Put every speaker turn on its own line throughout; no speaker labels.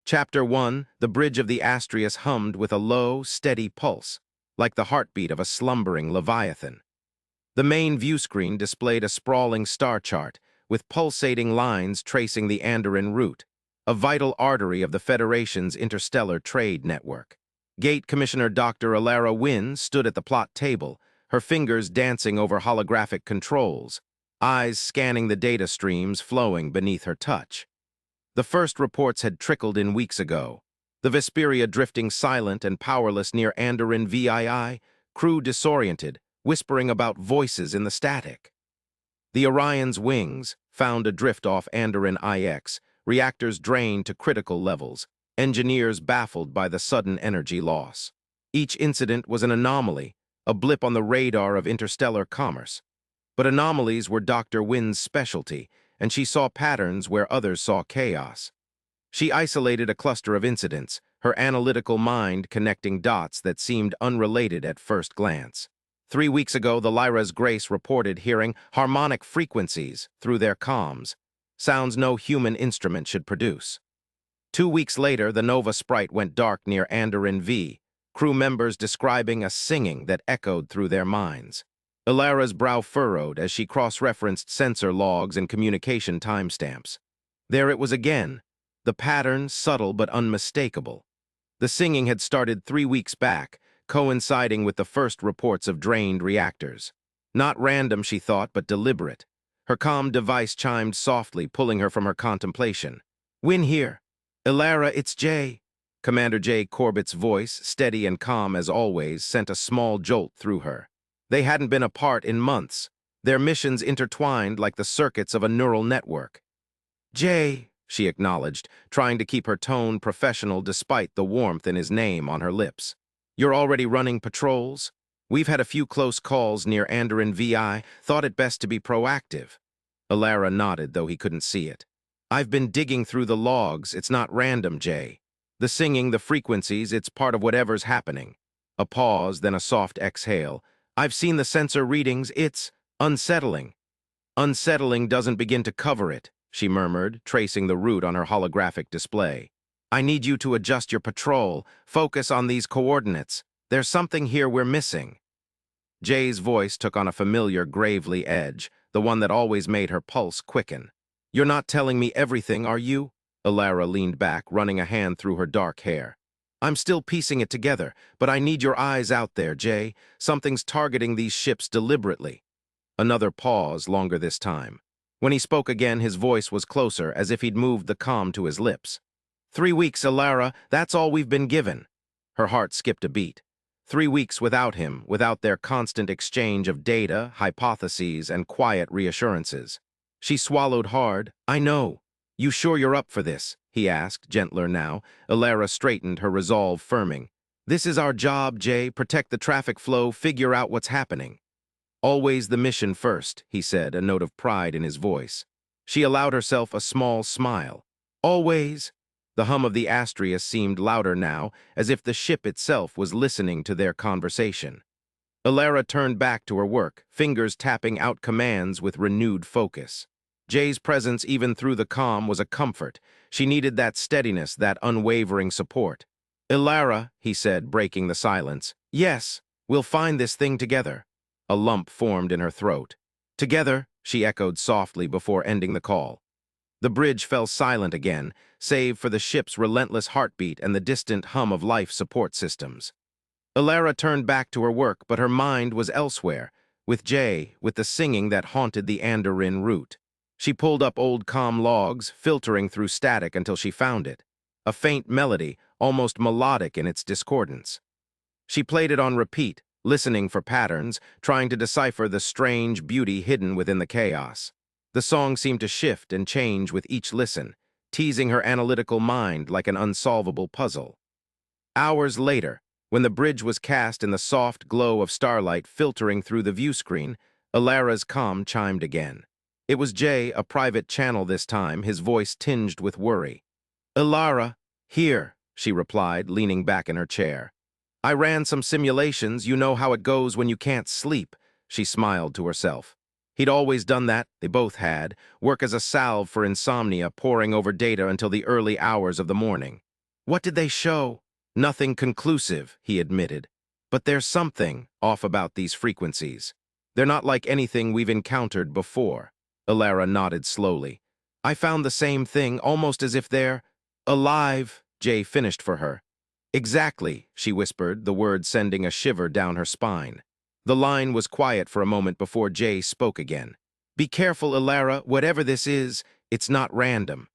Chapter 1, the bridge of the Astrius hummed with a low, steady pulse, like the heartbeat of a slumbering leviathan. The main view screen displayed a sprawling star chart, with pulsating lines tracing the Andoran route, a vital artery of the Federation's interstellar trade network. Gate Commissioner Dr. Alara Wynn stood at the plot table, her fingers dancing over holographic controls, eyes scanning the data streams flowing beneath her touch. The first reports had trickled in weeks ago. The Vesperia drifting silent and powerless near Andoran VII, crew disoriented, whispering about voices in the static. The Orion's wings, found adrift off Andoran IX, reactors drained to critical levels, engineers baffled by the sudden energy loss. Each incident was an anomaly, a blip on the radar of interstellar commerce. But anomalies were Dr. Wynn's specialty, and she saw patterns where others saw chaos. She isolated a cluster of incidents, her analytical mind connecting dots that seemed unrelated at first glance. 3 weeks ago, the Lyra's Grace reported hearing harmonic frequencies through their comms, sounds no human instrument should produce. 2 weeks later, the Nova Sprite went dark near Andoran V, crew members describing a singing that echoed through their minds. Ilara's brow furrowed as she cross-referenced sensor logs and communication timestamps. There it was again, the pattern subtle but unmistakable. The singing had started 3 weeks back, coinciding with the first reports of drained reactors. Not random, she thought, but deliberate. Her comm device chimed softly, pulling her from her contemplation. "Win here. Ilara, it's Jay." Commander Jay Corbett's voice, steady and calm as always, sent a small jolt through her. They hadn't been apart in months, their missions intertwined like the circuits of a neural network. "Jay," she acknowledged, trying to keep her tone professional despite the warmth in his name on her lips. "You're already running patrols? We've had a few close calls near Andoran VI, thought it best to be proactive." Ilara nodded, though he couldn't see it. "I've been digging through the logs. It's not random, Jay. The singing, the frequencies, it's part of whatever's happening." A pause, then a soft exhale. "I've seen the sensor readings. It's unsettling." "Unsettling doesn't begin to cover it," she murmured, tracing the route on her holographic display. "I need you to adjust your patrol. Focus on these coordinates. There's something here we're missing." Jay's voice took on a familiar, gravely edge, the one that always made her pulse quicken. "You're not telling me everything, are you?" Ilara leaned back, running a hand through her dark hair. "I'm still piecing it together, but I need your eyes out there, Jay. Something's targeting these ships deliberately." Another pause, longer this time. When he spoke again, his voice was closer, as if he'd moved the comm to his lips. 3 weeks, Ilara, that's all we've been given." Her heart skipped a beat. 3 weeks without him, without their constant exchange of data, hypotheses, and quiet reassurances. She swallowed hard. "I know. You sure you're up for this?" he asked, gentler now. Ilara straightened, her resolve firming. "This is our job, Jay. Protect the traffic flow, figure out what's happening." "Always the mission first," he said, a note of pride in his voice. She allowed herself a small smile. "Always?" The hum of the Astrius seemed louder now, as if the ship itself was listening to their conversation. Ilara turned back to her work, fingers tapping out commands with renewed focus. Jay's presence even through the comm was a comfort. She needed that steadiness, that unwavering support. "Ilara," he said, breaking the silence. "Yes, we'll find this thing together." A lump formed in her throat. "Together," she echoed softly before ending the call. The bridge fell silent again, save for the ship's relentless heartbeat and the distant hum of life support systems. Ilara turned back to her work, but her mind was elsewhere, with Jay, with the singing that haunted the Andoran route. She pulled up old comm logs, filtering through static until she found it. A faint melody, almost melodic in its discordance. She played it on repeat, listening for patterns, trying to decipher the strange beauty hidden within the chaos. The song seemed to shift and change with each listen, teasing her analytical mind like an unsolvable puzzle. Hours later, when the bridge was cast in the soft glow of starlight filtering through the view screen, Ilara's comm chimed again. It was Jay, a private channel this time, his voice tinged with worry. "Ilara, here," she replied, leaning back in her chair. "I ran some simulations. You know how it goes when you can't sleep." She smiled to herself. He'd always done that, they both had, work as a salve for insomnia, poring over data until the early hours of the morning. What did they show? Nothing conclusive, he admitted. But there's something off about these frequencies. They're not like anything we've encountered before. Alara nodded slowly. I found the same thing, almost as if they're alive, Jay finished for her. Exactly, she whispered, the word sending a shiver down her spine. The line was quiet for a moment before Jay spoke again. Be careful, Alara, whatever this is, it's not random.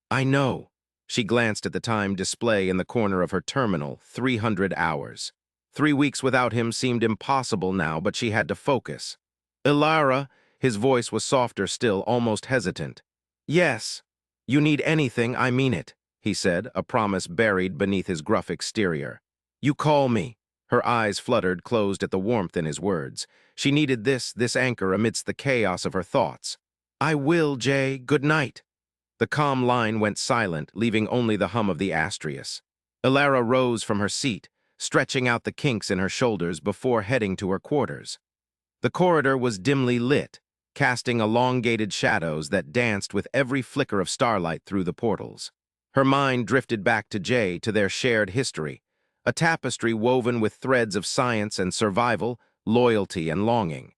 I know. She glanced at the time display in the corner of her terminal, 300 hours. 3 weeks without him seemed impossible now, but she had to focus. Ilara, his voice was softer still, almost hesitant. Yes, you need anything, I mean it, he said, a promise buried beneath his gruff exterior. You call me. Her eyes fluttered, closed at the warmth in his words. She needed this anchor amidst the chaos of her thoughts. I will, Jay. Good night. The calm line went silent, leaving only the hum of the Astrius. Ilara rose from her seat, stretching out the kinks in her shoulders before heading to her quarters. The corridor was dimly lit, casting elongated shadows that danced with every flicker of starlight through the portals. Her mind drifted back to Jay, to their shared history, a tapestry woven with threads of science and survival, loyalty and longing.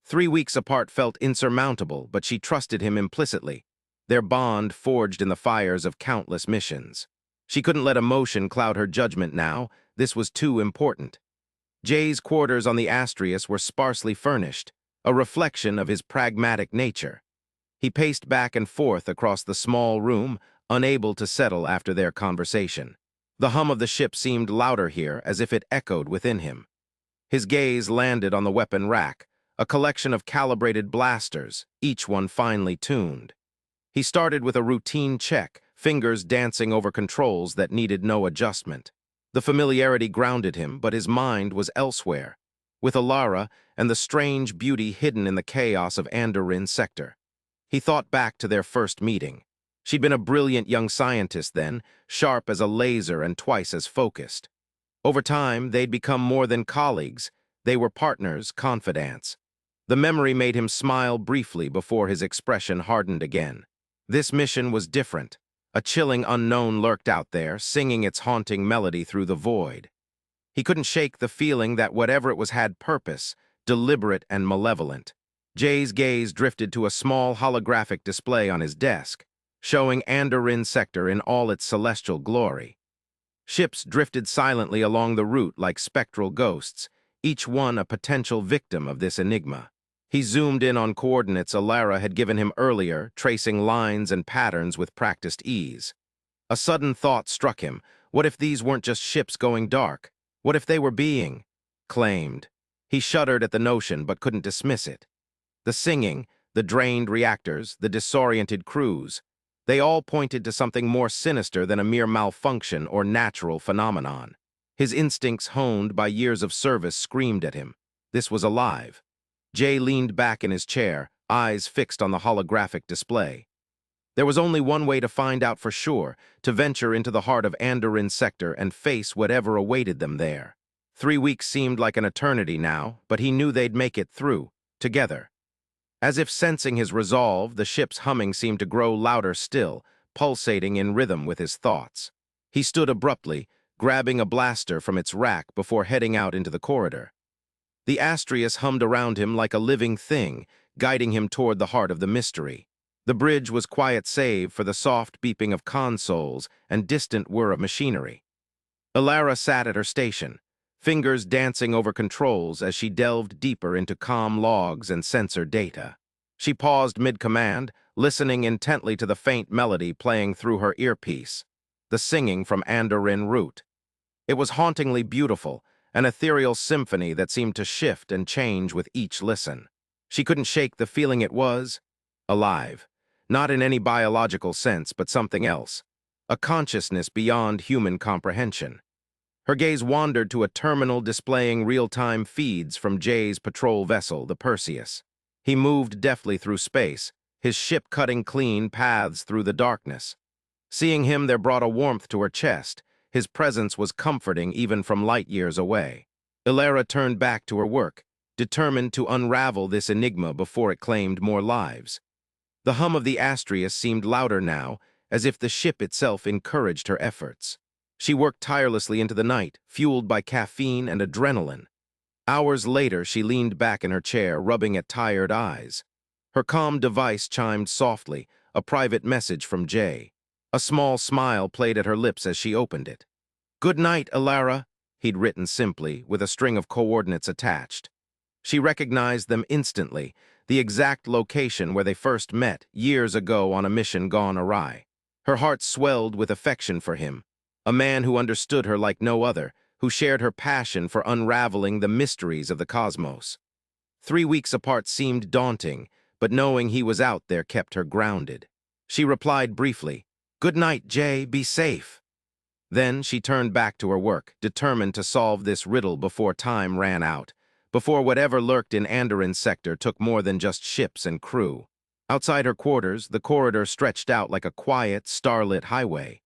3 weeks apart felt insurmountable, but she trusted him implicitly, their bond forged in the fires of countless missions. She couldn't let emotion cloud her judgment now. This was too important. Jay's quarters on the Astrius were sparsely furnished, a reflection of his pragmatic nature. He paced back and forth across the small room, unable to settle after their conversation. The hum of the ship seemed louder here, as if it echoed within him. His gaze landed on the weapon rack, a collection of calibrated blasters, each one finely tuned. He started with a routine check, fingers dancing over controls that needed no adjustment. The familiarity grounded him, but his mind was elsewhere, with Alara and the strange beauty hidden in the chaos of Andorin sector. He thought back to their first meeting. She'd been a brilliant young scientist then, sharp as a laser and twice as focused. Over time, they'd become more than colleagues. They were partners, confidants. The memory made him smile briefly before his expression hardened again. This mission was different. A chilling unknown lurked out there, singing its haunting melody through the void. He couldn't shake the feeling that whatever it was had purpose, deliberate and malevolent. Jay's gaze drifted to a small holographic display on his desk, showing Andorin sector in all its celestial glory. Ships drifted silently along the route like spectral ghosts, each one a potential victim of this enigma. He zoomed in on coordinates Alara had given him earlier, tracing lines and patterns with practiced ease. A sudden thought struck him. What if these weren't just ships going dark? What if they were being claimed? He shuddered at the notion but couldn't dismiss it. The singing, the drained reactors, the disoriented crews, they all pointed to something more sinister than a mere malfunction or natural phenomenon. His instincts, honed by years of service, screamed at him. This was alive. Jay leaned back in his chair, eyes fixed on the holographic display. There was only one way to find out for sure, to venture into the heart of Andorin sector and face whatever awaited them there. 3 weeks seemed like an eternity now, but he knew they'd make it through, together. As if sensing his resolve, the ship's humming seemed to grow louder still, pulsating in rhythm with his thoughts. He stood abruptly, grabbing a blaster from its rack before heading out into the corridor. The Astrius hummed around him like a living thing, guiding him toward the heart of the mystery. The bridge was quiet save for the soft beeping of consoles and distant whir of machinery. Alara sat at her station, fingers dancing over controls as she delved deeper into comm logs and sensor data. She paused mid-command, listening intently to the faint melody playing through her earpiece, the singing from Andorin route. It was hauntingly beautiful, an ethereal symphony that seemed to shift and change with each listen. She couldn't shake the feeling it was alive, not in any biological sense, but something else, a consciousness beyond human comprehension. Her gaze wandered to a terminal displaying real-time feeds from Jay's patrol vessel, the Perseus. He moved deftly through space, his ship cutting clean paths through the darkness. Seeing him, there brought a warmth to her chest. His presence was comforting even from light years away. Ilara turned back to her work, determined to unravel this enigma before it claimed more lives. The hum of the Astrius seemed louder now, as if the ship itself encouraged her efforts. She worked tirelessly into the night, fueled by caffeine and adrenaline. Hours later, she leaned back in her chair, rubbing at tired eyes. Her calm device chimed softly, a private message from Jay. A small smile played at her lips as she opened it. "Good night, Alara," he'd written simply, with a string of coordinates attached. She recognized them instantly, the exact location where they first met years ago on a mission gone awry. Her heart swelled with affection for him, a man who understood her like no other, who shared her passion for unraveling the mysteries of the cosmos. 3 weeks apart seemed daunting, but knowing he was out there kept her grounded. She replied briefly, "Good night, Jay, be safe." Then she turned back to her work, determined to solve this riddle before time ran out, before whatever lurked in Andoran's sector took more than just ships and crew. Outside her quarters, the corridor stretched out like a quiet, starlit highway.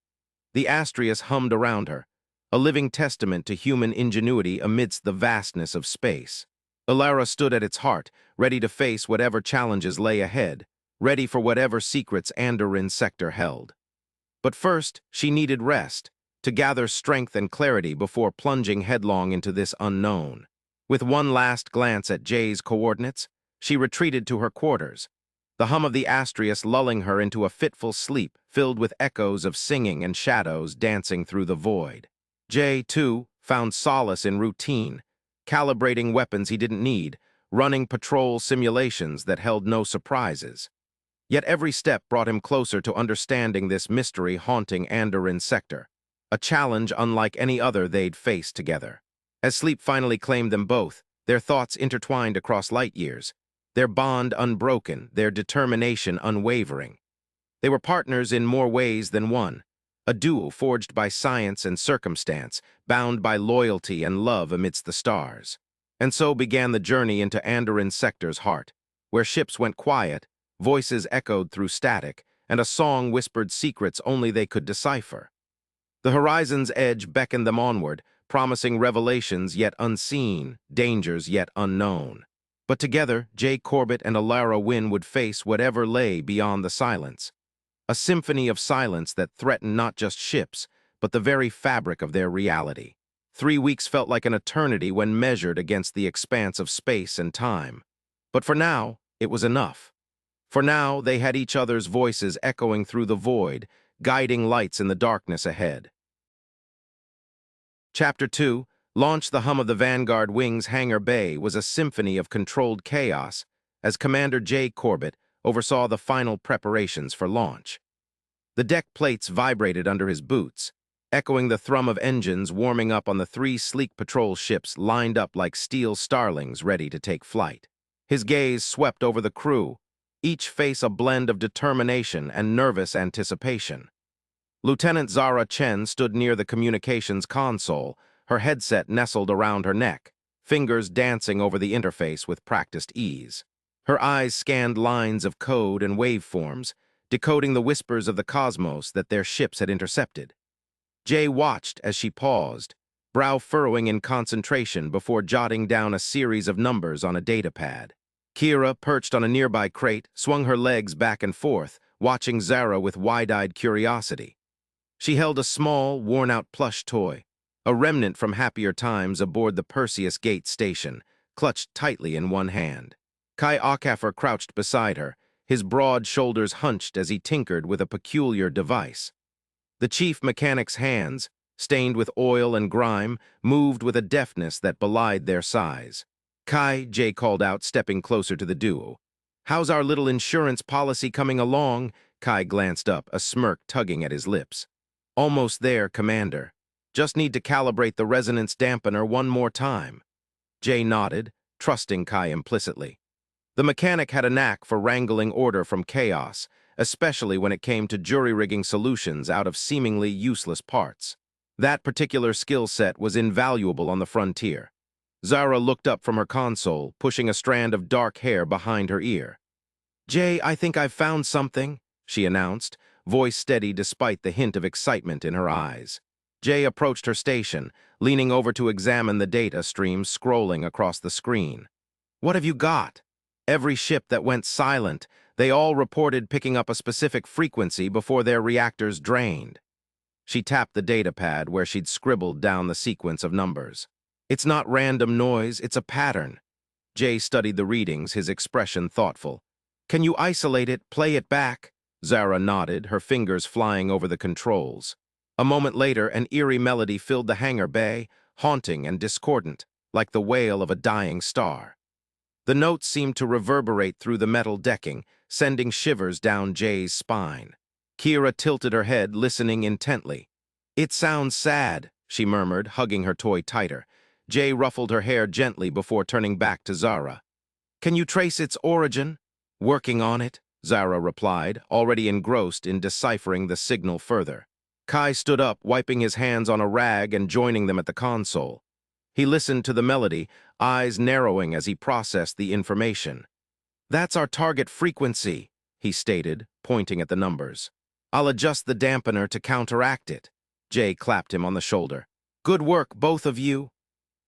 The Astrius hummed around her, a living testament to human ingenuity amidst the vastness of space. Alara stood at its heart, ready to face whatever challenges lay ahead, ready for whatever secrets Andoran's sector held. But first, she needed rest, to gather strength and clarity before plunging headlong into this unknown. With one last glance at Jay's coordinates, she retreated to her quarters, the hum of the Astrius lulling her into a fitful sleep filled with echoes of singing and shadows dancing through the void. Jay, too, found solace in routine, calibrating weapons he didn't need, running patrol simulations that held no surprises. Yet every step brought him closer to understanding this mystery haunting Andoran's sector, a challenge unlike any other they'd faced together. As sleep finally claimed them both, their thoughts intertwined across light years, their bond unbroken, their determination unwavering. They were partners in more ways than one, a duo forged by science and circumstance, bound by loyalty and love amidst the stars. And so began the journey into Andoran's sector's heart, where ships went quiet, voices echoed through static, and a song whispered secrets only they could decipher. The horizon's edge beckoned them onward, promising revelations yet unseen, dangers yet unknown. But together, Jay Corbett and Alara Wynne would face whatever lay beyond the silence. A symphony of silence that threatened not just ships, but the very fabric of their reality. 3 weeks felt like an eternity when measured against the expanse of space and time. But for now, it was enough. For now, they had each other's voices echoing through the void, guiding lights in the darkness ahead. Chapter 2, Launch. The hum of the Vanguard Wing's hangar bay was a symphony of controlled chaos as Commander Jay Corbett oversaw the final preparations for launch. The deck plates vibrated under his boots, echoing the thrum of engines warming up on the 3 sleek patrol ships lined up like steel starlings ready to take flight. His gaze swept over the crew, each face a blend of determination and nervous anticipation. Lieutenant Zara Chen stood near the communications console, her headset nestled around her neck, fingers dancing over the interface with practiced ease. Her eyes scanned lines of code and waveforms, decoding the whispers of the cosmos that their ships had intercepted. Jay watched as she paused, brow furrowing in concentration before jotting down a series of numbers on a datapad. Kira, perched on a nearby crate, swung her legs back and forth, watching Zara with wide-eyed curiosity. She held a small, worn-out plush toy, a remnant from happier times aboard the Perseus Gate station, clutched tightly in one hand. Kai Akaffer crouched beside her, his broad shoulders hunched as he tinkered with a peculiar device. The chief mechanic's hands, stained with oil and grime, moved with a deftness that belied their size. "Kai," Jay called out, stepping closer to the duo. "How's our little insurance policy coming along?" Kai glanced up, a smirk tugging at his lips. "Almost there, Commander. Just need to calibrate the resonance dampener one more time." Jay nodded, trusting Kai implicitly. The mechanic had a knack for wrangling order from chaos, especially when it came to jury-rigging solutions out of seemingly useless parts. That particular skill set was invaluable on the frontier. Zara looked up from her console, pushing a strand of dark hair behind her ear. "Jay, I think I've found something," she announced, voice steady despite the hint of excitement in her eyes. Jay approached her station, leaning over to examine the data stream scrolling across the screen. "What have you got?" Every ship that went silent, they all reported picking up a specific frequency before their reactors drained. She tapped the data pad where she'd scribbled down the sequence of numbers. It's not random noise, it's a pattern. Jay studied the readings, his expression thoughtful. Can you isolate it, play it back? Zara nodded, her fingers flying over the controls. A moment later, an eerie melody filled the hangar bay, haunting and discordant, like the wail of a dying star. The notes seemed to reverberate through the metal decking, sending shivers down Jay's spine. Kira tilted her head, listening intently. It sounds sad, she murmured, hugging her toy tighter. Jay ruffled her hair gently before turning back to Zara. Can you trace its origin? Working on it, Zara replied, already engrossed in deciphering the signal further. Kai stood up, wiping his hands on a rag and joining them at the console. He listened to the melody, eyes narrowing as he processed the information. That's our target frequency, he stated, pointing at the numbers. I'll adjust the dampener to counteract it. Jay clapped him on the shoulder. Good work, both of you.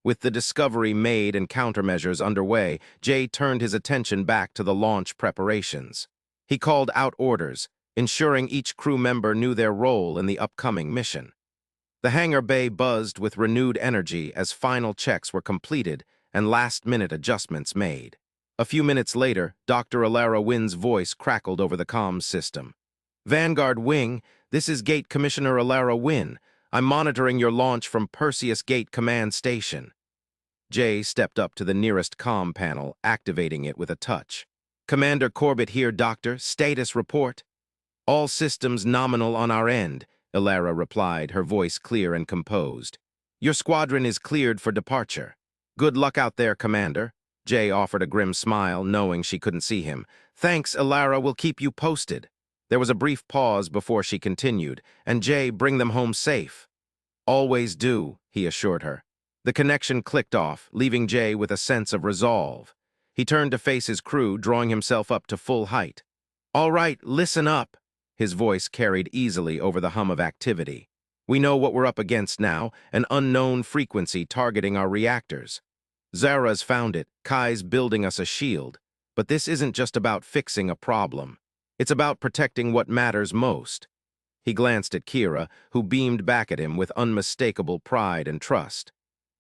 With the discovery made and countermeasures underway, Jay turned his attention back to the launch preparations. He called out orders, ensuring each crew member knew their role in the upcoming mission. The hangar bay buzzed with renewed energy as final checks were completed and last-minute adjustments made. A few minutes later, Dr. Alara Wynn's voice crackled over the comms system. Vanguard Wing, this is Gate Commissioner Alara Wynn. I'm monitoring your launch from Perseus Gate Command Station. Jay stepped up to the nearest comm panel, activating it with a touch. Commander Corbett here, Doctor. Status report. All systems nominal on our end, Alara replied, her voice clear and composed. Your squadron is cleared for departure. Good luck out there, Commander. Jay offered a grim smile, knowing she couldn't see him. Thanks, Alara. We'll keep you posted. There was a brief pause before she continued, and Jay, bring them home safe. Always do, he assured her. The connection clicked off, leaving Jay with a sense of resolve. He turned to face his crew, drawing himself up to full height. All right, listen up. His voice carried easily over the hum of activity. We know what we're up against now, an unknown frequency targeting our reactors. Zara's found it, Kai's building us a shield. But this isn't just about fixing a problem. It's about protecting what matters most. He glanced at Kira, who beamed back at him with unmistakable pride and trust.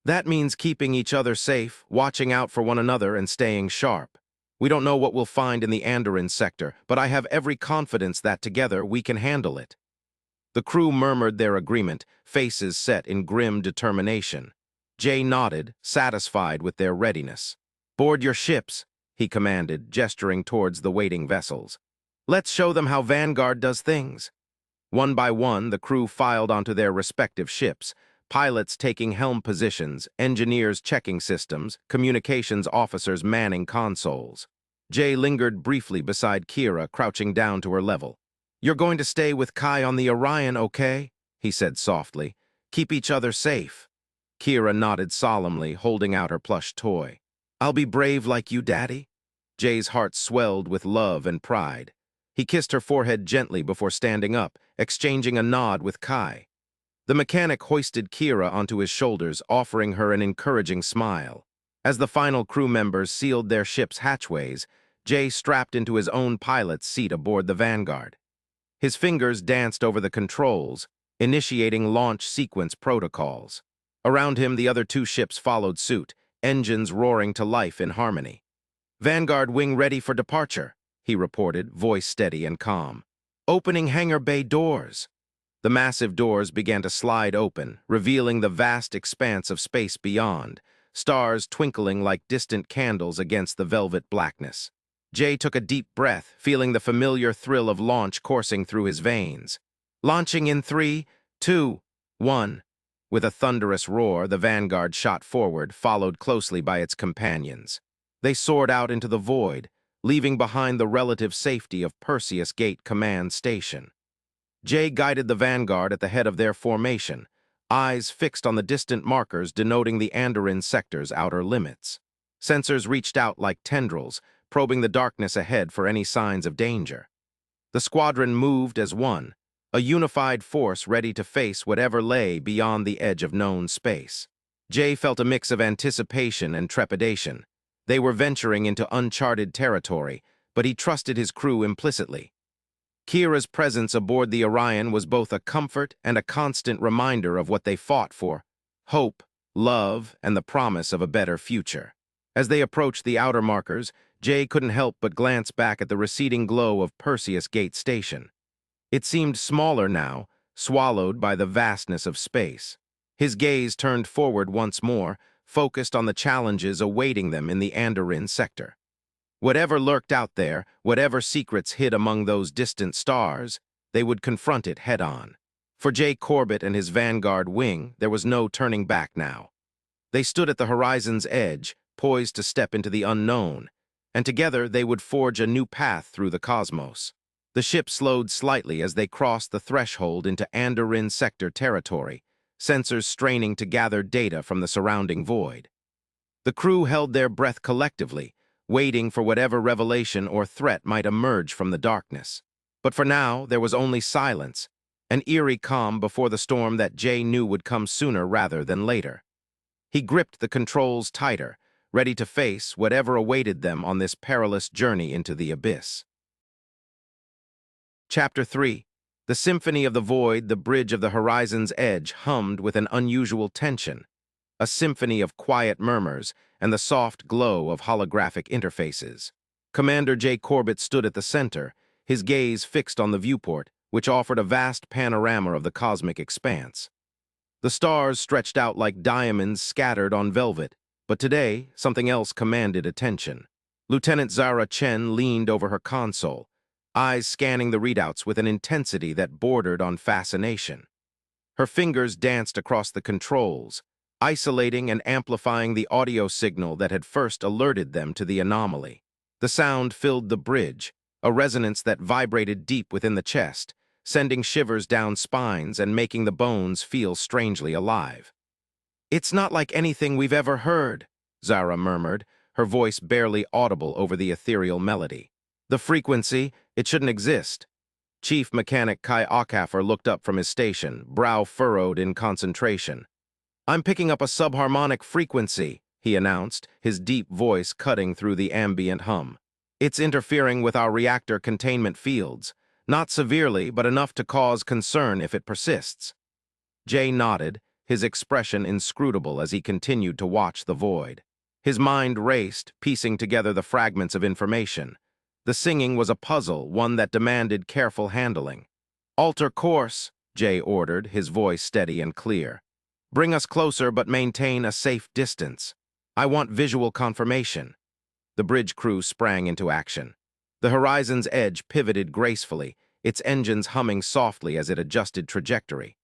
That means keeping each other safe, watching out for one another, and staying sharp. We don't know what we'll find in the Andoran sector, but I have every confidence that together we can handle it. The crew murmured their agreement, faces set in grim determination. Jay nodded, satisfied with their readiness. Board your ships, he commanded, gesturing towards the waiting vessels. Let's show them how Vanguard does things. One by one, the crew filed onto their respective ships, pilots taking helm positions, engineers checking systems, communications officers manning consoles. Jay lingered briefly beside Kira, crouching down to her level. You're going to stay with Kai on the Orion, okay? He said softly. Keep each other safe. Kira nodded solemnly, holding out her plush toy. I'll be brave like you, Daddy. Jay's heart swelled with love and pride. He kissed her forehead gently before standing up, exchanging a nod with Kai. The mechanic hoisted Kira onto his shoulders, offering her an encouraging smile. As the final crew members sealed their ship's hatchways, Jay strapped into his own pilot's seat aboard the Vanguard. His fingers danced over the controls, initiating launch sequence protocols. Around him, the other two ships followed suit, engines roaring to life in harmony. Vanguard wing ready for departure, he reported, voice steady and calm. Opening hangar bay doors. The massive doors began to slide open, revealing the vast expanse of space beyond, stars twinkling like distant candles against the velvet blackness. Jay took a deep breath, feeling the familiar thrill of launch coursing through his veins. Launching in 3, 2, 1. With a thunderous roar, the Vanguard shot forward, followed closely by its companions. They soared out into the void, leaving behind the relative safety of Perseus Gate Command Station. Jay guided the Vanguard at the head of their formation, eyes fixed on the distant markers denoting the Andoran sector's outer limits. Sensors reached out like tendrils, probing the darkness ahead for any signs of danger. The squadron moved as one, a unified force ready to face whatever lay beyond the edge of known space. Jay felt a mix of anticipation and trepidation. They were venturing into uncharted territory, but he trusted his crew implicitly. Kira's presence aboard the Orion was both a comfort and a constant reminder of what they fought for: hope, love, and the promise of a better future. As they approached the outer markers, Jay couldn't help but glance back at the receding glow of Perseus Gate Station. It seemed smaller now, swallowed by the vastness of space. His gaze turned forward once more, focused on the challenges awaiting them in the Andorin sector. Whatever lurked out there, whatever secrets hid among those distant stars, they would confront it head-on. For Jay Corbett and his Vanguard wing, there was no turning back now. They stood at the horizon's edge, poised to step into the unknown, and together they would forge a new path through the cosmos. The ship slowed slightly as they crossed the threshold into Andorin sector territory, sensors straining to gather data from the surrounding void. The crew held their breath collectively, waiting for whatever revelation or threat might emerge from the darkness. But for now, there was only silence, an eerie calm before the storm that Jay knew would come sooner rather than later. He gripped the controls tighter, ready to face whatever awaited them on this perilous journey into the abyss. Chapter 3. The Symphony of the Void, the bridge of the horizon's edge, hummed with an unusual tension, a symphony of quiet murmurs and the soft glow of holographic interfaces. Commander Jay Corbett stood at the center, his gaze fixed on the viewport, which offered a vast panorama of the cosmic expanse. The stars stretched out like diamonds scattered on velvet, but today something else commanded attention. Lieutenant Zara Chen leaned over her console, eyes scanning the readouts with an intensity that bordered on fascination. Her fingers danced across the controls, isolating and amplifying the audio signal that had first alerted them to the anomaly. The sound filled the bridge, a resonance that vibrated deep within the chest, sending shivers down spines and making the bones feel strangely alive. "It's not like anything we've ever heard," Zara murmured, her voice barely audible over the ethereal melody. "The frequency, it shouldn't exist." Chief Mechanic Kai Ockhaffer looked up from his station, brow furrowed in concentration. "I'm picking up a subharmonic frequency," he announced, his deep voice cutting through the ambient hum. "It's interfering with our reactor containment fields, not severely, but enough to cause concern if it persists." Jay nodded, his expression inscrutable as he continued to watch the void. His mind raced, piecing together the fragments of information. The singing was a puzzle, one that demanded careful handling. "Alter course," Jay ordered, his voice steady and clear. "Bring us closer but maintain a safe distance. I want visual confirmation." The bridge crew sprang into action. The horizon's edge pivoted gracefully, its engines humming softly as it adjusted trajectory.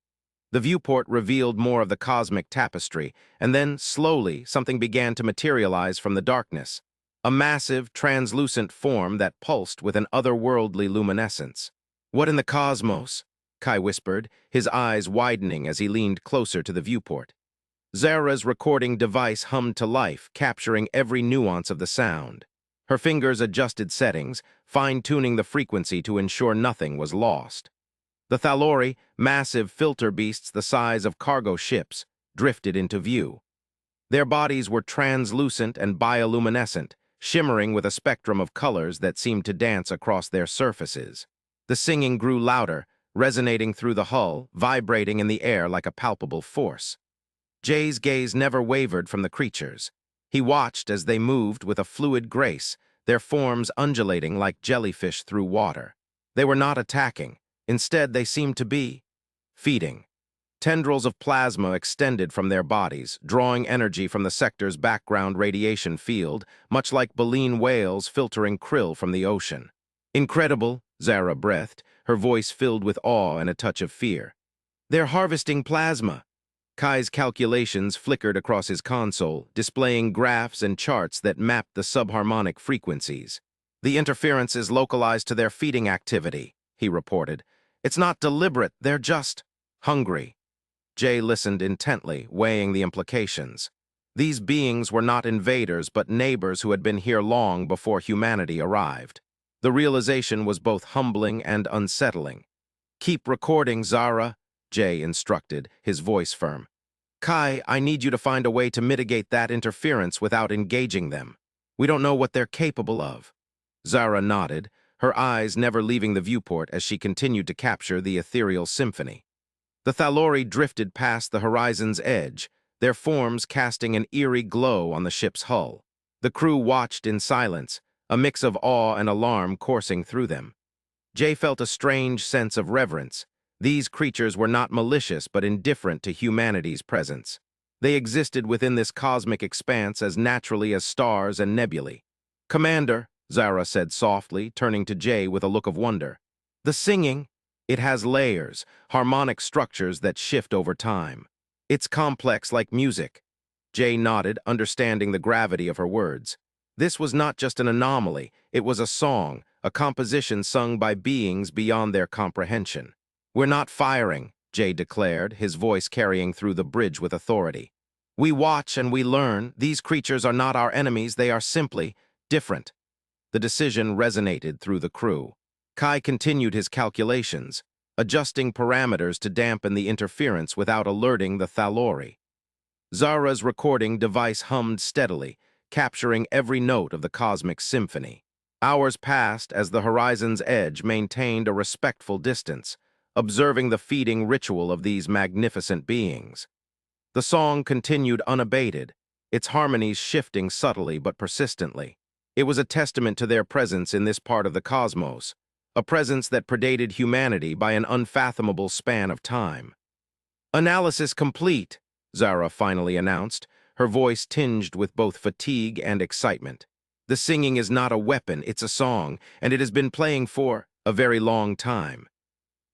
The viewport revealed more of the cosmic tapestry, and then, slowly, something began to materialize from the darkness. A massive, translucent form that pulsed with an otherworldly luminescence. "What in the cosmos?" Kai whispered, his eyes widening as he leaned closer to the viewport. Zara's recording device hummed to life, capturing every nuance of the sound. Her fingers adjusted settings, fine-tuning the frequency to ensure nothing was lost. The Thalori, massive filter beasts the size of cargo ships, drifted into view. Their bodies were translucent and bioluminescent, shimmering with a spectrum of colors that seemed to dance across their surfaces. The singing grew louder, resonating through the hull, vibrating in the air like a palpable force. Jay's gaze never wavered from the creatures. He watched as they moved with a fluid grace, their forms undulating like jellyfish through water. They were not attacking. Instead, they seemed to be feeding. Tendrils of plasma extended from their bodies, drawing energy from the sector's background radiation field, much like baleen whales filtering krill from the ocean. "Incredible," Zara breathed, her voice filled with awe and a touch of fear. "They're harvesting plasma." Kai's calculations flickered across his console, displaying graphs and charts that mapped the subharmonic frequencies. "The interference is localized to their feeding activity," he reported. "It's not deliberate, they're just hungry." Jay listened intently, weighing the implications. These beings were not invaders, but neighbors who had been here long before humanity arrived. The realization was both humbling and unsettling. "Keep recording, Zara," Jay instructed, his voice firm. "Kai, I need you to find a way to mitigate that interference without engaging them. We don't know what they're capable of." Zara nodded, her eyes never leaving the viewport as she continued to capture the ethereal symphony. The Thalori drifted past the horizon's edge, their forms casting an eerie glow on the ship's hull. The crew watched in silence, a mix of awe and alarm coursing through them. Jay felt a strange sense of reverence. These creatures were not malicious but indifferent to humanity's presence. They existed within this cosmic expanse as naturally as stars and nebulae. "Commander," Zara said softly, turning to Jay with a look of wonder. "The singing, it has layers, harmonic structures that shift over time. It's complex like music." Jay nodded, understanding the gravity of her words. This was not just an anomaly, it was a song, a composition sung by beings beyond their comprehension. "We're not firing," Jay declared, his voice carrying through the bridge with authority. "We watch and we learn. These creatures are not our enemies, they are simply different." The decision resonated through the crew. Kai continued his calculations, adjusting parameters to dampen the interference without alerting the Thalori. Zara's recording device hummed steadily, capturing every note of the cosmic symphony. Hours passed as the horizon's edge maintained a respectful distance, observing the feeding ritual of these magnificent beings. The song continued unabated, its harmonies shifting subtly but persistently. It was a testament to their presence in this part of the cosmos, a presence that predated humanity by an unfathomable span of time. "Analysis complete," Zara finally announced, her voice tinged with both fatigue and excitement. "The singing is not a weapon, it's a song, and it has been playing for a very long time."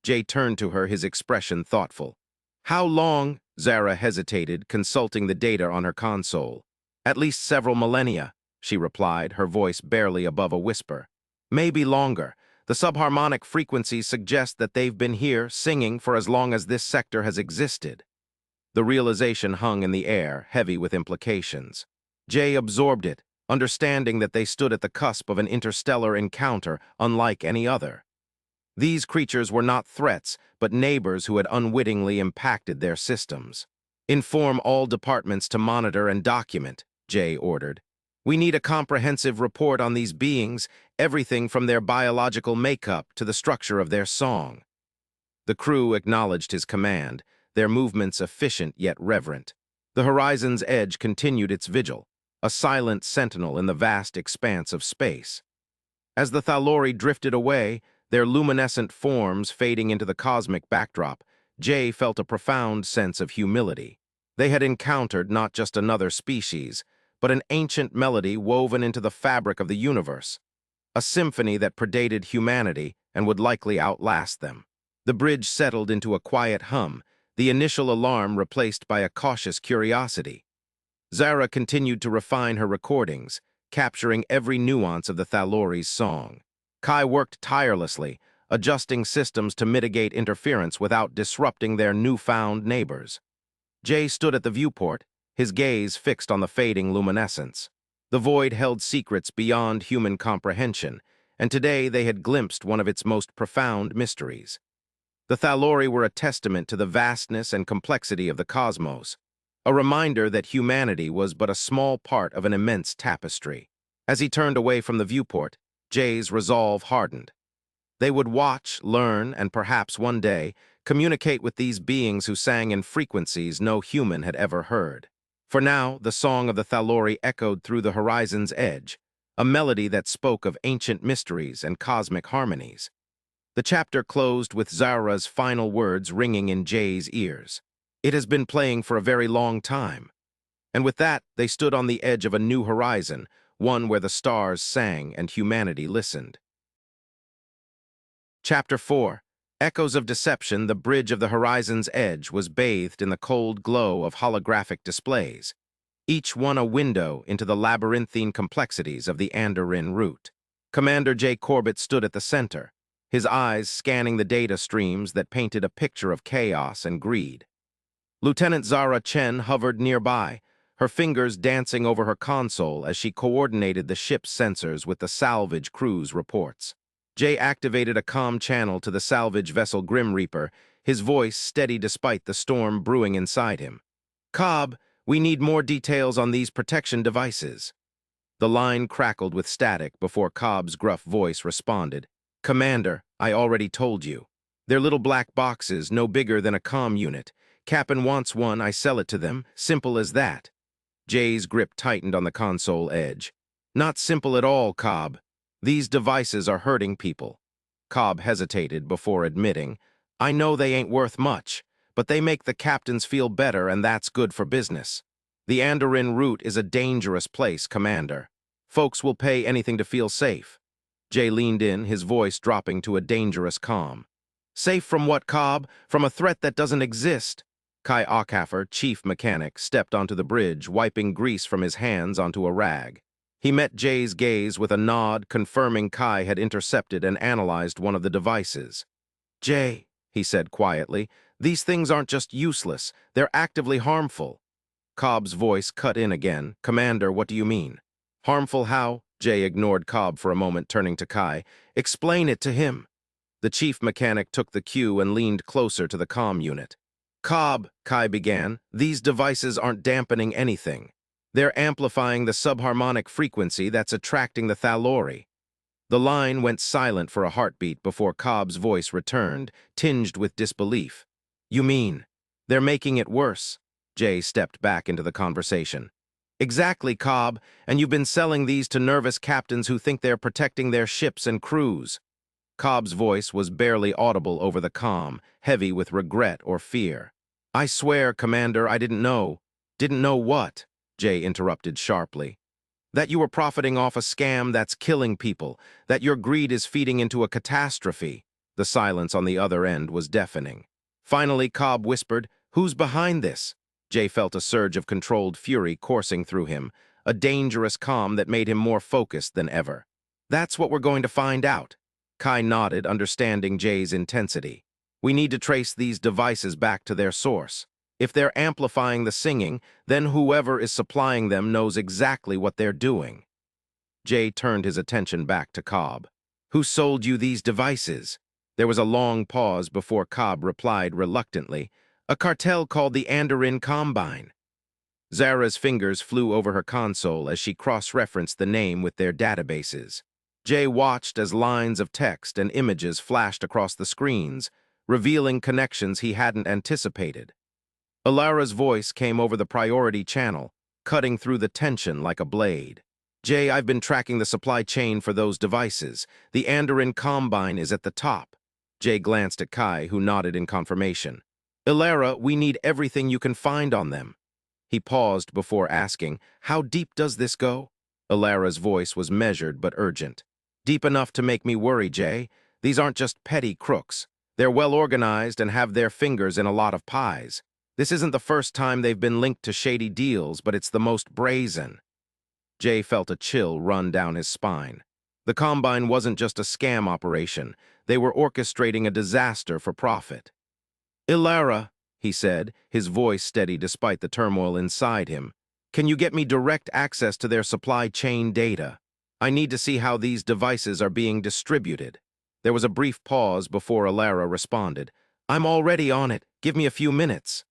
Jay turned to her, his expression thoughtful. "How long?" Zara hesitated, consulting the data on her console. "At least several millennia," she replied, her voice barely above a whisper. "Maybe longer. The subharmonic frequencies suggest that they've been here, singing, for as long as this sector has existed." The realization hung in the air, heavy with implications. Jay absorbed it, understanding that they stood at the cusp of an interstellar encounter unlike any other. These creatures were not threats, but neighbors who had unwittingly impacted their systems. "Inform all departments to monitor and document," Jay ordered. "We need a comprehensive report on these beings, everything from their biological makeup to the structure of their song." The crew acknowledged his command, their movements efficient yet reverent. The horizon's edge continued its vigil, a silent sentinel in the vast expanse of space. As the Thalori drifted away, their luminescent forms fading into the cosmic backdrop, Jay felt a profound sense of humility. They had encountered not just another species, but an ancient melody woven into the fabric of the universe, a symphony that predated humanity and would likely outlast them. The bridge settled into a quiet hum, the initial alarm replaced by a cautious curiosity. Zara continued to refine her recordings, capturing every nuance of the Thalori's song. Kai worked tirelessly, adjusting systems to mitigate interference without disrupting their newfound neighbors. Jay stood at the viewport, his gaze fixed on the fading luminescence. The void held secrets beyond human comprehension, and today they had glimpsed one of its most profound mysteries. The Thalori were a testament to the vastness and complexity of the cosmos, a reminder that humanity was but a small part of an immense tapestry. As he turned away from the viewport, Jay's resolve hardened. They would watch, learn, and perhaps one day communicate with these beings who sang in frequencies no human had ever heard. For now, the song of the Thalori echoed through the horizon's edge, a melody that spoke of ancient mysteries and cosmic harmonies. The chapter closed with Zara's final words ringing in Jay's ears. "It has been playing for a very long time." And with that, they stood on the edge of a new horizon, one where the stars sang and humanity listened. Chapter 4. Echoes of Deception. The bridge of the horizon's edge was bathed in the cold glow of holographic displays, each one a window into the labyrinthine complexities of the Andorin route. Commander J. Corbett stood at the center, his eyes scanning the data streams that painted a picture of chaos and greed. Lieutenant Zara Chen hovered nearby, her fingers dancing over her console as she coordinated the ship's sensors with the salvage crew's reports. Jay activated a comm channel to the salvage vessel Grim Reaper, his voice steady despite the storm brewing inside him. "Cobb, we need more details on these protection devices." The line crackled with static before Cobb's gruff voice responded. Commander, I already told you. They're little black boxes, no bigger than a comm unit. Cap'n wants one, I sell it to them. Simple as that. Jay's grip tightened on the console edge. Not simple at all, Cobb. These devices are hurting people. Cobb hesitated before admitting, I know they ain't worth much, but they make the captains feel better, and that's good for business. The Andorin route is a dangerous place, Commander. Folks will pay anything to feel safe. Jay leaned in, his voice dropping to a dangerous calm. Safe from what, Cobb? From a threat that doesn't exist. Kai Ockhaffer, chief mechanic, stepped onto the bridge, wiping grease from his hands onto a rag. He met Jay's gaze with a nod, confirming Kai had intercepted and analyzed one of the devices. Jay, he said quietly, these things aren't just useless, they're actively harmful. Cobb's voice cut in again. Commander, what do you mean? Harmful how? Jay ignored Cobb for a moment, turning to Kai. Explain it to him. The chief mechanic took the cue and leaned closer to the comm unit. Cobb, Kai began, these devices aren't dampening anything. They're amplifying the subharmonic frequency that's attracting the Thalori. The line went silent for a heartbeat before Cobb's voice returned, tinged with disbelief. You mean, they're making it worse? Jay stepped back into the conversation. Exactly, Cobb, and you've been selling these to nervous captains who think they're protecting their ships and crews. Cobb's voice was barely audible over the comm, heavy with regret or fear. I swear, Commander, I didn't know. Didn't know what? Jay interrupted sharply. That you were profiting off a scam that's killing people, that your greed is feeding into a catastrophe. The silence on the other end was deafening. Finally, Cobb whispered, Who's behind this? Jay felt a surge of controlled fury coursing through him, a dangerous calm that made him more focused than ever. That's what we're going to find out. Kai nodded, understanding Jay's intensity. We need to trace these devices back to their source. If they're amplifying the singing, then whoever is supplying them knows exactly what they're doing. Jay turned his attention back to Cobb. Who sold you these devices? There was a long pause before Cobb replied reluctantly, A cartel called the Andorin Combine. Zara's fingers flew over her console as she cross-referenced the name with their databases. Jay watched as lines of text and images flashed across the screens, revealing connections he hadn't anticipated. Alara's voice came over the priority channel, cutting through the tension like a blade. Jay, I've been tracking the supply chain for those devices. The Andorin Combine is at the top. Jay glanced at Kai, who nodded in confirmation. Alara, we need everything you can find on them. He paused before asking, How deep does this go? Alara's voice was measured but urgent. Deep enough to make me worry, Jay. These aren't just petty crooks. They're well-organized and have their fingers in a lot of pies. This isn't the first time they've been linked to shady deals, but it's the most brazen. Jay felt a chill run down his spine. The Combine wasn't just a scam operation. They were orchestrating a disaster for profit. Ilara, he said, his voice steady despite the turmoil inside him, can you get me direct access to their supply chain data? I need to see how these devices are being distributed. There was a brief pause before Ilara responded. I'm already on it. Give me a few minutes.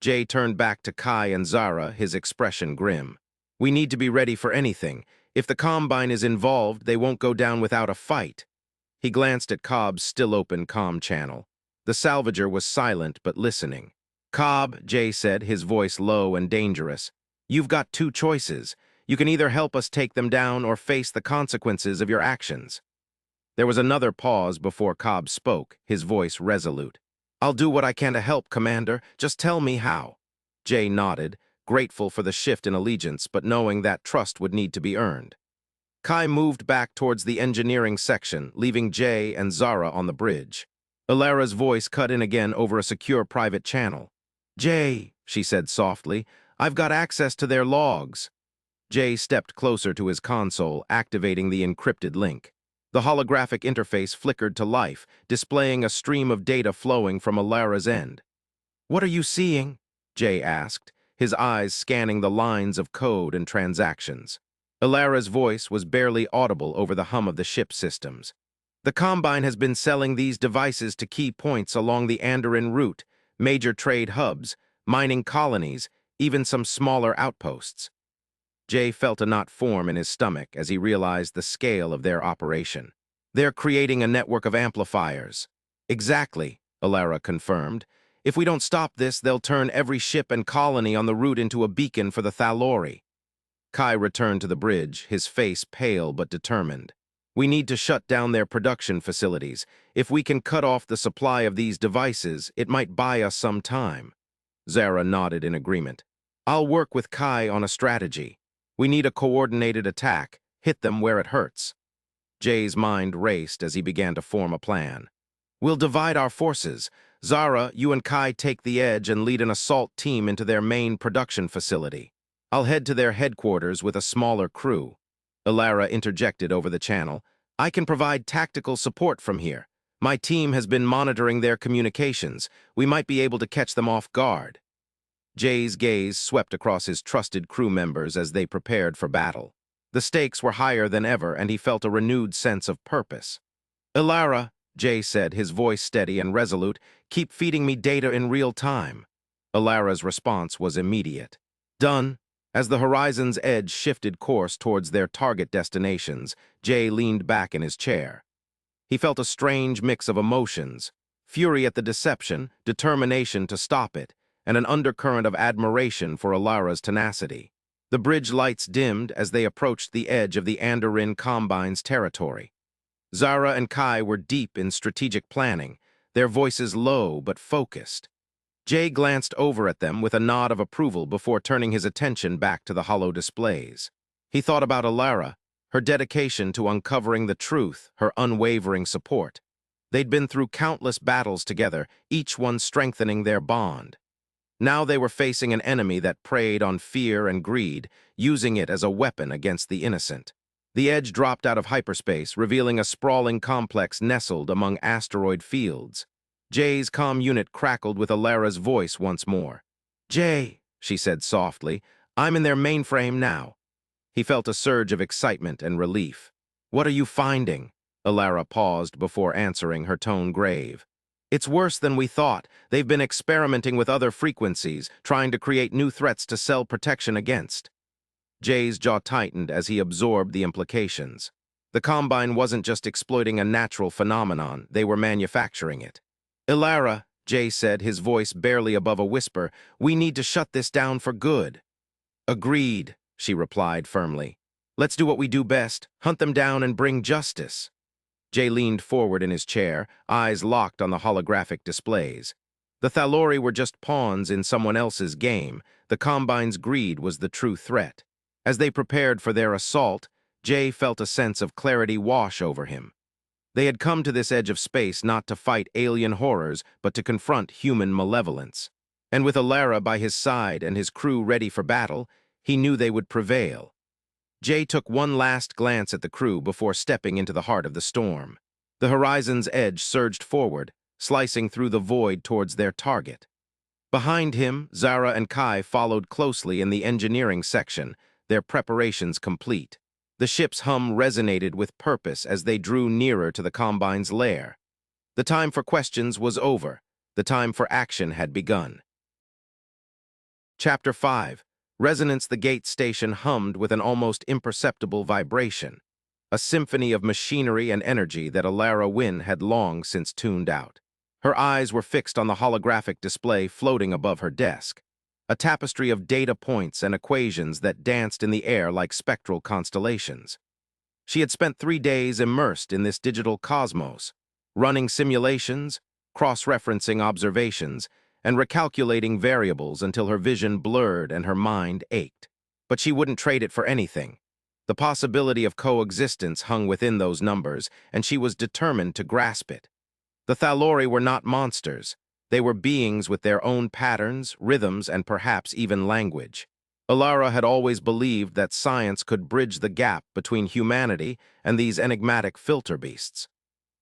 Jay turned back to Kai and Zara, his expression grim. We need to be ready for anything. If the Combine is involved, they won't go down without a fight. He glanced at Cobb's still-open comm channel. The salvager was silent but listening. Cobb, Jay said, his voice low and dangerous. You've got two choices. You can either help us take them down or face the consequences of your actions. There was another pause before Cobb spoke, his voice resolute. I'll do what I can to help, Commander. Just tell me how. Jay nodded, grateful for the shift in allegiance, but knowing that trust would need to be earned. Kai moved back towards the engineering section, leaving Jay and Zara on the bridge. Alara's voice cut in again over a secure private channel. Jay, she said softly, I've got access to their logs. Jay stepped closer to his console, activating the encrypted link. The holographic interface flickered to life, displaying a stream of data flowing from Alara's end. What are you seeing? Jay asked, his eyes scanning the lines of code and transactions. Alara's voice was barely audible over the hum of the ship systems. The Combine has been selling these devices to key points along the Andorin route, major trade hubs, mining colonies, even some smaller outposts. Jay felt a knot form in his stomach as he realized the scale of their operation. They're creating a network of amplifiers. Exactly, Alara confirmed. If we don't stop this, they'll turn every ship and colony on the route into a beacon for the Thalori. Kai returned to the bridge, his face pale but determined. We need to shut down their production facilities. If we can cut off the supply of these devices, it might buy us some time. Zara nodded in agreement. I'll work with Kai on a strategy. We need a coordinated attack. Hit them where it hurts. Jay's mind raced as he began to form a plan. We'll divide our forces. Zara, you and Kai take the edge and lead an assault team into their main production facility. I'll head to their headquarters with a smaller crew. Alara interjected over the channel. I can provide tactical support from here. My team has been monitoring their communications. We might be able to catch them off guard. Jay's gaze swept across his trusted crew members as they prepared for battle. The stakes were higher than ever, and he felt a renewed sense of purpose. Alara, Jay said, his voice steady and resolute, keep feeding me data in real time. Alara's response was immediate. Done. As the horizon's edge shifted course towards their target destinations, Jay leaned back in his chair. He felt a strange mix of emotions, fury at the deception, determination to stop it, and an undercurrent of admiration for Alara's tenacity. The bridge lights dimmed as they approached the edge of the Andorin Combine's territory. Zara and Kai were deep in strategic planning, their voices low but focused. Jay glanced over at them with a nod of approval before turning his attention back to the hollow displays. He thought about Alara, her dedication to uncovering the truth, her unwavering support. They'd been through countless battles together, each one strengthening their bond. Now they were facing an enemy that preyed on fear and greed, using it as a weapon against the innocent. The edge dropped out of hyperspace, revealing a sprawling complex nestled among asteroid fields. Jay's comm unit crackled with Alara's voice once more. Jay, she said softly, I'm in their mainframe now. He felt a surge of excitement and relief. What are you finding? Alara paused before answering, her tone grave. It's worse than we thought. They've been experimenting with other frequencies, trying to create new threats to sell protection against. Jay's jaw tightened as he absorbed the implications. The Combine wasn't just exploiting a natural phenomenon, they were manufacturing it. Alara, Jay said, his voice barely above a whisper, we need to shut this down for good. Agreed, she replied firmly. Let's do what we do best, hunt them down and bring justice. Jay leaned forward in his chair, eyes locked on the holographic displays. The Thalori were just pawns in someone else's game. The Combine's greed was the true threat. As they prepared for their assault, Jay felt a sense of clarity wash over him. They had come to this edge of space not to fight alien horrors, but to confront human malevolence. And with Alara by his side and his crew ready for battle, he knew they would prevail. Jay took one last glance at the crew before stepping into the heart of the storm. The horizon's edge surged forward, slicing through the void towards their target. Behind him, Zara and Kai followed closely in the engineering section, their preparations complete. The ship's hum resonated with purpose as they drew nearer to the Combine's lair. The time for questions was over. The time for action had begun. Chapter 5. Resonance. The gate station hummed with an almost imperceptible vibration, a symphony of machinery and energy that Alara Wynn had long since tuned out. Her eyes were fixed on the holographic display floating above her desk, a tapestry of data points and equations that danced in the air like spectral constellations. She had spent 3 days immersed in this digital cosmos, running simulations, cross-referencing observations, and recalculating variables until her vision blurred and her mind ached. But she wouldn't trade it for anything. The possibility of coexistence hung within those numbers, and she was determined to grasp it. The Thalori were not monsters. They were beings with their own patterns, rhythms, and perhaps even language. Alara had always believed that science could bridge the gap between humanity and these enigmatic filter beasts.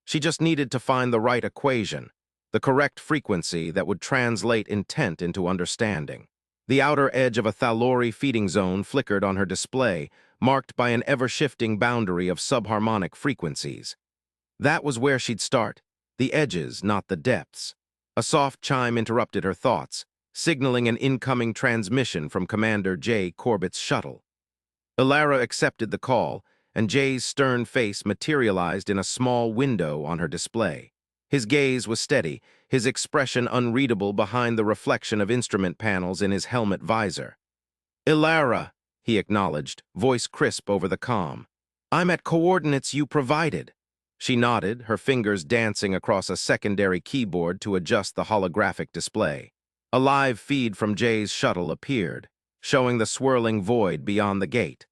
She just needed to find the right equation, the correct frequency that would translate intent into understanding. The outer edge of a Thalori feeding zone flickered on her display, marked by an ever-shifting boundary of subharmonic frequencies. That was where she'd start, the edges, not the depths. A soft chime interrupted her thoughts, signaling an incoming transmission from Commander J. Corbett's shuttle. Ilara accepted the call, and Jay's stern face materialized in a small window on her display. His gaze was steady, his expression unreadable behind the reflection of instrument panels in his helmet visor. "Ilara," he acknowledged, voice crisp over the comm. "I'm at coordinates you provided." She nodded, her fingers dancing across a secondary keyboard to adjust the holographic display. A live feed from Jay's shuttle appeared, showing the swirling void beyond the gate.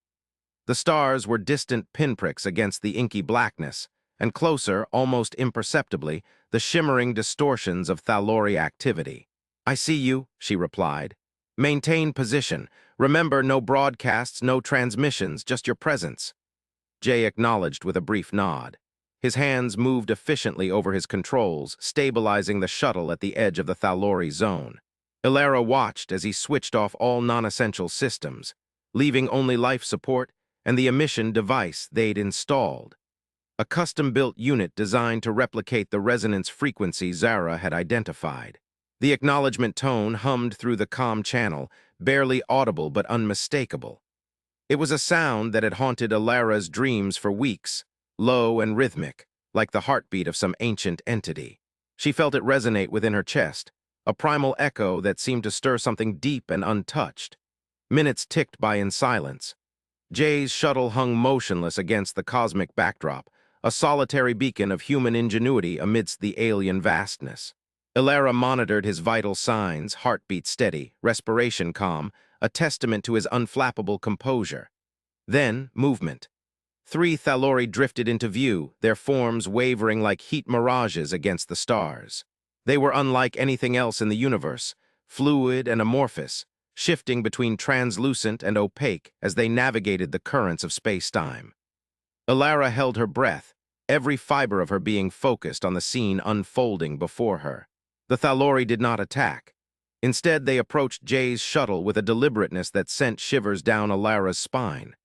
The stars were distant pinpricks against the inky blackness, and closer, almost imperceptibly, the shimmering distortions of Thalori activity. "I see you," she replied. "Maintain position. Remember, no broadcasts, no transmissions, just your presence." Jay acknowledged with a brief nod. His hands moved efficiently over his controls, stabilizing the shuttle at the edge of the Thalori zone. Ilara watched as he switched off all non-essential systems, leaving only life support and the emission device they'd installed. A custom-built unit designed to replicate the resonance frequency Zara had identified. The acknowledgement tone hummed through the comm channel, barely audible but unmistakable. It was a sound that had haunted Ilara's dreams for weeks, low and rhythmic, like the heartbeat of some ancient entity. She felt it resonate within her chest, a primal echo that seemed to stir something deep and untouched. Minutes ticked by in silence. Jay's shuttle hung motionless against the cosmic backdrop, a solitary beacon of human ingenuity amidst the alien vastness. Ilara monitored his vital signs, heartbeat steady, respiration calm, a testament to his unflappable composure. Then, movement. 3 Thalori drifted into view, their forms wavering like heat mirages against the stars. They were unlike anything else in the universe, fluid and amorphous, shifting between translucent and opaque as they navigated the currents of space-time. Ilara held her breath, every fiber of her being focused on the scene unfolding before her. The Thalori did not attack. Instead, they approached Jay's shuttle with a deliberateness that sent shivers down Ilara's spine.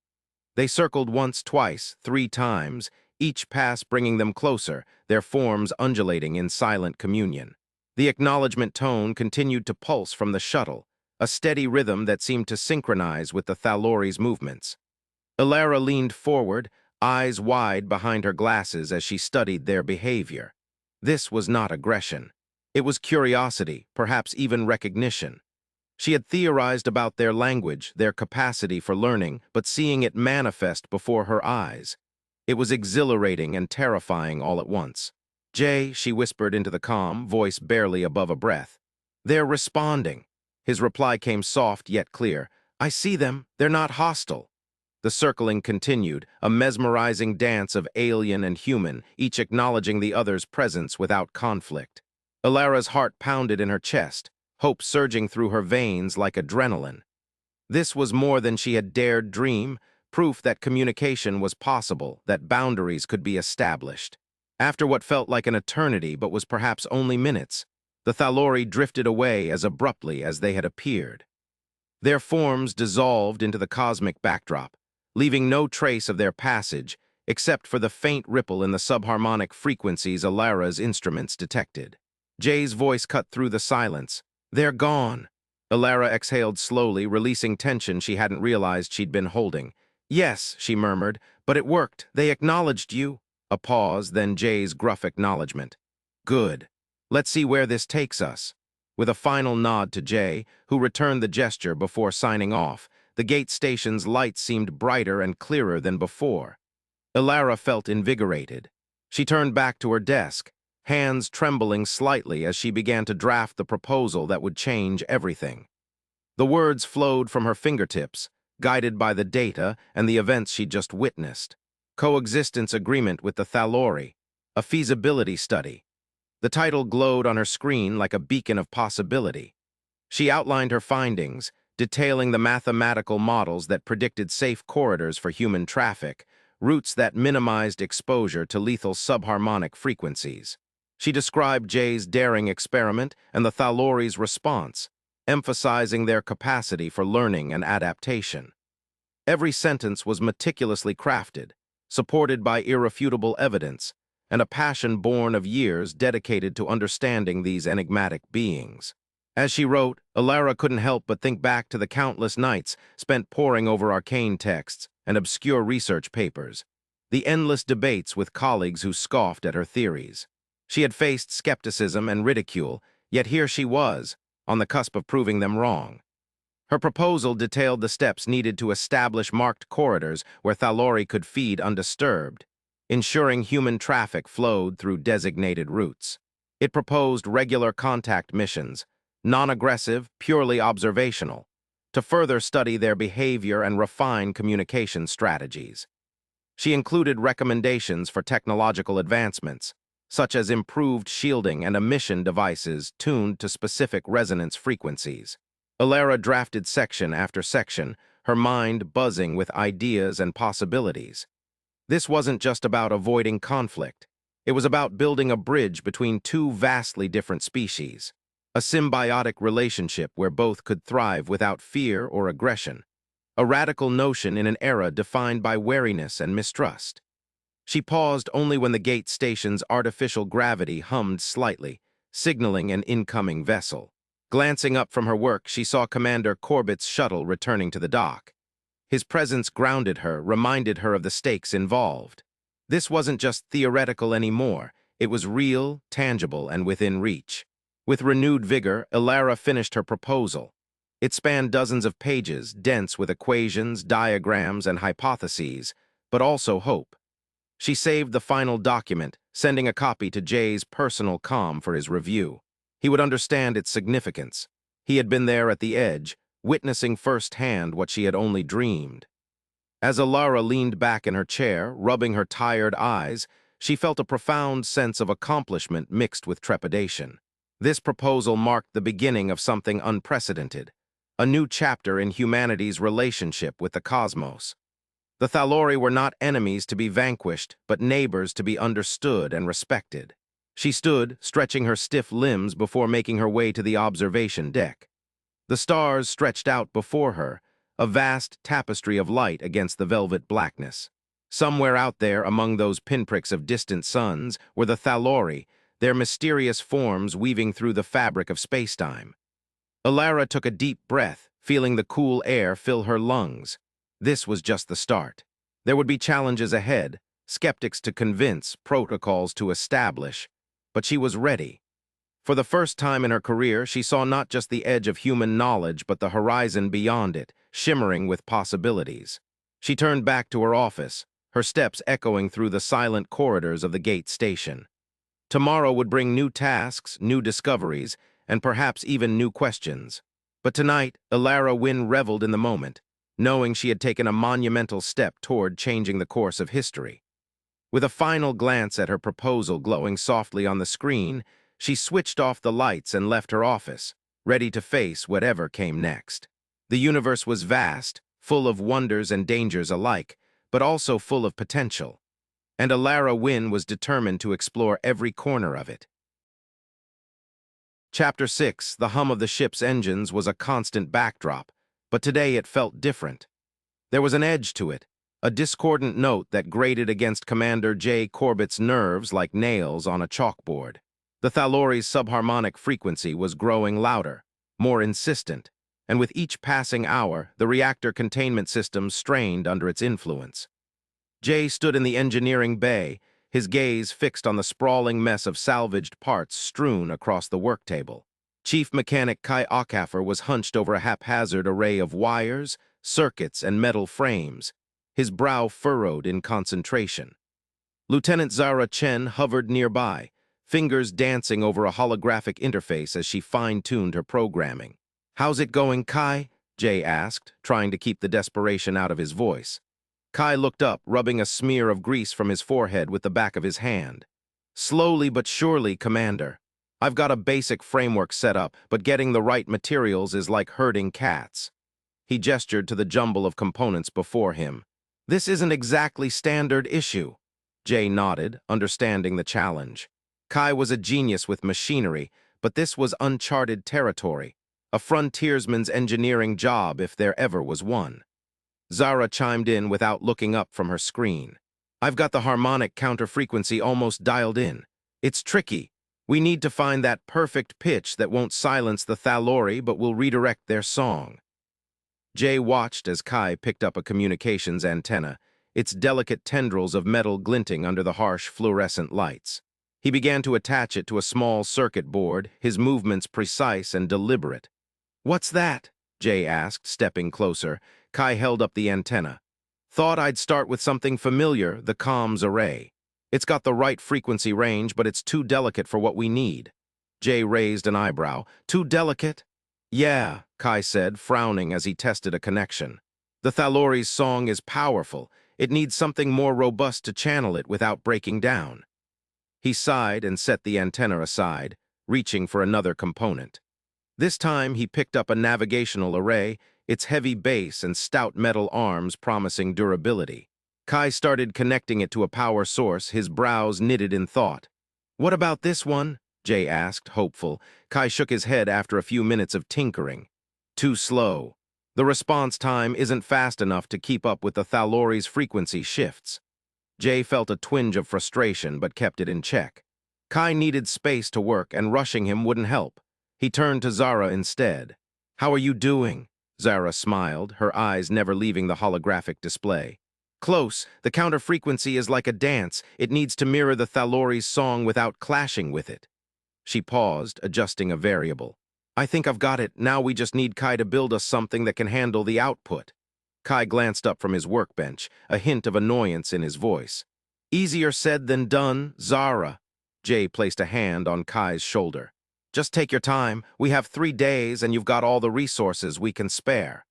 They circled once, twice, 3 times, each pass bringing them closer, their forms undulating in silent communion. The acknowledgement tone continued to pulse from the shuttle, a steady rhythm that seemed to synchronize with the Thalori's movements. Ilara leaned forward, eyes wide behind her glasses as she studied their behavior. This was not aggression. It was curiosity, perhaps even recognition. She had theorized about their language, their capacity for learning, but seeing it manifest before her eyes. It was exhilarating and terrifying all at once. "Jay," she whispered into the comm, voice barely above a breath. "They're responding." His reply came soft yet clear. "I see them. They're not hostile." The circling continued, a mesmerizing dance of alien and human, each acknowledging the other's presence without conflict. Ilara's heart pounded in her chest, hope surging through her veins like adrenaline. This was more than she had dared dream, proof that communication was possible, that boundaries could be established. After what felt like an eternity but was perhaps only minutes, the Thalori drifted away as abruptly as they had appeared. Their forms dissolved into the cosmic backdrop, leaving no trace of their passage except for the faint ripple in the subharmonic frequencies Ilara's instruments detected. Jay's voice cut through the silence. "They're gone." Ilara exhaled slowly, releasing tension she hadn't realized she'd been holding. "Yes," she murmured, "but it worked. They acknowledged you." A pause, then Jay's gruff acknowledgement. "Good. Let's see where this takes us." With a final nod to Jay, who returned the gesture before signing off, the gate station's lights seemed brighter and clearer than before. Ilara felt invigorated. She turned back to her desk, hands trembling slightly as she began to draft the proposal that would change everything. The words flowed from her fingertips, guided by the data and the events she'd just witnessed. Coexistence agreement with the Thalori, a feasibility study. The title glowed on her screen like a beacon of possibility. She outlined her findings, detailing the mathematical models that predicted safe corridors for human traffic, routes that minimized exposure to lethal subharmonic frequencies. She described Jay's daring experiment and the Thalori's response, emphasizing their capacity for learning and adaptation. Every sentence was meticulously crafted, supported by irrefutable evidence, and a passion born of years dedicated to understanding these enigmatic beings. As she wrote, Alara couldn't help but think back to the countless nights spent poring over arcane texts and obscure research papers, the endless debates with colleagues who scoffed at her theories. She had faced skepticism and ridicule, yet here she was, on the cusp of proving them wrong. Her proposal detailed the steps needed to establish marked corridors where Thalori could feed undisturbed, ensuring human traffic flowed through designated routes. It proposed regular contact missions, non-aggressive, purely observational, to further study their behavior and refine communication strategies. She included recommendations for technological advancements, such as improved shielding and emission devices tuned to specific resonance frequencies. Alara drafted section after section, her mind buzzing with ideas and possibilities. This wasn't just about avoiding conflict. It was about building a bridge between two vastly different species, a symbiotic relationship where both could thrive without fear or aggression, a radical notion in an era defined by wariness and mistrust. She paused only when the gate station's artificial gravity hummed slightly, signaling an incoming vessel. Glancing up from her work, she saw Commander Corbett's shuttle returning to the dock. His presence grounded her, reminded her of the stakes involved. This wasn't just theoretical anymore. It was real, tangible, and within reach. With renewed vigor, Alara finished her proposal. It spanned dozens of pages, dense with equations, diagrams, and hypotheses, but also hope. She saved the final document, sending a copy to Jay's personal comm for his review. He would understand its significance. He had been there at the edge, witnessing firsthand what she had only dreamed. As Alara leaned back in her chair, rubbing her tired eyes, she felt a profound sense of accomplishment mixed with trepidation. This proposal marked the beginning of something unprecedented, a new chapter in humanity's relationship with the cosmos. The Thalori were not enemies to be vanquished, but neighbors to be understood and respected. She stood, stretching her stiff limbs before making her way to the observation deck. The stars stretched out before her, a vast tapestry of light against the velvet blackness. Somewhere out there, among those pinpricks of distant suns, were the Thalori, their mysterious forms weaving through the fabric of spacetime. Alara took a deep breath, feeling the cool air fill her lungs. This was just the start. There would be challenges ahead, skeptics to convince, protocols to establish, but she was ready. For the first time in her career, she saw not just the edge of human knowledge, but the horizon beyond it, shimmering with possibilities. She turned back to her office, her steps echoing through the silent corridors of the gate station. Tomorrow would bring new tasks, new discoveries, and perhaps even new questions. But tonight, Alara Wynne reveled in the moment, knowing she had taken a monumental step toward changing the course of history. With a final glance at her proposal glowing softly on the screen, she switched off the lights and left her office, ready to face whatever came next. The universe was vast, full of wonders and dangers alike, but also full of potential. And Alara Wynne was determined to explore every corner of it. Chapter 6, the hum of the ship's engines, was a constant backdrop, but today it felt different. There was an edge to it, a discordant note that grated against Commander J. Corbett's nerves like nails on a chalkboard. The Thalori's subharmonic frequency was growing louder, more insistent, and with each passing hour, the reactor containment system strained under its influence. Jay stood in the engineering bay, his gaze fixed on the sprawling mess of salvaged parts strewn across the work table. Chief Mechanic Kai Ockhaffer was hunched over a haphazard array of wires, circuits, and metal frames, his brow furrowed in concentration. Lieutenant Zara Chen hovered nearby, fingers dancing over a holographic interface as she fine-tuned her programming. "How's it going, Kai?" Jay asked, trying to keep the desperation out of his voice. Kai looked up, rubbing a smear of grease from his forehead with the back of his hand. "Slowly but surely, Commander. I've got a basic framework set up, but getting the right materials is like herding cats." He gestured to the jumble of components before him. "This isn't exactly standard issue." Jay nodded, understanding the challenge. Kai was a genius with machinery, but this was uncharted territory, a frontiersman's engineering job if there ever was one. Zara chimed in without looking up from her screen. "I've got the harmonic counter-frequency almost dialed in. It's tricky, We need to find that perfect pitch that won't silence the Thalori but will redirect their song. Jay watched as Kai picked up a communications antenna, its delicate tendrils of metal glinting under the harsh fluorescent lights. He began to attach it to a small circuit board, his movements precise and deliberate. "What's that?" Jay asked, stepping closer. Kai held up the antenna. "Thought I'd start with something familiar, the comms array. It's got the right frequency range, but it's too delicate for what we need." Jay raised an eyebrow. "Too delicate?" "Yeah," Kai said, frowning as he tested a connection. "The Thalori's song is powerful. It needs something more robust to channel it without breaking down." He sighed and set the antenna aside, reaching for another component. This time he picked up a navigational array, its heavy base and stout metal arms promising durability. Kai started connecting it to a power source, his brows knitted in thought. "What about this one?" Jay asked, hopeful. Kai shook his head after a few minutes of tinkering. "Too slow. The response time isn't fast enough to keep up with the Thalori's frequency shifts." Jay felt a twinge of frustration but kept it in check. Kai needed space to work and rushing him wouldn't help. He turned to Zara instead. "How are you doing?" Zara smiled, her eyes never leaving the holographic display. "Close. The counter frequency is like a dance. It needs to mirror the Thalori's song without clashing with it." She paused, adjusting a variable. "I think I've got it. Now we just need Kai to build us something that can handle the output." Kai glanced up from his workbench, a hint of annoyance in his voice. "Easier said than done, Zara." Jay placed a hand on Kai's shoulder. "Just take your time. We have 3 days and you've got all the resources we can spare."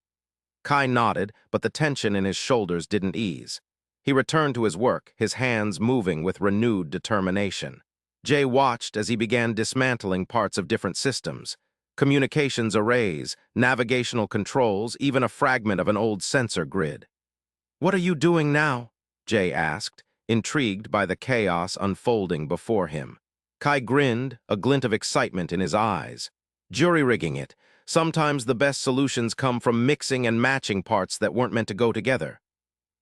Kai nodded, but the tension in his shoulders didn't ease. He returned to his work, his hands moving with renewed determination. Jay watched as he began dismantling parts of different systems. Communications arrays, navigational controls, even a fragment of an old sensor grid. "What are you doing now?" Jay asked, intrigued by the chaos unfolding before him. Kai grinned, a glint of excitement in his eyes. "Jury-rigging it. Sometimes the best solutions come from mixing and matching parts that weren't meant to go together."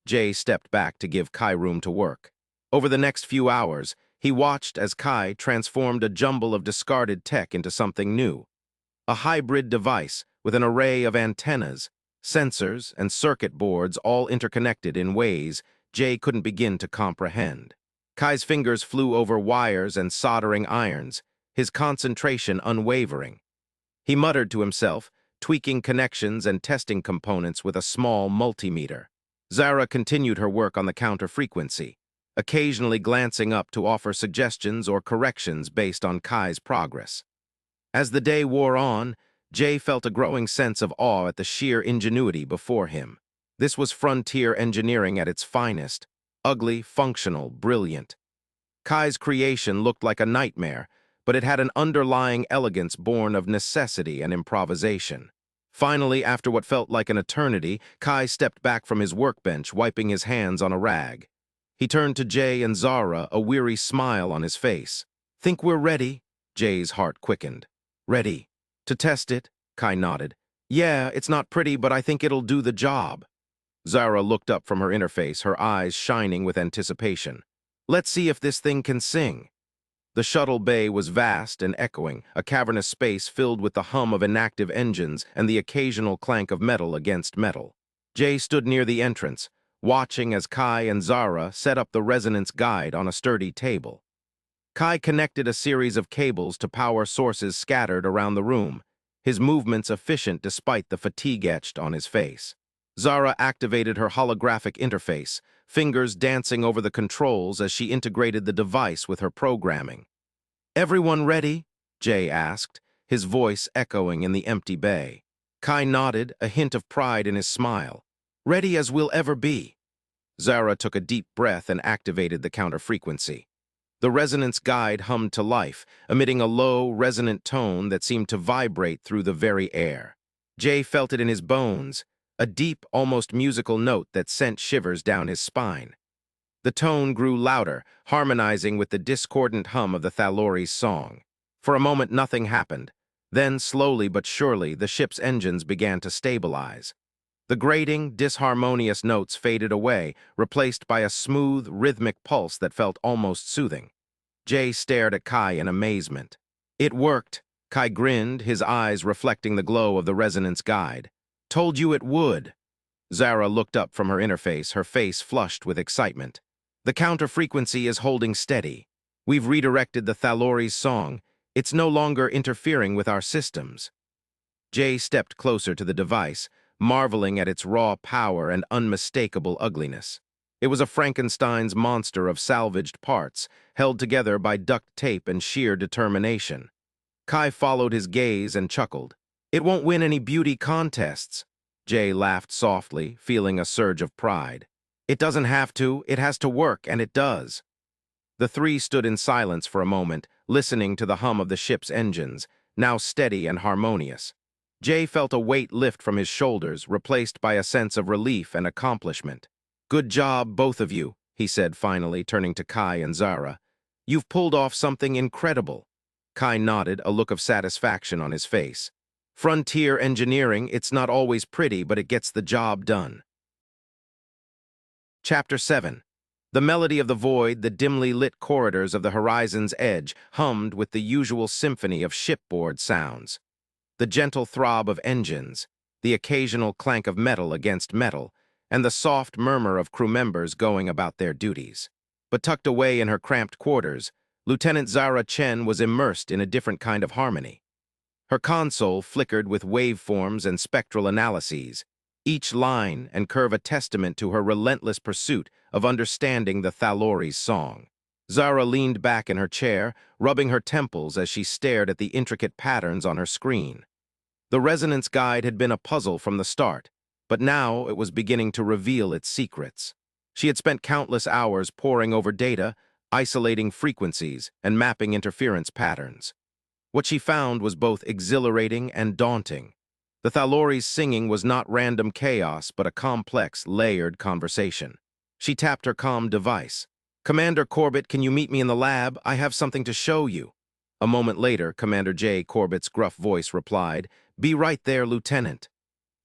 Jay stepped back to give Kai room to work. Over the next few hours, he watched as Kai transformed a jumble of discarded tech into something new. A hybrid device with an array of antennas, sensors, and circuit boards all interconnected in ways Jay couldn't begin to comprehend. Kai's fingers flew over wires and soldering irons, his concentration unwavering. He muttered to himself, tweaking connections and testing components with a small multimeter. Zara continued her work on the counter frequency, occasionally glancing up to offer suggestions or corrections based on Kai's progress. As the day wore on, Jay felt a growing sense of awe at the sheer ingenuity before him. This was frontier engineering at its finest, ugly, functional, brilliant. Kai's creation looked like a nightmare, but it had an underlying elegance born of necessity and improvisation. Finally, after what felt like an eternity, Kai stepped back from his workbench, wiping his hands on a rag. He turned to Jay and Zara, a weary smile on his face. "Think we're ready?" Jay's heart quickened. "Ready. To test it?" Kai nodded. "Yeah, it's not pretty, but I think it'll do the job." Zara looked up from her interface, her eyes shining with anticipation. "Let's see if this thing can sing." The shuttle bay was vast and echoing, a cavernous space filled with the hum of inactive engines and the occasional clank of metal against metal. Jay stood near the entrance, watching as Kai and Zara set up the resonance guide on a sturdy table. Kai connected a series of cables to power sources scattered around the room, his movements efficient despite the fatigue etched on his face. Zara activated her holographic interface, fingers dancing over the controls as she integrated the device with her programming. "Everyone ready?" Jay asked, his voice echoing in the empty bay. Kai nodded, a hint of pride in his smile. "Ready as we'll ever be." Zara took a deep breath and activated the counter frequency. The resonance guide hummed to life, emitting a low, resonant tone that seemed to vibrate through the very air. Jay felt it in his bones, a deep, almost musical note that sent shivers down his spine. The tone grew louder, harmonizing with the discordant hum of the Thalori's song. For a moment, nothing happened. Then, slowly but surely, the ship's engines began to stabilize. The grating, disharmonious notes faded away, replaced by a smooth, rhythmic pulse that felt almost soothing. Jay stared at Kai in amazement. It worked. Kai grinned, his eyes reflecting the glow of the resonance guide. Told you it would. Zara looked up from her interface, her face flushed with excitement. The counter frequency is holding steady. We've redirected the Thalori's song. It's no longer interfering with our systems. Jay stepped closer to the device, marveling at its raw power and unmistakable ugliness. It was a Frankenstein's monster of salvaged parts, held together by duct tape and sheer determination. Kai followed his gaze and chuckled. It won't win any beauty contests. Jay laughed softly, feeling a surge of pride. It doesn't have to, it has to work, and it does. The three stood in silence for a moment, listening to the hum of the ship's engines, now steady and harmonious. Jay felt a weight lift from his shoulders, replaced by a sense of relief and accomplishment. Good job, both of you, he said finally, turning to Kai and Zara. You've pulled off something incredible. Kai nodded, a look of satisfaction on his face. Frontier engineering, it's not always pretty, but it gets the job done. Chapter 7. The melody of the void, the dimly lit corridors of the horizon's edge, hummed with the usual symphony of shipboard sounds. The gentle throb of engines, the occasional clank of metal against metal, and the soft murmur of crew members going about their duties. But tucked away in her cramped quarters, Lieutenant Zara Chen was immersed in a different kind of harmony. Her console flickered with waveforms and spectral analyses, each line and curve a testament to her relentless pursuit of understanding the Thalori's song. Zara leaned back in her chair, rubbing her temples as she stared at the intricate patterns on her screen. The resonance guide had been a puzzle from the start, but now it was beginning to reveal its secrets. She had spent countless hours poring over data, isolating frequencies, and mapping interference patterns. What she found was both exhilarating and daunting. The Thalori's singing was not random chaos, but a complex, layered conversation. She tapped her comm device. Commander Corbett, can you meet me in the lab? I have something to show you. A moment later, Commander J. Corbett's gruff voice replied, Be right there, Lieutenant.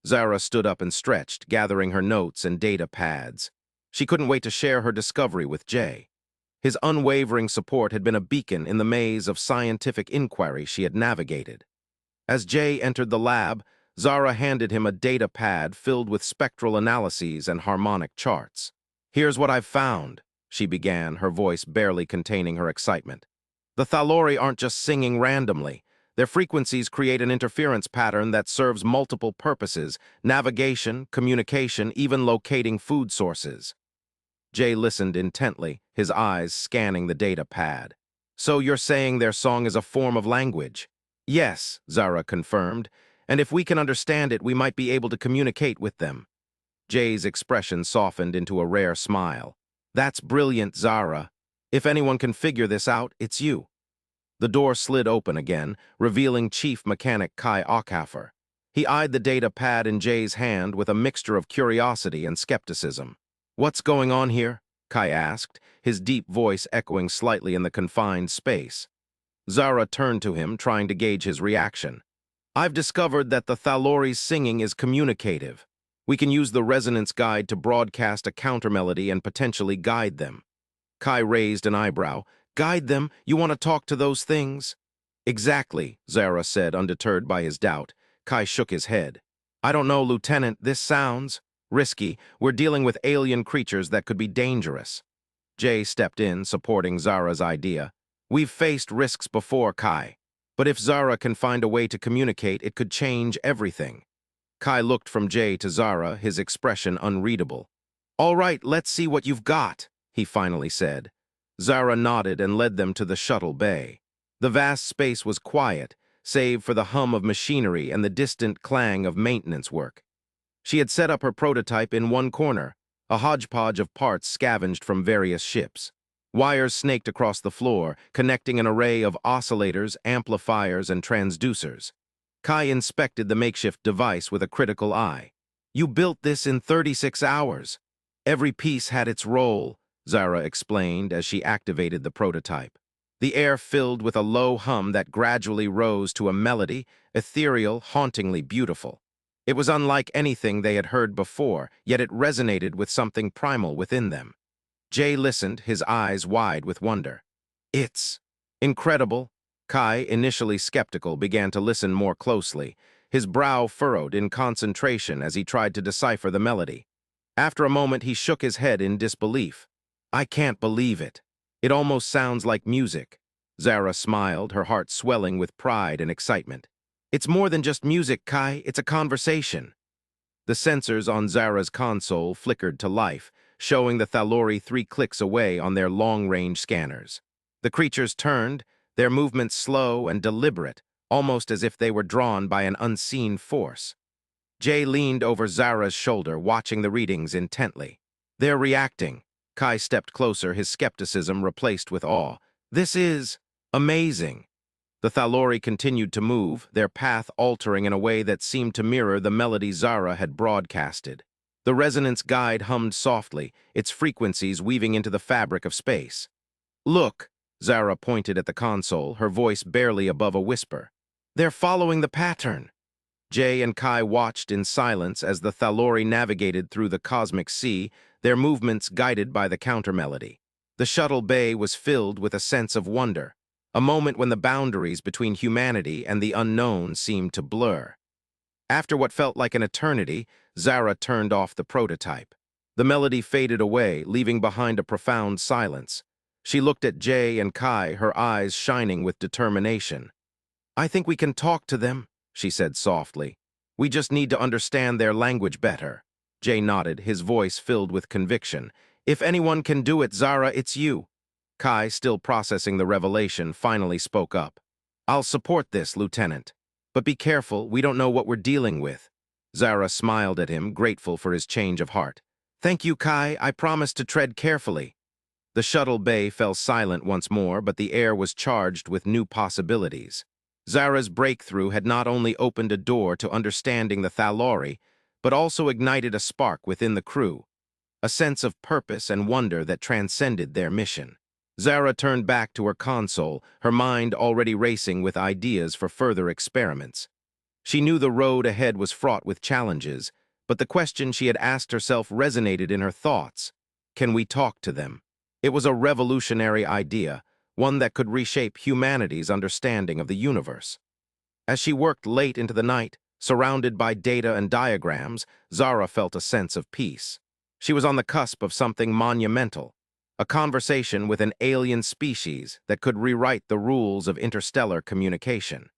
Zara stood up and stretched, gathering her notes and data pads. She couldn't wait to share her discovery with Jay. His unwavering support had been a beacon in the maze of scientific inquiry she had navigated. As Jay entered the lab, Zara handed him a data pad filled with spectral analyses and harmonic charts. Here's what I've found, she began, her voice barely containing her excitement. The Thalori aren't just singing randomly. Their frequencies create an interference pattern that serves multiple purposes: navigation, communication, even locating food sources. Jay listened intently, his eyes scanning the data pad. So you're saying their song is a form of language? Yes, Zara confirmed, and if we can understand it, we might be able to communicate with them. Jay's expression softened into a rare smile. That's brilliant, Zara. If anyone can figure this out, it's you. The door slid open again, revealing Chief Mechanic Kai Ockhafer. He eyed the data pad in Jay's hand with a mixture of curiosity and skepticism. What's going on here? Kai asked, his deep voice echoing slightly in the confined space. Zara turned to him, trying to gauge his reaction. I've discovered that the Thalori's singing is communicative. We can use the resonance guide to broadcast a countermelody and potentially guide them. Kai raised an eyebrow. Guide them? You want to talk to those things? Exactly, Zara said, undeterred by his doubt. Kai shook his head. I don't know, Lieutenant, this sounds risky. We're dealing with alien creatures that could be dangerous. Jay stepped in, supporting Zara's idea. We've faced risks before, Kai. But if Zara can find a way to communicate, it could change everything. Kai looked from Jay to Zara, his expression unreadable. All right, let's see what you've got, he finally said. Zara nodded and led them to the shuttle bay. The vast space was quiet, save for the hum of machinery and the distant clang of maintenance work. She had set up her prototype in one corner, a hodgepodge of parts scavenged from various ships. Wires snaked across the floor, connecting an array of oscillators, amplifiers, and transducers. Kai inspected the makeshift device with a critical eye. You built this in 36 hours. Every piece had its role, Zara explained as she activated the prototype. The air filled with a low hum that gradually rose to a melody, ethereal, hauntingly beautiful. It was unlike anything they had heard before, yet it resonated with something primal within them. Jay listened, his eyes wide with wonder. It's incredible. Kai, initially skeptical, began to listen more closely, his brow furrowed in concentration as he tried to decipher the melody. After a moment, he shook his head in disbelief. I can't believe it. It almost sounds like music. Zara smiled, her heart swelling with pride and excitement. It's more than just music, Kai, it's a conversation. The sensors on Zara's console flickered to life, showing the Thalori 3 clicks away on their long-range scanners. The creatures turned, their movements slow and deliberate, almost as if they were drawn by an unseen force. Jay leaned over Zara's shoulder, watching the readings intently. They're reacting. Kai stepped closer, his skepticism replaced with awe. This is amazing. The Thalori continued to move, their path altering in a way that seemed to mirror the melody Zara had broadcasted. The resonance guide hummed softly, its frequencies weaving into the fabric of space. Look, Zara pointed at the console, her voice barely above a whisper. They're following the pattern. Jay and Kai watched in silence as the Thalori navigated through the cosmic sea, their movements guided by the counter-melody. The shuttle bay was filled with a sense of wonder, a moment when the boundaries between humanity and the unknown seemed to blur. After what felt like an eternity, Zara turned off the prototype. The melody faded away, leaving behind a profound silence. She looked at Jay and Kai, her eyes shining with determination. I think we can talk to them, she said softly. We just need to understand their language better. Jay nodded, his voice filled with conviction. If anyone can do it, Zara, it's you. Kai, still processing the revelation, finally spoke up. I'll support this, Lieutenant. But be careful, we don't know what we're dealing with. Zara smiled at him, grateful for his change of heart. Thank you, Kai, I promise to tread carefully. The shuttle bay fell silent once more, but the air was charged with new possibilities. Zara's breakthrough had not only opened a door to understanding the Thalori, but also ignited a spark within the crew, a sense of purpose and wonder that transcended their mission. Zara turned back to her console, her mind already racing with ideas for further experiments. She knew the road ahead was fraught with challenges, but the question she had asked herself resonated in her thoughts. Can we talk to them? It was a revolutionary idea, one that could reshape humanity's understanding of the universe. As she worked late into the night, surrounded by data and diagrams, Zara felt a sense of peace. She was on the cusp of something monumental, a conversation with an alien species that could rewrite the rules of interstellar communication.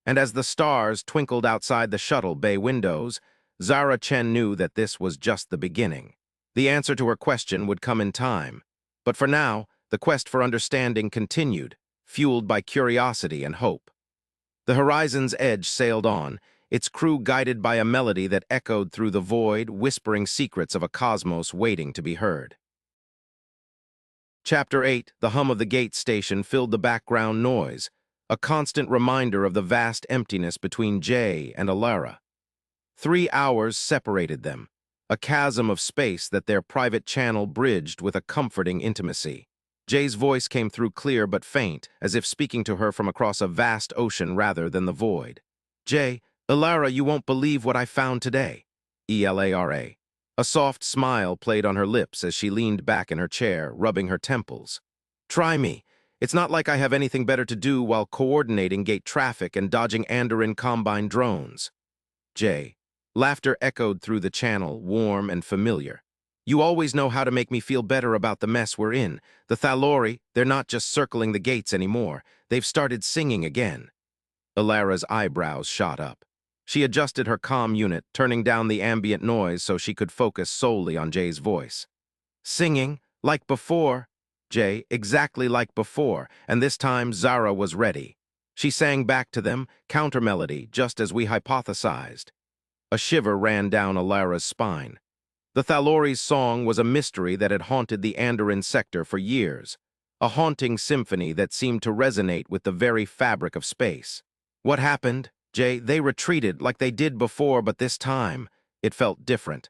And as the stars twinkled outside the shuttle bay windows, Zara Chen knew that this was just the beginning. The answer to her question would come in time, but for now, the quest for understanding continued, fueled by curiosity and hope. The horizon's edge sailed on, its crew guided by a melody that echoed through the void, whispering secrets of a cosmos waiting to be heard. Chapter 8, the hum of the gate station filled the background noise, a constant reminder of the vast emptiness between Jay and Alara. 3 hours separated them, a chasm of space that their private channel bridged with a comforting intimacy. Jay's voice came through clear but faint, as if speaking to her from across a vast ocean rather than the void. Jay, Alara, you won't believe what I found today. Elara. A soft smile played on her lips as she leaned back in her chair, rubbing her temples. Try me. It's not like I have anything better to do while coordinating gate traffic and dodging Andoran Combine drones. Jay. Laughter echoed through the channel, warm and familiar. You always know how to make me feel better about the mess we're in. The Thalori, they're not just circling the gates anymore. They've started singing again. Alara's eyebrows shot up. She adjusted her comm unit, turning down the ambient noise so she could focus solely on Jay's voice. Singing, like before. Jay, exactly like before, and this time Zara was ready. She sang back to them, counter-melody, just as we hypothesized. A shiver ran down Alara's spine. The Thalori's song was a mystery that had haunted the Andoran sector for years, a haunting symphony that seemed to resonate with the very fabric of space. What happened? Jay, they retreated like they did before, but this time, it felt different.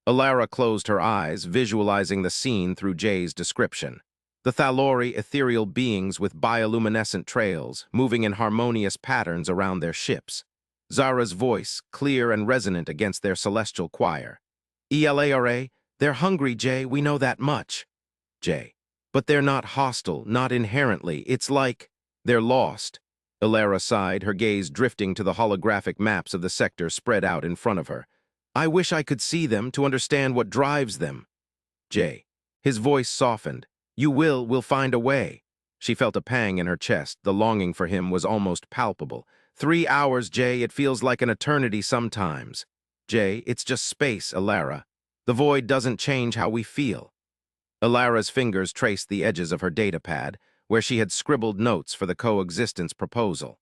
Alara closed her eyes, visualizing the scene through Jay's description. The Thalori, ethereal beings with bioluminescent trails, moving in harmonious patterns around their ships. Zara's voice, clear and resonant against their celestial choir. Elara, they're hungry, Jay, we know that much. Jay. But they're not hostile, not inherently. It's like they're lost. Ilara sighed, her gaze drifting to the holographic maps of the sector spread out in front of her. I wish I could see them to understand what drives them. Jay. His voice softened. We'll find a way. She felt a pang in her chest. The longing for him was almost palpable. 3 hours, Jay, it feels like an eternity sometimes. Jay, it's just space, Ilara. The void doesn't change how we feel. Ilara's fingers traced the edges of her datapad, where she had scribbled notes for the coexistence proposal.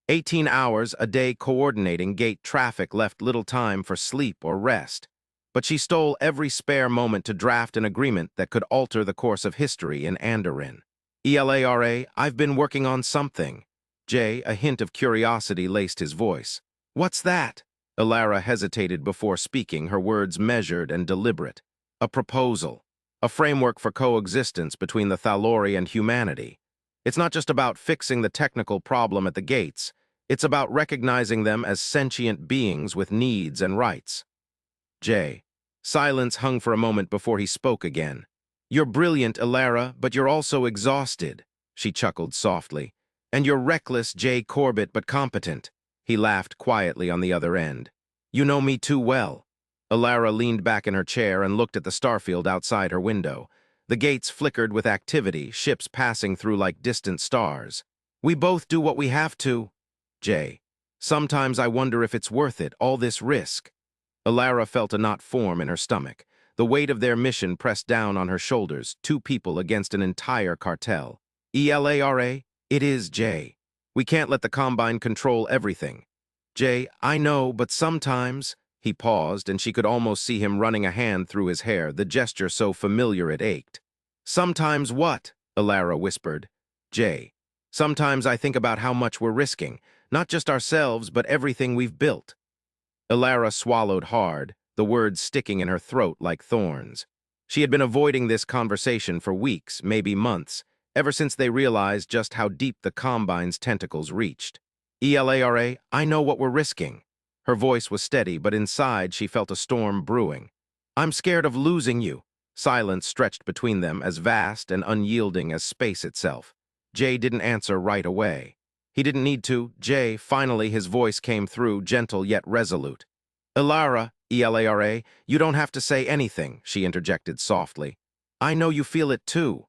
18 hours a day coordinating gate traffic left little time for sleep or rest. But she stole every spare moment to draft an agreement that could alter the course of history in Andorin. ELARA, I've been working on something. Jay, a hint of curiosity laced his voice. What's that? Ilara hesitated before speaking, her words measured and deliberate. A proposal. A framework for coexistence between the Thalori and humanity. It's not just about fixing the technical problem at the gates. It's about recognizing them as sentient beings with needs and rights. Jay. Silence hung for a moment before he spoke again. You're brilliant, Ilara, but you're also exhausted. She chuckled softly. And you're reckless, Jay Corbett, but competent. He laughed quietly on the other end. You know me too well. Ilara leaned back in her chair and looked at the starfield outside her window. The gates flickered with activity, ships passing through like distant stars. We both do what we have to. Jay. Sometimes I wonder if it's worth it, all this risk. Ilara felt a knot form in her stomach. The weight of their mission pressed down on her shoulders, 2 people against an entire cartel. ELARA? It is, Jay. We can't let the Combine control everything. Jay, I know, but sometimes... He paused, and she could almost see him running a hand through his hair, the gesture so familiar it ached. Sometimes what? Ilara whispered. Jay, sometimes I think about how much we're risking, not just ourselves, but everything we've built. Ilara swallowed hard, the words sticking in her throat like thorns. She had been avoiding this conversation for weeks, maybe months, ever since they realized just how deep the Combine's tentacles reached. ELARA, I know what we're risking. Her voice was steady, but inside she felt a storm brewing. I'm scared of losing you. Silence stretched between them, as vast and unyielding as space itself. Jay didn't answer right away. He didn't need to. Jay, finally his voice came through, gentle yet resolute. Ilara, ELARA, you don't have to say anything, she interjected softly. I know you feel it too.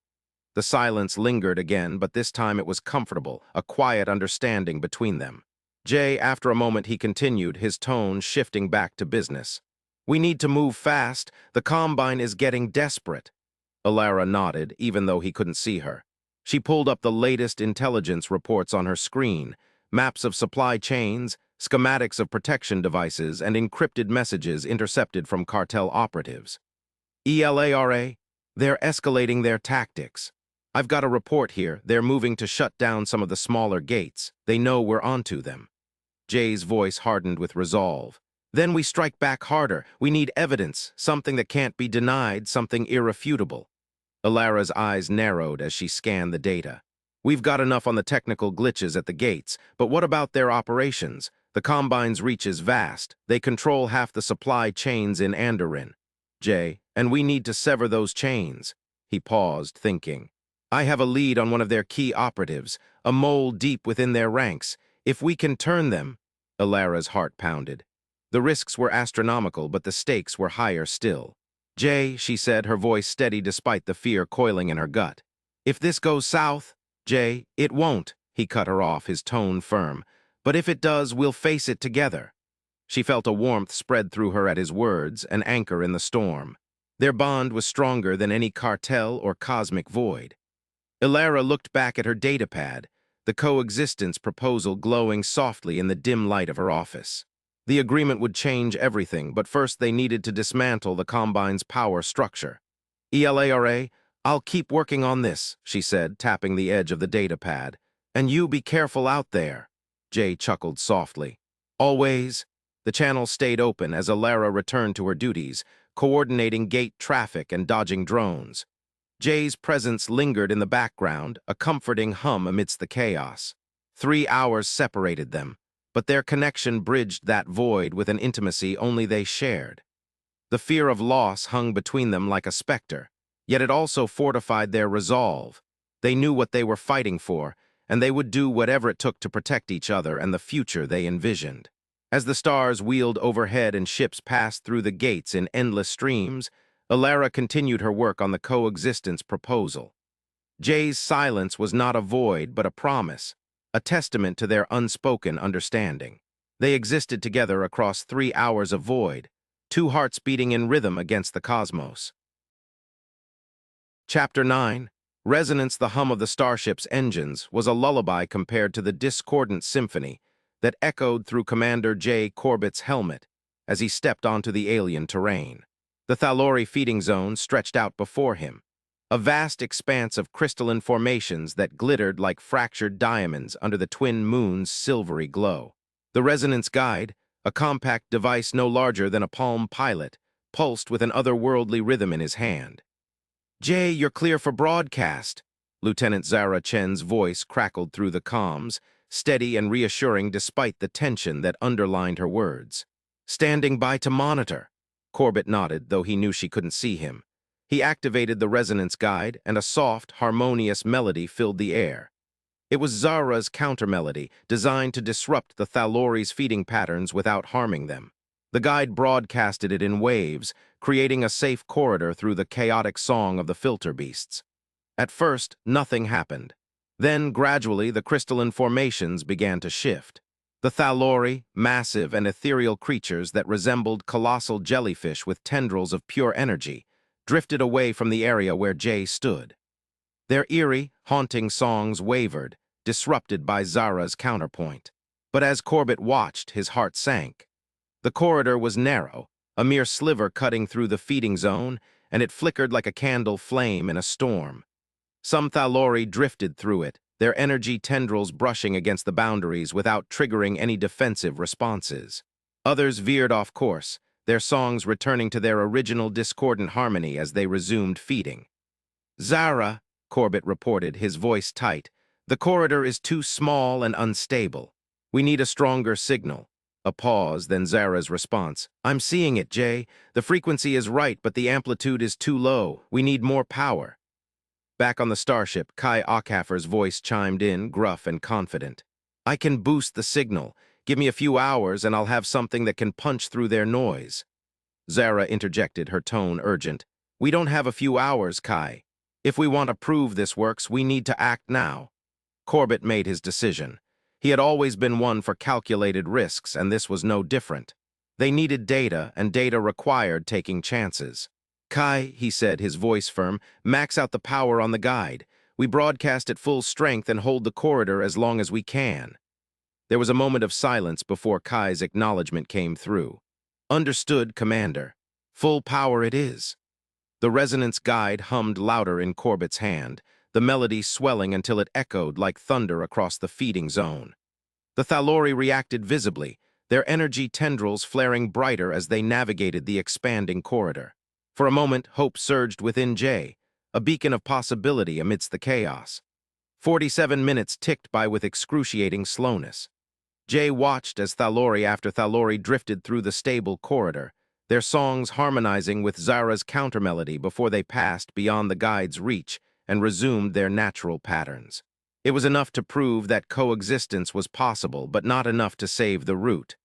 The silence lingered again, but this time it was comfortable, a quiet understanding between them. Jay, after a moment, he continued, his tone shifting back to business. We need to move fast. The Combine is getting desperate. Ilara nodded, even though he couldn't see her. She pulled up the latest intelligence reports on her screen, maps of supply chains, schematics of protection devices, and encrypted messages intercepted from cartel operatives. ELARA, they're escalating their tactics. I've got a report here. They're moving to shut down some of the smaller gates. They know we're onto them. Jay's voice hardened with resolve. Then we strike back harder. We need evidence, something that can't be denied, something irrefutable. Ilara's eyes narrowed as she scanned the data. We've got enough on the technical glitches at the gates, but what about their operations? The Combine's reach is vast. They control half the supply chains in Andorin. Jay, and we need to sever those chains. He paused, thinking. I have a lead on one of their key operatives, a mole deep within their ranks. If we can turn them... Ilara's heart pounded. The risks were astronomical, but the stakes were higher still. Jay, she said, her voice steady despite the fear coiling in her gut. If this goes south... Jay, it won't, he cut her off, his tone firm. But if it does, we'll face it together. She felt a warmth spread through her at his words, an anchor in the storm. Their bond was stronger than any cartel or cosmic void. Ilara looked back at her datapad, the coexistence proposal glowing softly in the dim light of her office. The agreement would change everything, but first they needed to dismantle the Combine's power structure. ELARA, I'll keep working on this, she said, tapping the edge of the datapad. And you be careful out there. Jay chuckled softly. Always. The channel stayed open as Ilara returned to her duties, coordinating gate traffic and dodging drones. Jay's presence lingered in the background, a comforting hum amidst the chaos. 3 hours separated them, but their connection bridged that void with an intimacy only they shared. The fear of loss hung between them like a specter, Yet it also fortified their resolve. They knew what they were fighting for, and they would do whatever it took to protect each other and the future they envisioned. As the stars wheeled overhead and ships passed through the gates in endless streams, Alara continued her work on the coexistence proposal. Jay's silence was not a void, but a promise, a testament to their unspoken understanding. They existed together across 3 hours of void, two hearts beating in rhythm against the cosmos. Chapter 9, Resonance. The hum of the starship's engines was a lullaby compared to the discordant symphony that echoed through Commander J. Corbett's helmet as he stepped onto the alien terrain. The Thalori feeding zone stretched out before him, a vast expanse of crystalline formations that glittered like fractured diamonds under the twin moon's silvery glow. The Resonance Guide, a compact device no larger than a Palm Pilot, pulsed with an otherworldly rhythm in his hand. "Jay, you're clear for broadcast." Lieutenant Zara Chen's voice crackled through the comms, steady and reassuring despite the tension that underlined her words. "Standing by to monitor." Corbett nodded, though he knew she couldn't see him. He activated the Resonance Guide, and a soft, harmonious melody filled the air. It was Zara's counter-melody, designed to disrupt the Thalori's feeding patterns without harming them. The guide broadcasted it in waves, creating a safe corridor through the chaotic song of the filter beasts. At first, nothing happened. Then, gradually, the crystalline formations began to shift. The Thalori, massive and ethereal creatures that resembled colossal jellyfish with tendrils of pure energy, drifted away from the area where Jay stood. Their eerie, haunting songs wavered, disrupted by Zara's counterpoint. But as Corbett watched, his heart sank. The corridor was narrow, a mere sliver cutting through the feeding zone, and it flickered like a candle flame in a storm. Some Thalori drifted through it, their energy tendrils brushing against the boundaries without triggering any defensive responses. Others veered off course, their songs returning to their original discordant harmony as they resumed feeding. "Zara," Corbett reported, his voice tight, "the corridor is too small and unstable. We need a stronger signal." A pause, then Zara's response. "I'm seeing it, Jay. The frequency is right, but the amplitude is too low. We need more power." Back on the starship, Kai Ockhafer's voice chimed in, gruff and confident. "I can boost the signal. Give me a few hours and I'll have something that can punch through their noise." Zara interjected, her tone urgent. "We don't have a few hours, Kai. If we want to prove this works, we need to act now." Corbett made his decision. He had always been one for calculated risks, and this was no different. They needed data, and data required taking chances. "Kai," he said, his voice firm, "max out the power on the guide. We broadcast at full strength and hold the corridor as long as we can." There was a moment of silence before Kai's acknowledgement came through. "Understood, Commander. Full power it is." The Resonance Guide hummed louder in Corbett's hand, the melody swelling until it echoed like thunder across the feeding zone. The Thalori reacted visibly, their energy tendrils flaring brighter as they navigated the expanding corridor. For a moment, hope surged within Jay, a beacon of possibility amidst the chaos. 47 minutes ticked by with excruciating slowness. Jay watched as Thalori after Thalori drifted through the stable corridor, their songs harmonizing with Zara's countermelody before they passed beyond the guide's reach and resumed their natural patterns. It was enough to prove that coexistence was possible, but not enough to save the route.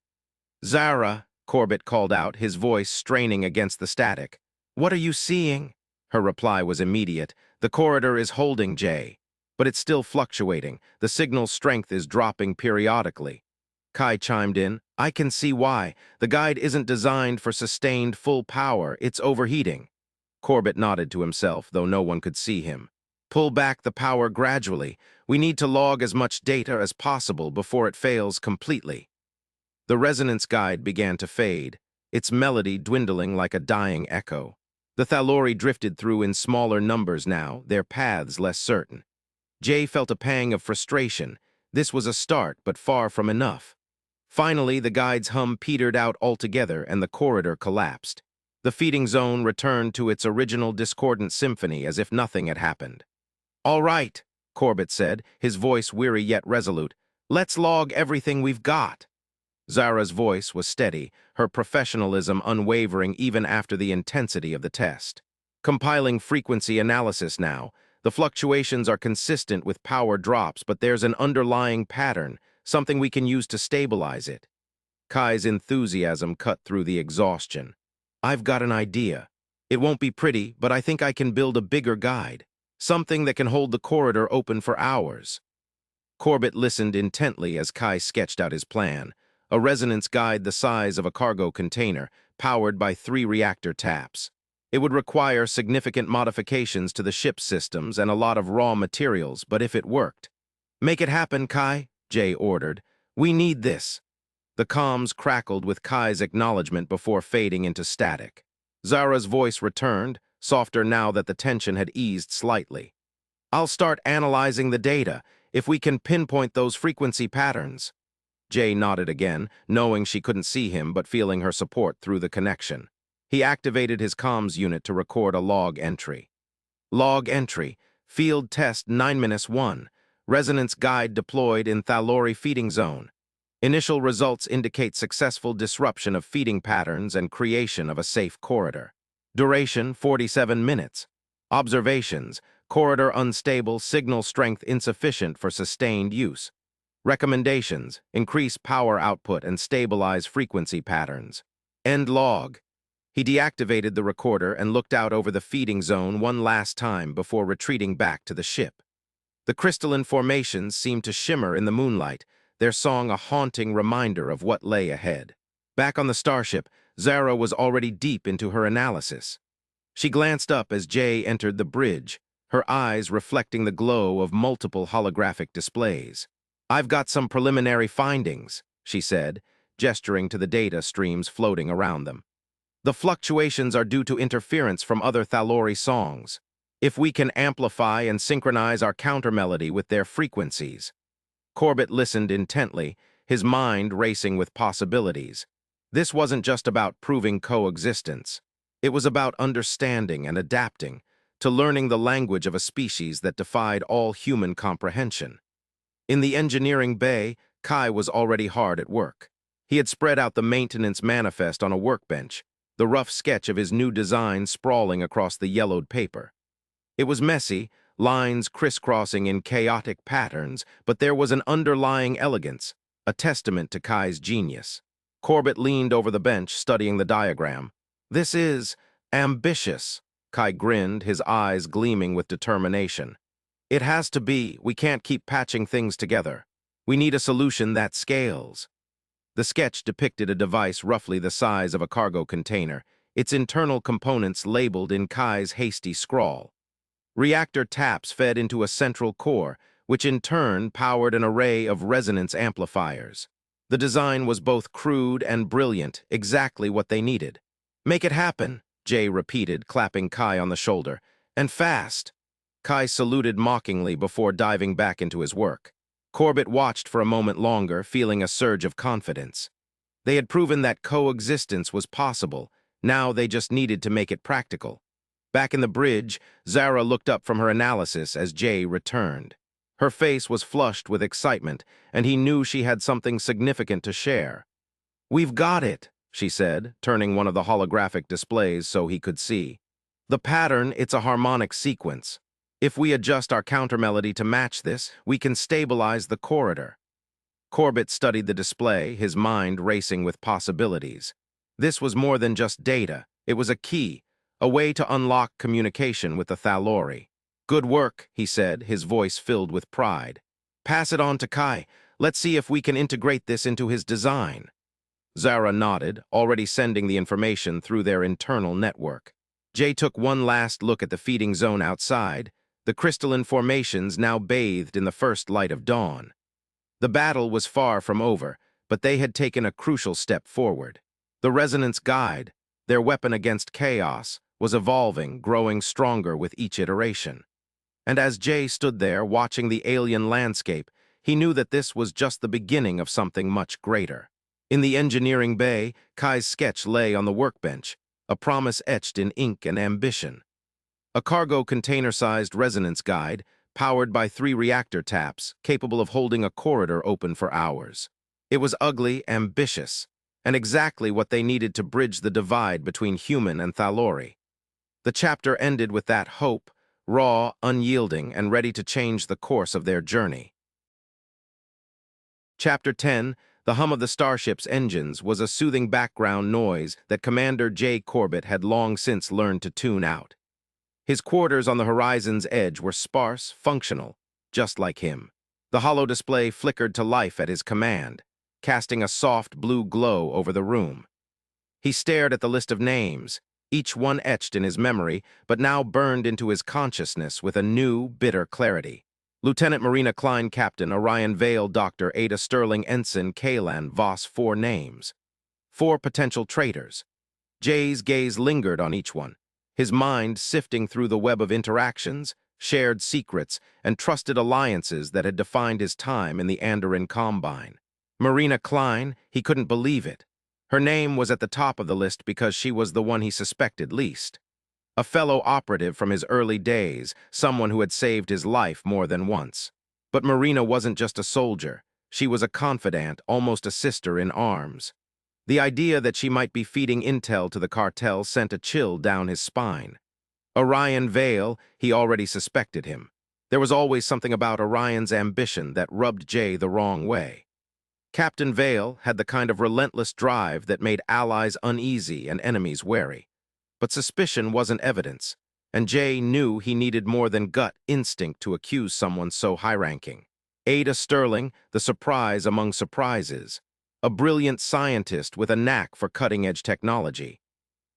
"Zara," Corbett called out, his voice straining against the static. "What are you seeing?" Her reply was immediate. "The corridor is holding, Jay. But it's still fluctuating. The signal's strength is dropping periodically." Kai chimed in. "I can see why. The guide isn't designed for sustained full power. It's overheating." Corbett nodded to himself, though no one could see him. "Pull back the power gradually. We need to log as much data as possible before it fails completely." The Resonance Guide began to fade, its melody dwindling like a dying echo. The Thalori drifted through in smaller numbers now, their paths less certain. Jay felt a pang of frustration. This was a start, but far from enough. Finally, the guide's hum petered out altogether and the corridor collapsed. The feeding zone returned to its original discordant symphony as if nothing had happened. "All right," Corbett said, his voice weary yet resolute. "Let's log everything we've got." Zara's voice was steady, her professionalism unwavering even after the intensity of the test. Compiling frequency analysis now. The fluctuations are consistent with power drops, but there's an underlying pattern, something we can use to stabilize it. Kai's enthusiasm cut through the exhaustion. I've got an idea. It won't be pretty, but I think I can build a bigger guide. Something that can hold the corridor open for hours. Corbett listened intently as Kai sketched out his plan. A resonance guide the size of a cargo container, powered by 3 reactor taps. It would require significant modifications to the ship's systems and a lot of raw materials, but if it worked. Make it happen, Kai, Jay ordered. We need this. The comms crackled with Kai's acknowledgement before fading into static. Zara's voice returned, softer now that the tension had eased slightly. I'll start analyzing the data, if we can pinpoint those frequency patterns. Jay nodded again, knowing she couldn't see him but feeling her support through the connection. He activated his comms unit to record a log entry. Log entry, field test 9-1, resonance guide deployed in Thalori feeding zone. Initial results indicate successful disruption of feeding patterns and creation of a safe corridor. Duration 47 minutes. Observations, corridor unstable, signal strength insufficient for sustained use. Recommendations, increase power output and stabilize frequency patterns. End log. He deactivated the recorder and looked out over the feeding zone one last time before retreating back to the ship. The crystalline formations seemed to shimmer in the moonlight, their song a haunting reminder of what lay ahead. Back on the starship, Zara was already deep into her analysis. She glanced up as Jay entered the bridge, her eyes reflecting the glow of multiple holographic displays. I've got some preliminary findings, she said, gesturing to the data streams floating around them. The fluctuations are due to interference from other Thalori songs. If we can amplify and synchronize our countermelody with their frequencies. Corbett listened intently, his mind racing with possibilities. This wasn't just about proving coexistence. It was about understanding and adapting, to learning the language of a species that defied all human comprehension. In the engineering bay, Kai was already hard at work. He had spread out the maintenance manifest on a workbench, the rough sketch of his new design sprawling across the yellowed paper. It was messy, lines crisscrossing in chaotic patterns, but there was an underlying elegance, a testament to Kai's genius. Corbett leaned over the bench, studying the diagram. This is ambitious, Kai grinned, his eyes gleaming with determination. It has to be. We can't keep patching things together. We need a solution that scales. The sketch depicted a device roughly the size of a cargo container, its internal components labeled in Kai's hasty scrawl. Reactor taps fed into a central core, which in turn powered an array of resonance amplifiers. The design was both crude and brilliant, exactly what they needed. Make it happen, Jay repeated, clapping Kai on the shoulder. And fast. Kai saluted mockingly before diving back into his work. Corbett watched for a moment longer, feeling a surge of confidence. They had proven that coexistence was possible. Now they just needed to make it practical. Back in the bridge, Zara looked up from her analysis as Jay returned. Her face was flushed with excitement, and he knew she had something significant to share. We've got it, she said, turning one of the holographic displays so he could see. The pattern, it's a harmonic sequence. If we adjust our countermelody to match this, we can stabilize the corridor. Corbett studied the display, his mind racing with possibilities. This was more than just data. It was a key, a way to unlock communication with the Thalori. Good work, he said, his voice filled with pride. Pass it on to Kai. Let's see if we can integrate this into his design. Zara nodded, already sending the information through their internal network. Jay took one last look at the feeding zone outside, the crystalline formations now bathed in the first light of dawn. The battle was far from over, but they had taken a crucial step forward. The resonance guide, their weapon against chaos, was evolving, growing stronger with each iteration. And as Jay stood there watching the alien landscape, he knew that this was just the beginning of something much greater. In the engineering bay, Kai's sketch lay on the workbench, a promise etched in ink and ambition. A cargo container-sized resonance guide, powered by 3 reactor taps, capable of holding a corridor open for hours. It was ugly, ambitious, and exactly what they needed to bridge the divide between human and Thalori. The chapter ended with that hope, raw, unyielding, and ready to change the course of their journey. Chapter 10, The hum of the starship's engines, was a soothing background noise that Commander J. Corbett had long since learned to tune out. His quarters on the horizon's edge were sparse, functional, just like him. The hollow display flickered to life at his command, casting a soft blue glow over the room. He stared at the list of names, each one etched in his memory, but now burned into his consciousness with a new, bitter clarity. Lieutenant Marina Klein, Captain Orion Vale, Dr. Ada Sterling, Ensign Kaylan Voss. 4 names. 4 potential traitors. Jay's gaze lingered on each one, his mind sifting through the web of interactions, shared secrets, and trusted alliances that had defined his time in the Andoran Combine. Marina Klein, he couldn't believe it. Her name was at the top of the list because she was the one he suspected least. A fellow operative from his early days, someone who had saved his life more than once. But Marina wasn't just a soldier. She was a confidant, almost a sister in arms. The idea that she might be feeding intel to the cartel sent a chill down his spine. Orion Vale, he already suspected him. There was always something about Orion's ambition that rubbed Jay the wrong way. Captain Vale had the kind of relentless drive that made allies uneasy and enemies wary. But suspicion wasn't evidence, and Jay knew he needed more than gut instinct to accuse someone so high-ranking. Ada Sterling, the surprise among surprises, a brilliant scientist with a knack for cutting-edge technology.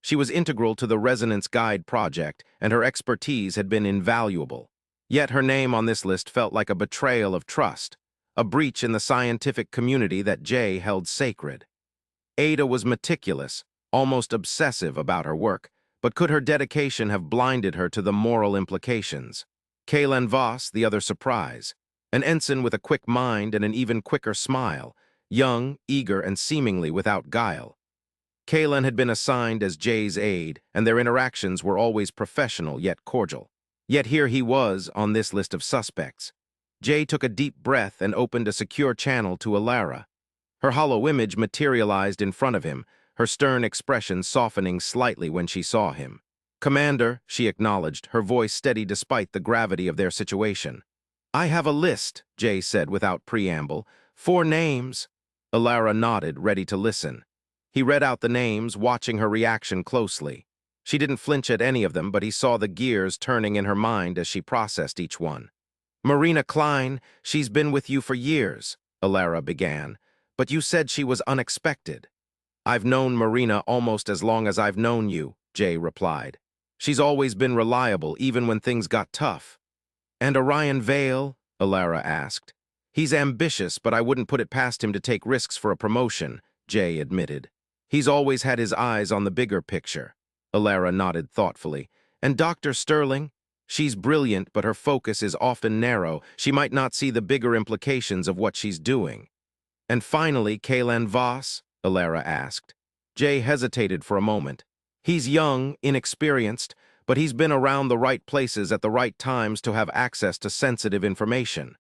She was integral to the Resonance Guide project, and her expertise had been invaluable. Yet her name on this list felt like a betrayal of trust, a breach in the scientific community that Jay held sacred. Ada was meticulous, almost obsessive about her work, but could her dedication have blinded her to the moral implications? Kaylan Voss, the other surprise, an ensign with a quick mind and an even quicker smile, young, eager, and seemingly without guile. Kaylan had been assigned as Jay's aide, and their interactions were always professional yet cordial. Yet here he was on this list of suspects. Jay took a deep breath and opened a secure channel to Alara. Her hollow image materialized in front of him, her stern expression softening slightly when she saw him. "Commander," she acknowledged, her voice steady despite the gravity of their situation. "I have a list," Jay said without preamble. 4 names." Alara nodded, ready to listen. He read out the names, watching her reaction closely. She didn't flinch at any of them, but he saw the gears turning in her mind as she processed each one. "Marina Klein, she's been with you for years," Alara began, "but you said she was unexpected." "I've known Marina almost as long as I've known you," Jay replied. "She's always been reliable, even when things got tough." "And Orion Vale?" Alara asked. "He's ambitious, but I wouldn't put it past him to take risks for a promotion," Jay admitted. "He's always had his eyes on the bigger picture." Alara nodded thoughtfully. "And Dr. Sterling? She's brilliant, but her focus is often narrow. She might not see the bigger implications of what she's doing." "And finally, Kaylan Voss?" Alara asked. Jay hesitated for a moment. "He's young, inexperienced, but he's been around the right places at the right times to have access to sensitive information."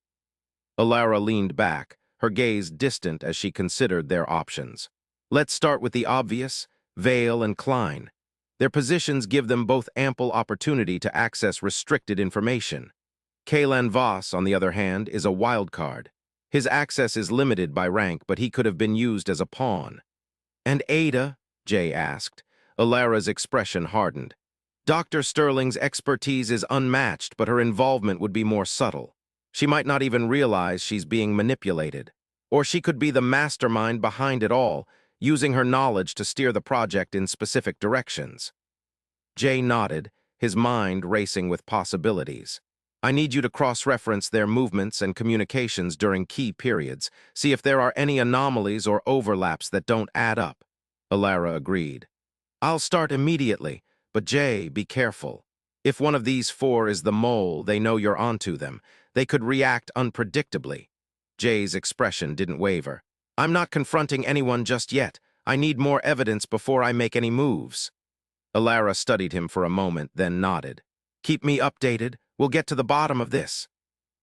Alara leaned back, her gaze distant as she considered their options. "Let's start with the obvious, Vale and Klein. Their positions give them both ample opportunity to access restricted information. Kaylan Voss, on the other hand, is a wild card. His access is limited by rank, but he could have been used as a pawn." "And Ada?" Jay asked. Alara's expression hardened. "Dr. Sterling's expertise is unmatched, but her involvement would be more subtle. She might not even realize she's being manipulated. Or she could be the mastermind behind it all, using her knowledge to steer the project in specific directions." Jay nodded, his mind racing with possibilities. "I need you to cross-reference their movements and communications during key periods. See if there are any anomalies or overlaps that don't add up." Alara agreed. "I'll start immediately, but Jay, be careful. If one of these 4 is the mole, they know you're onto them. They could react unpredictably." Jay's expression didn't waver. "I'm not confronting anyone just yet. I need more evidence before I make any moves." Alara studied him for a moment, then nodded. "Keep me updated. We'll get to the bottom of this."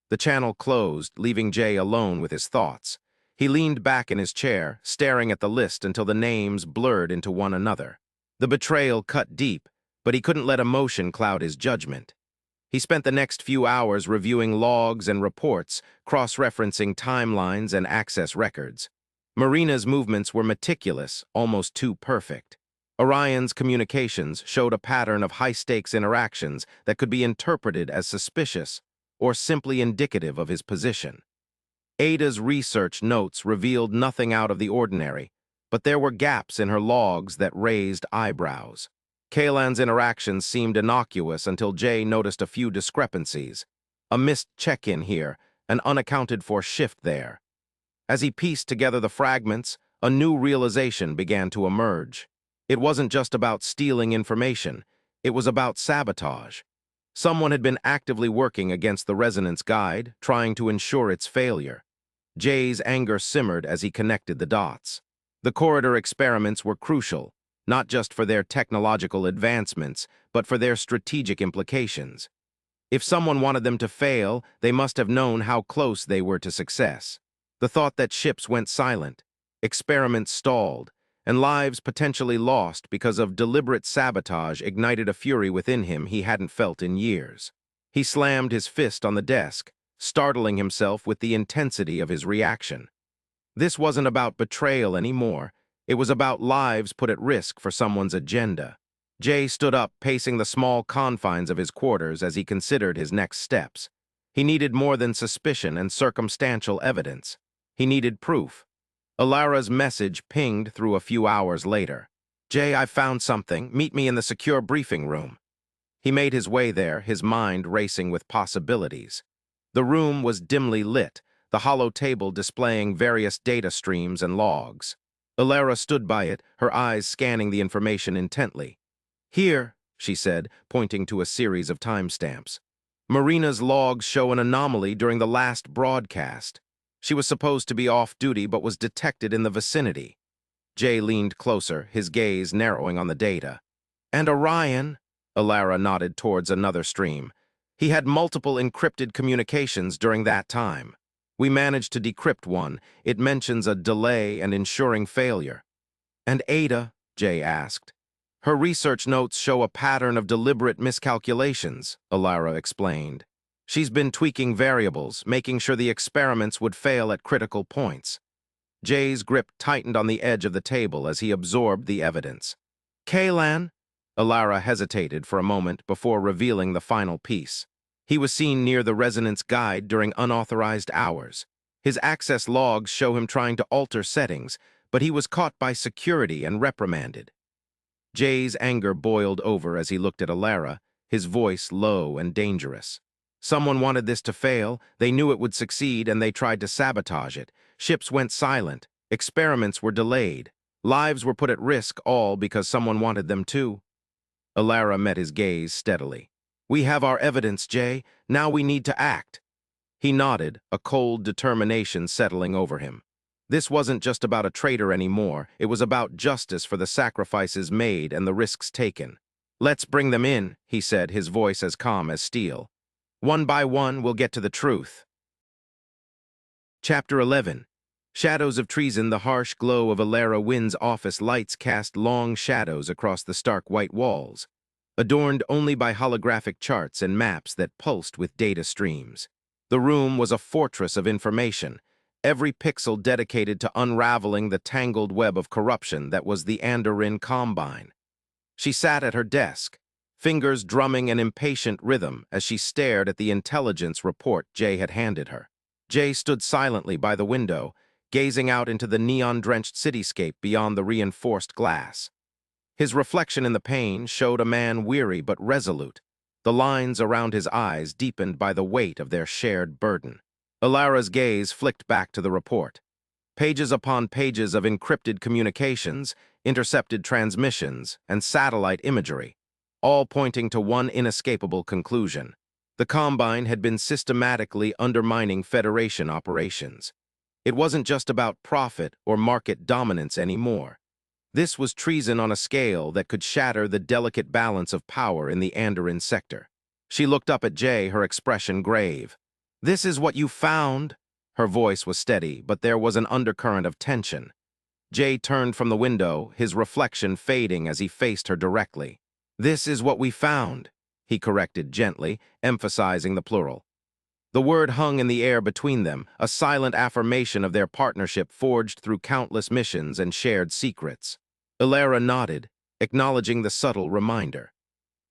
The channel closed, leaving Jay alone with his thoughts. He leaned back in his chair, staring at the list until the names blurred into one another. The betrayal cut deep, but he couldn't let emotion cloud his judgment. He spent the next few hours reviewing logs and reports, cross-referencing timelines and access records. Marina's movements were meticulous, almost too perfect. Orion's communications showed a pattern of high-stakes interactions that could be interpreted as suspicious or simply indicative of his position. Ada's research notes revealed nothing out of the ordinary, but there were gaps in her logs that raised eyebrows. Kaylan's interactions seemed innocuous until Jay noticed a few discrepancies. A missed check-in here, an unaccounted-for shift there. As he pieced together the fragments, a new realization began to emerge. It wasn't just about stealing information, it was about sabotage. Someone had been actively working against the Resonance Guide, trying to ensure its failure. Jay's anger simmered as he connected the dots. The corridor experiments were crucial, not just for their technological advancements, but for their strategic implications. If someone wanted them to fail, they must have known how close they were to success. The thought that ships went silent, experiments stalled, and lives potentially lost because of deliberate sabotage ignited a fury within him he hadn't felt in years. He slammed his fist on the desk, startling himself with the intensity of his reaction. This wasn't about betrayal anymore. It was about lives put at risk for someone's agenda. Jay stood up, pacing the small confines of his quarters as he considered his next steps. He needed more than suspicion and circumstantial evidence. He needed proof. Alara's message pinged through a few hours later. "Jay, I've found something. Meet me in the secure briefing room." He made his way there, his mind racing with possibilities. The room was dimly lit, the hollow table displaying various data streams and logs. Alara stood by it, her eyes scanning the information intently. "Here," she said, pointing to a series of timestamps. "Marina's logs show an anomaly during the last broadcast. She was supposed to be off-duty but was detected in the vicinity." Jay leaned closer, his gaze narrowing on the data. "And Orion?" Alara nodded towards another stream. "He had multiple encrypted communications during that time. We managed to decrypt one. It mentions a delay and ensuring failure." "And Ada?" Jay asked. "Her research notes show a pattern of deliberate miscalculations," Alara explained. "She's been tweaking variables, making sure the experiments would fail at critical points." Jay's grip tightened on the edge of the table as he absorbed the evidence. "Kaylan?" Alara hesitated for a moment before revealing the final piece. He was seen near the Resonance Guide during unauthorized hours. His access logs show him trying to alter settings, but he was caught by security and reprimanded. Jay's anger boiled over as he looked at Alara, his voice low and dangerous. Someone wanted this to fail, they knew it would succeed, and they tried to sabotage it. Ships went silent, experiments were delayed, lives were put at risk, all because someone wanted them to. Alara met his gaze steadily. "We have our evidence, Jay. Now we need to act." He nodded, a cold determination settling over him. This wasn't just about a traitor anymore. It was about justice for the sacrifices made and the risks taken. "Let's bring them in," he said, his voice as calm as steel. "One by one, we'll get to the truth." Chapter 11. Shadows of treason. The harsh glow of Alara Wynn's office lights cast long shadows across the stark white walls, adorned only by holographic charts and maps that pulsed with data streams. The room was a fortress of information, every pixel dedicated to unraveling the tangled web of corruption that was the Andorin Combine. She sat at her desk, fingers drumming an impatient rhythm as she stared at the intelligence report Jay had handed her. Jay stood silently by the window, gazing out into the neon-drenched cityscape beyond the reinforced glass. His reflection in the pane showed a man weary but resolute, the lines around his eyes deepened by the weight of their shared burden. Alara's gaze flicked back to the report. Pages upon pages of encrypted communications, intercepted transmissions, and satellite imagery, all pointing to one inescapable conclusion. The Combine had been systematically undermining Federation operations. It wasn't just about profit or market dominance anymore. This was treason on a scale that could shatter the delicate balance of power in the Andorin sector. She looked up at Jay, her expression grave. "This is what you found?" Her voice was steady, but there was an undercurrent of tension. Jay turned from the window, his reflection fading as he faced her directly. "This is what we found," he corrected gently, emphasizing the plural. The word hung in the air between them, a silent affirmation of their partnership forged through countless missions and shared secrets. Ilara nodded, acknowledging the subtle reminder.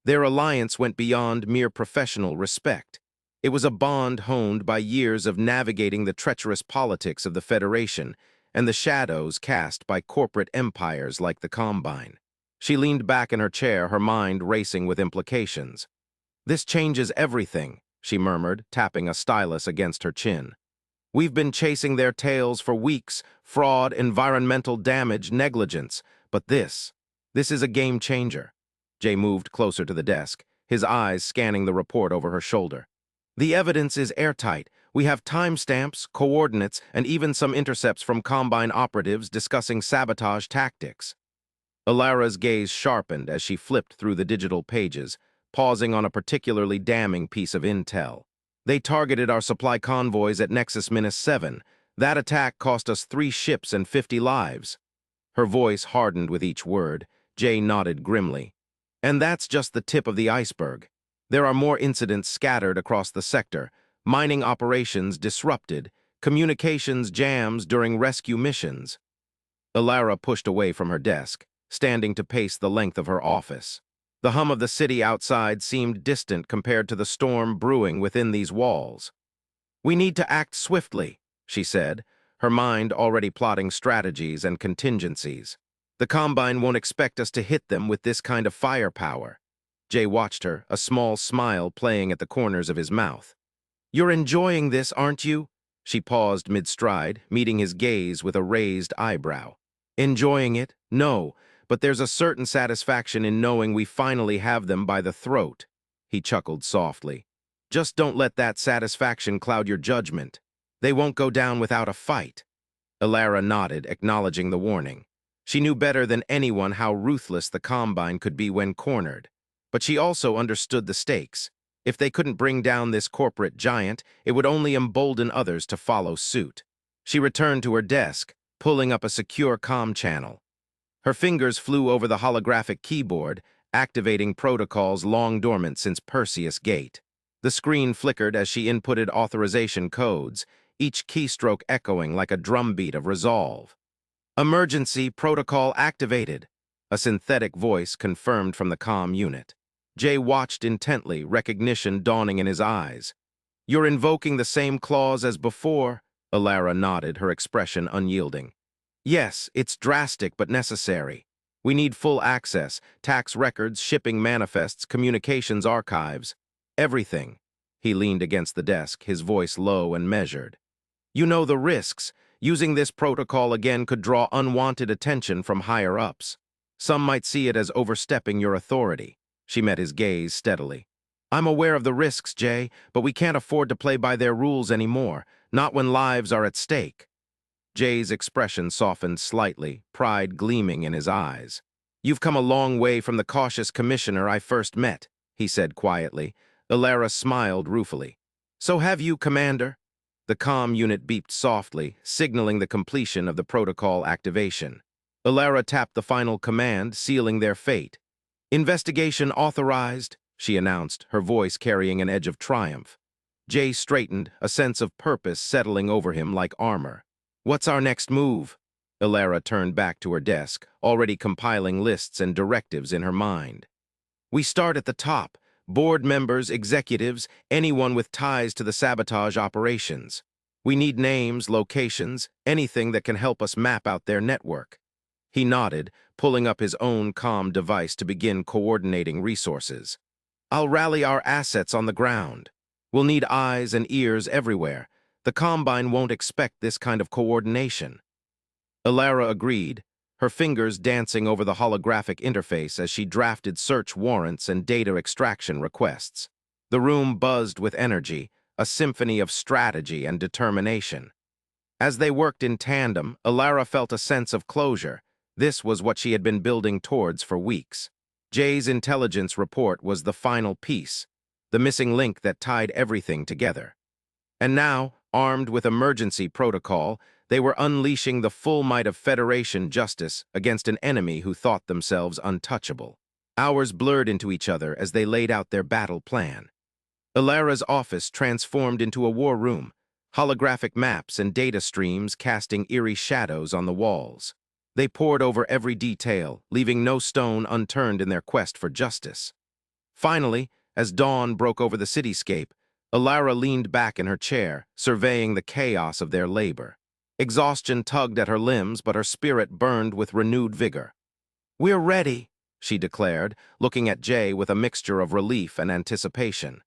Their alliance went beyond mere professional respect. It was a bond honed by years of navigating the treacherous politics of the Federation and the shadows cast by corporate empires like the Combine. She leaned back in her chair, her mind racing with implications. "This changes everything," she murmured, tapping a stylus against her chin. "We've been chasing their tails for weeks, fraud, environmental damage, negligence. But this is a game changer." Jay moved closer to the desk, his eyes scanning the report over her shoulder. "The evidence is airtight. We have timestamps, coordinates, and even some intercepts from Combine operatives discussing sabotage tactics." Ilara's gaze sharpened as she flipped through the digital pages, pausing on a particularly damning piece of intel. "They targeted our supply convoys at Nexus-7. That attack cost us 3 ships and 50 lives." Her voice hardened with each word. Jay nodded grimly. "And that's just the tip of the iceberg. There are more incidents scattered across the sector, mining operations disrupted, communications jams during rescue missions." Ilara pushed away from her desk, standing to pace the length of her office. The hum of the city outside seemed distant compared to the storm brewing within these walls. "We need to act swiftly," she said, her mind already plotting strategies and contingencies. "The Combine won't expect us to hit them with this kind of firepower." Jay watched her, a small smile playing at the corners of his mouth. "You're enjoying this, aren't you?" She paused mid-stride, meeting his gaze with a raised eyebrow. "Enjoying it? No. But there's a certain satisfaction in knowing we finally have them by the throat." He chuckled softly. "Just don't let that satisfaction cloud your judgment. They won't go down without a fight." Ilara nodded, acknowledging the warning. She knew better than anyone how ruthless the Combine could be when cornered. But she also understood the stakes. If they couldn't bring down this corporate giant, it would only embolden others to follow suit. She returned to her desk, pulling up a secure comm channel. Her fingers flew over the holographic keyboard, activating protocols long dormant since Perseus Gate. The screen flickered as she inputted authorization codes, each keystroke echoing like a drumbeat of resolve. "Emergency protocol activated," a synthetic voice confirmed from the comm unit. Jay watched intently, recognition dawning in his eyes. "You're invoking the same clause as before," Ilara nodded, her expression unyielding. "Yes, it's drastic but necessary. We need full access, tax records, shipping manifests, communications archives. Everything." He leaned against the desk, his voice low and measured. "You know the risks. Using this protocol again could draw unwanted attention from higher-ups. Some might see it as overstepping your authority." She met his gaze steadily. "I'm aware of the risks, Jay, but we can't afford to play by their rules anymore, not when lives are at stake." Jay's expression softened slightly, pride gleaming in his eyes. "You've come a long way from the cautious commissioner I first met," he said quietly. Ilara smiled ruefully. "So have you, Commander." The comm unit beeped softly, signaling the completion of the protocol activation. Ilara tapped the final command, sealing their fate. "Investigation authorized," she announced, her voice carrying an edge of triumph. Jay straightened, a sense of purpose settling over him like armor. "What's our next move?" Ilara turned back to her desk, already compiling lists and directives in her mind. "We start at the top. Board members, executives, anyone with ties to the sabotage operations. We need names, locations, anything that can help us map out their network." He nodded, pulling up his own comm device to begin coordinating resources. "I'll rally our assets on the ground. We'll need eyes and ears everywhere. The Combine won't expect this kind of coordination." Ilara agreed, her fingers dancing over the holographic interface as she drafted search warrants and data extraction requests. The room buzzed with energy, a symphony of strategy and determination. As they worked in tandem, Ilara felt a sense of closure. This was what she had been building towards for weeks. Jay's intelligence report was the final piece, the missing link that tied everything together. And now, armed with emergency protocol, they were unleashing the full might of Federation justice against an enemy who thought themselves untouchable. Hours blurred into each other as they laid out their battle plan. Ilara's office transformed into a war room, holographic maps and data streams casting eerie shadows on the walls. They pored over every detail, leaving no stone unturned in their quest for justice. Finally, as dawn broke over the cityscape, Ilara leaned back in her chair, surveying the chaos of their labor. Exhaustion tugged at her limbs, but her spirit burned with renewed vigor. "We're ready," she declared, looking at Jay with a mixture of relief and anticipation.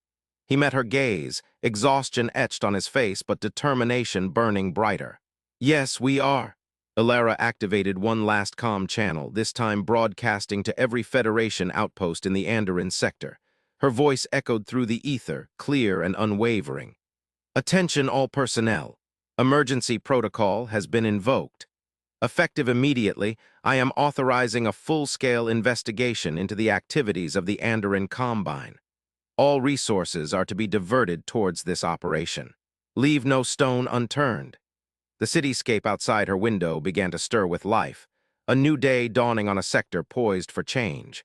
He met her gaze, exhaustion etched on his face but determination burning brighter. "Yes, we are." Ilara activated one last comm channel, this time broadcasting to every Federation outpost in the Andoran sector. Her voice echoed through the ether, clear and unwavering. "Attention all personnel. Emergency protocol has been invoked. Effective immediately, I am authorizing a full-scale investigation into the activities of the Andoran Combine. All resources are to be diverted towards this operation. Leave no stone unturned." The cityscape outside her window began to stir with life, a new day dawning on a sector poised for change.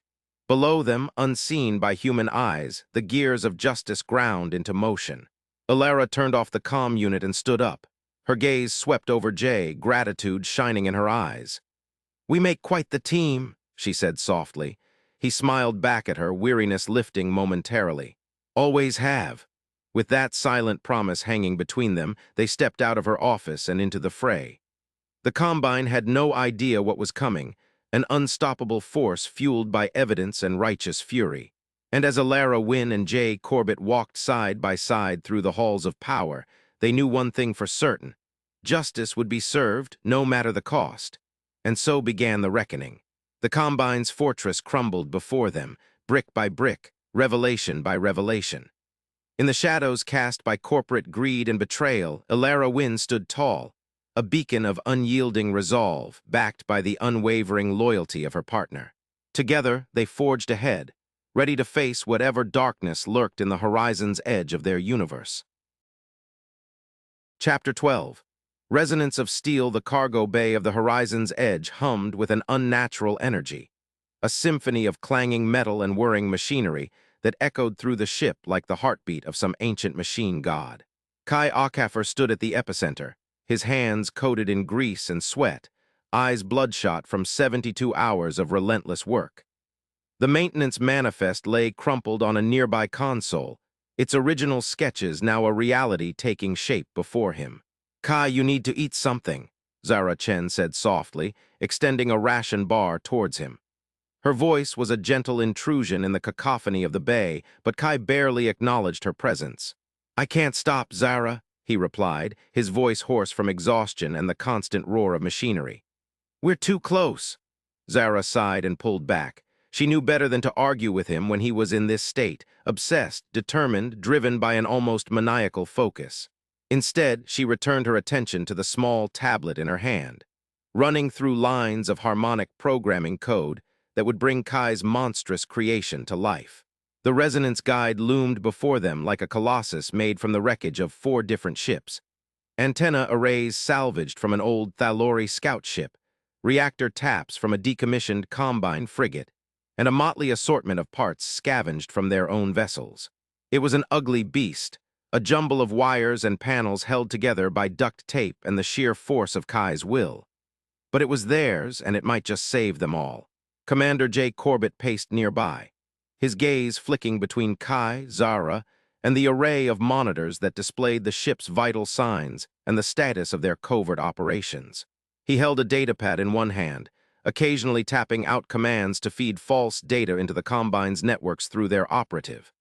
Below them, unseen by human eyes, the gears of justice ground into motion. Ilara turned off the comm unit and stood up. Her gaze swept over Jay, gratitude shining in her eyes. "We make quite the team," she said softly. He smiled back at her, weariness lifting momentarily. "Always have." With that silent promise hanging between them, they stepped out of her office and into the fray. The Combine had no idea what was coming, an unstoppable force fueled by evidence and righteous fury. And as Ilara Wynn and Jay Corbett walked side by side through the halls of power, they knew one thing for certain: justice would be served, no matter the cost. And so began the reckoning. The Combine's fortress crumbled before them, brick by brick, revelation by revelation. In the shadows cast by corporate greed and betrayal, Ilara Wynn stood tall, a beacon of unyielding resolve, backed by the unwavering loyalty of her partner. Together, they forged ahead, ready to face whatever darkness lurked in the horizon's edge of their universe. Chapter 12. Resonance of steel. The cargo bay of the horizon's edge hummed with an unnatural energy, a symphony of clanging metal and whirring machinery that echoed through the ship like the heartbeat of some ancient machine god. Kai Akafer stood at the epicenter, his hands coated in grease and sweat, eyes bloodshot from 72 hours of relentless work. The maintenance manifest lay crumpled on a nearby console, its original sketches now a reality taking shape before him. "Kai, you need to eat something," Zara Chen said softly, extending a ration bar towards him. Her voice was a gentle intrusion in the cacophony of the bay, but Kai barely acknowledged her presence. "I can't stop, Zara," he replied, his voice hoarse from exhaustion and the constant roar of machinery. "We're too close." Zara sighed and pulled back. She knew better than to argue with him when he was in this state, obsessed, determined, driven by an almost maniacal focus. Instead, she returned her attention to the small tablet in her hand. Running through lines of harmonic programming code that would bring Kai's monstrous creation to life. The resonance guide loomed before them like a colossus made from the wreckage of 4 different ships. Antenna arrays salvaged from an old Thalori scout ship, reactor taps from a decommissioned Combine frigate, and a motley assortment of parts scavenged from their own vessels. It was an ugly beast, a jumble of wires and panels held together by duct tape and the sheer force of Kai's will. But it was theirs, and it might just save them all. Commander Jay Corbett paced nearby, his gaze flicking between Kai, Zara, and the array of monitors that displayed the ship's vital signs and the status of their covert operations. He held a datapad in one hand, occasionally tapping out commands to feed false data into the Combine's networks through their operative.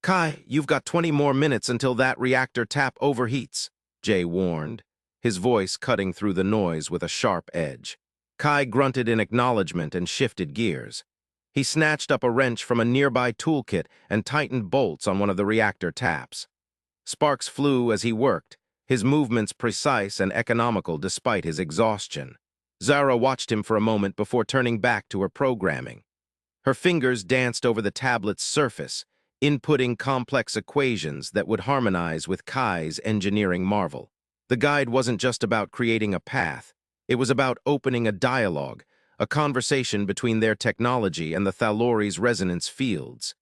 "Kai, you've got 20 more minutes until that reactor tap overheats," Jay warned, his voice cutting through the noise with a sharp edge. Kai grunted in acknowledgement and shifted gears. He snatched up a wrench from a nearby toolkit and tightened bolts on one of the reactor taps. Sparks flew as he worked, his movements precise and economical despite his exhaustion. Zara watched him for a moment before turning back to her programming. Her fingers danced over the tablet's surface, inputting complex equations that would harmonize with Kai's engineering marvel. The guide wasn't just about creating a path. It was about opening a dialogue, a conversation between their technology and the Thalori's resonance fields.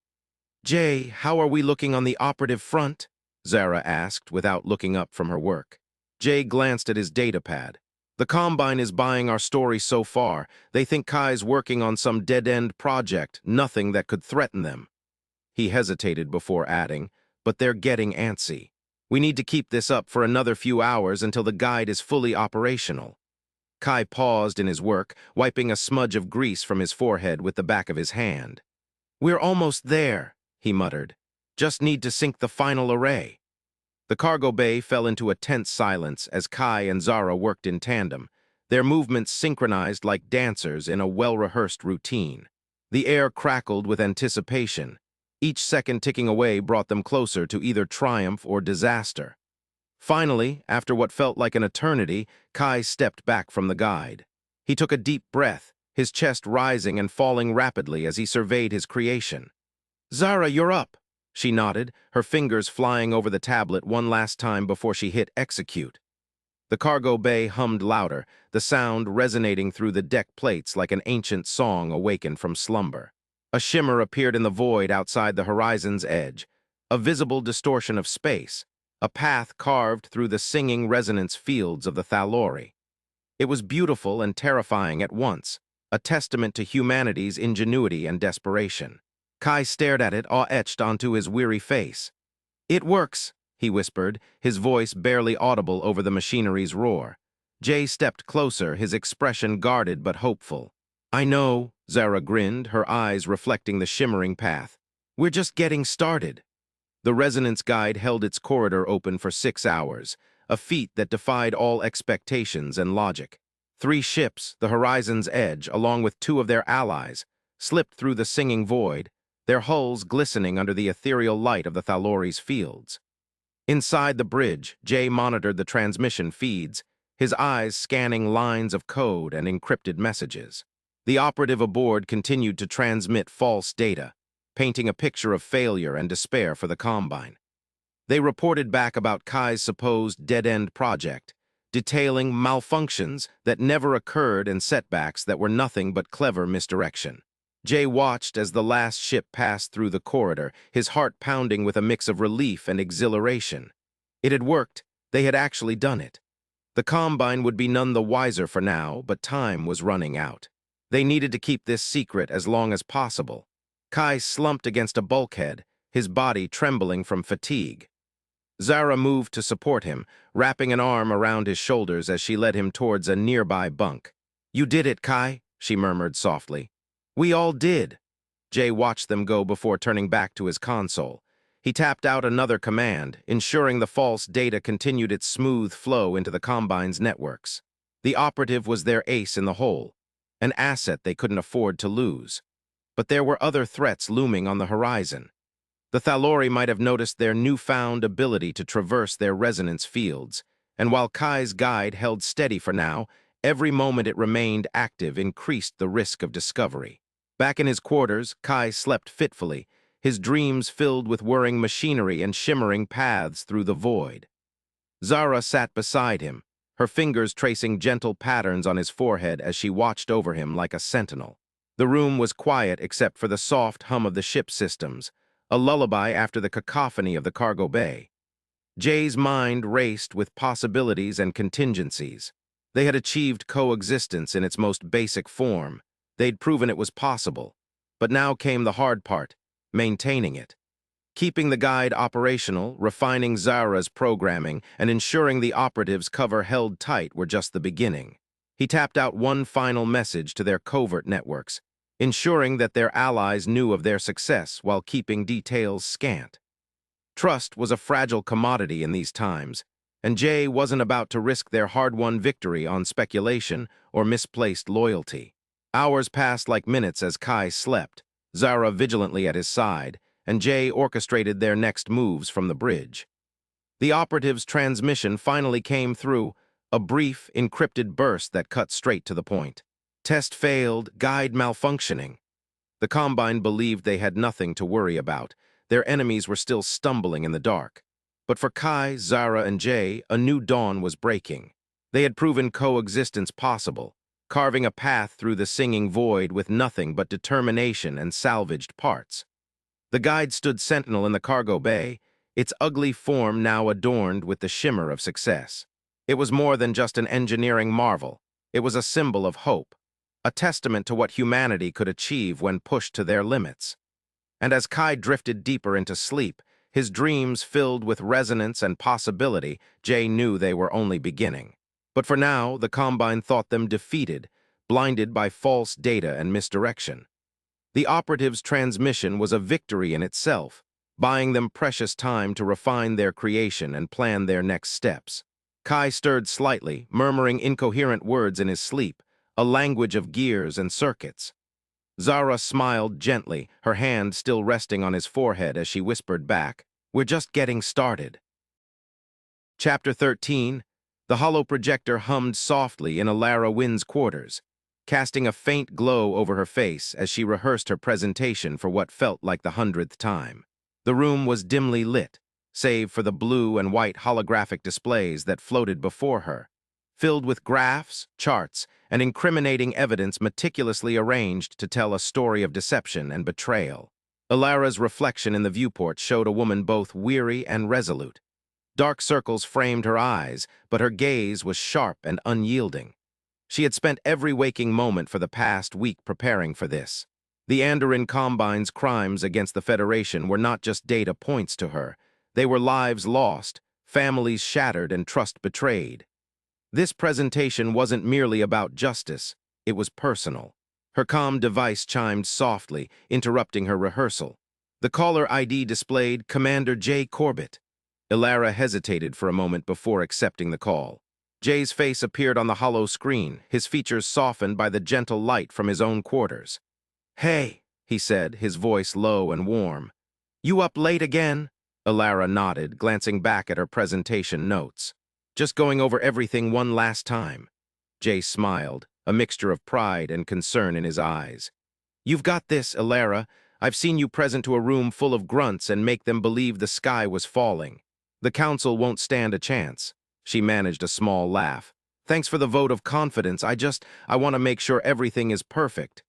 "Jay, how are we looking on the operative front?" Zara asked without looking up from her work. Jay glanced at his datapad. "The Combine is buying our story so far. They think Kai's working on some dead-end project, nothing that could threaten them." He hesitated before adding, "But they're getting antsy. We need to keep this up for another few hours until the guide is fully operational." Kai paused in his work, wiping a smudge of grease from his forehead with the back of his hand. "We're almost there," he muttered. "Just need to sync the final array." The cargo bay fell into a tense silence as Kai and Zara worked in tandem, their movements synchronized like dancers in a well-rehearsed routine. The air crackled with anticipation. Each second ticking away brought them closer to either triumph or disaster. Finally, after what felt like an eternity, Kai stepped back from the guide. He took a deep breath, his chest rising and falling rapidly as he surveyed his creation. "Zara, you're up," she nodded, her fingers flying over the tablet one last time before she hit execute. The cargo bay hummed louder, the sound resonating through the deck plates like an ancient song awakened from slumber. A shimmer appeared in the void outside the horizon's edge, a visible distortion of space, a path carved through the singing resonance fields of the Thalori. It was beautiful and terrifying at once, a testament to humanity's ingenuity and desperation. Kai stared at it, awe etched onto his weary face. "It works," he whispered, his voice barely audible over the machinery's roar. Jay stepped closer, his expression guarded but hopeful. "I know," Zara grinned, her eyes reflecting the shimmering path. "We're just getting started." The resonance guide held its corridor open for 6 hours, a feat that defied all expectations and logic. 3 ships, the horizon's edge, along with 2 of their allies, slipped through the singing void, their hulls glistening under the ethereal light of the Thalori's fields. Inside the bridge, Jay monitored the transmission feeds, his eyes scanning lines of code and encrypted messages. The operative aboard continued to transmit false data, painting a picture of failure and despair for the Combine. They reported back about Kai's supposed dead-end project, detailing malfunctions that never occurred and setbacks that were nothing but clever misdirection. Jay watched as the last ship passed through the corridor, his heart pounding with a mix of relief and exhilaration. It had worked. They had actually done it. The Combine would be none the wiser for now, but time was running out. They needed to keep this secret as long as possible. Kai slumped against a bulkhead, his body trembling from fatigue. Zara moved to support him, wrapping an arm around his shoulders as she led him towards a nearby bunk. "You did it, Kai," she murmured softly. "We all did." Jay watched them go before turning back to his console. He tapped out another command, ensuring the false data continued its smooth flow into the Combine's networks. The operative was their ace in the hole, an asset they couldn't afford to lose. But there were other threats looming on the horizon. The Thalori might have noticed their newfound ability to traverse their resonance fields, and while Kai's guide held steady for now, every moment it remained active increased the risk of discovery. Back in his quarters, Kai slept fitfully, his dreams filled with whirring machinery and shimmering paths through the void. Zara sat beside him, her fingers tracing gentle patterns on his forehead as she watched over him like a sentinel. The room was quiet except for the soft hum of the ship's systems, a lullaby after the cacophony of the cargo bay. Jay's mind raced with possibilities and contingencies. They had achieved coexistence in its most basic form. They'd proven it was possible. But now came the hard part, maintaining it. Keeping the guide operational, refining Zara's programming, and ensuring the operatives' cover held tight were just the beginning. He tapped out one final message to their covert networks, ensuring that their allies knew of their success while keeping details scant. Trust was a fragile commodity in these times, and Jay wasn't about to risk their hard-won victory on speculation or misplaced loyalty. Hours passed like minutes as Kai slept, Zara vigilantly at his side, and Jay orchestrated their next moves from the bridge. The operative's transmission finally came through, a brief, encrypted burst that cut straight to the point. Test failed, guide malfunctioning. The Combine believed they had nothing to worry about. Their enemies were still stumbling in the dark. But for Kai, Zara, and Jay, a new dawn was breaking. They had proven coexistence possible, carving a path through the singing void with nothing but determination and salvaged parts. The guide stood sentinel in the cargo bay, its ugly form now adorned with the shimmer of success. It was more than just an engineering marvel. It was a symbol of hope, a testament to what humanity could achieve when pushed to their limits. And as Kai drifted deeper into sleep, his dreams filled with resonance and possibility, Jay knew they were only beginning. But for now, the Combine thought them defeated, blinded by false data and misdirection. The operatives' transmission was a victory in itself, buying them precious time to refine their creation and plan their next steps. Kai stirred slightly, murmuring incoherent words in his sleep, a language of gears and circuits. Zara smiled gently, her hand still resting on his forehead as she whispered back, "We're just getting started." Chapter 13. The hollow projector hummed softly in Alara Wynn's quarters, casting a faint glow over her face as she rehearsed her presentation for what felt like the 100th time. The room was dimly lit, save for the blue and white holographic displays that floated before her, filled with graphs, charts, and incriminating evidence meticulously arranged to tell a story of deception and betrayal. Alara's reflection in the viewport showed a woman both weary and resolute. Dark circles framed her eyes, but her gaze was sharp and unyielding. She had spent every waking moment for the past week preparing for this. The Andoran Combine's crimes against the Federation were not just data points to her. They were lives lost, families shattered, and trust betrayed. This presentation wasn't merely about justice, it was personal. Her comm device chimed softly, interrupting her rehearsal. The caller ID displayed Commander J. Corbett. Alara hesitated for a moment before accepting the call. Jay's face appeared on the hollow screen, his features softened by the gentle light from his own quarters. "Hey," he said, his voice low and warm. "You up late again?" Alara nodded, glancing back at her presentation notes. "Just going over everything one last time." Jay smiled, a mixture of pride and concern in his eyes. "You've got this, Alara. I've seen you present to a room full of grunts and make them believe the sky was falling. The Council won't stand a chance." She managed a small laugh. "Thanks for the vote of confidence. I want to make sure everything is perfect."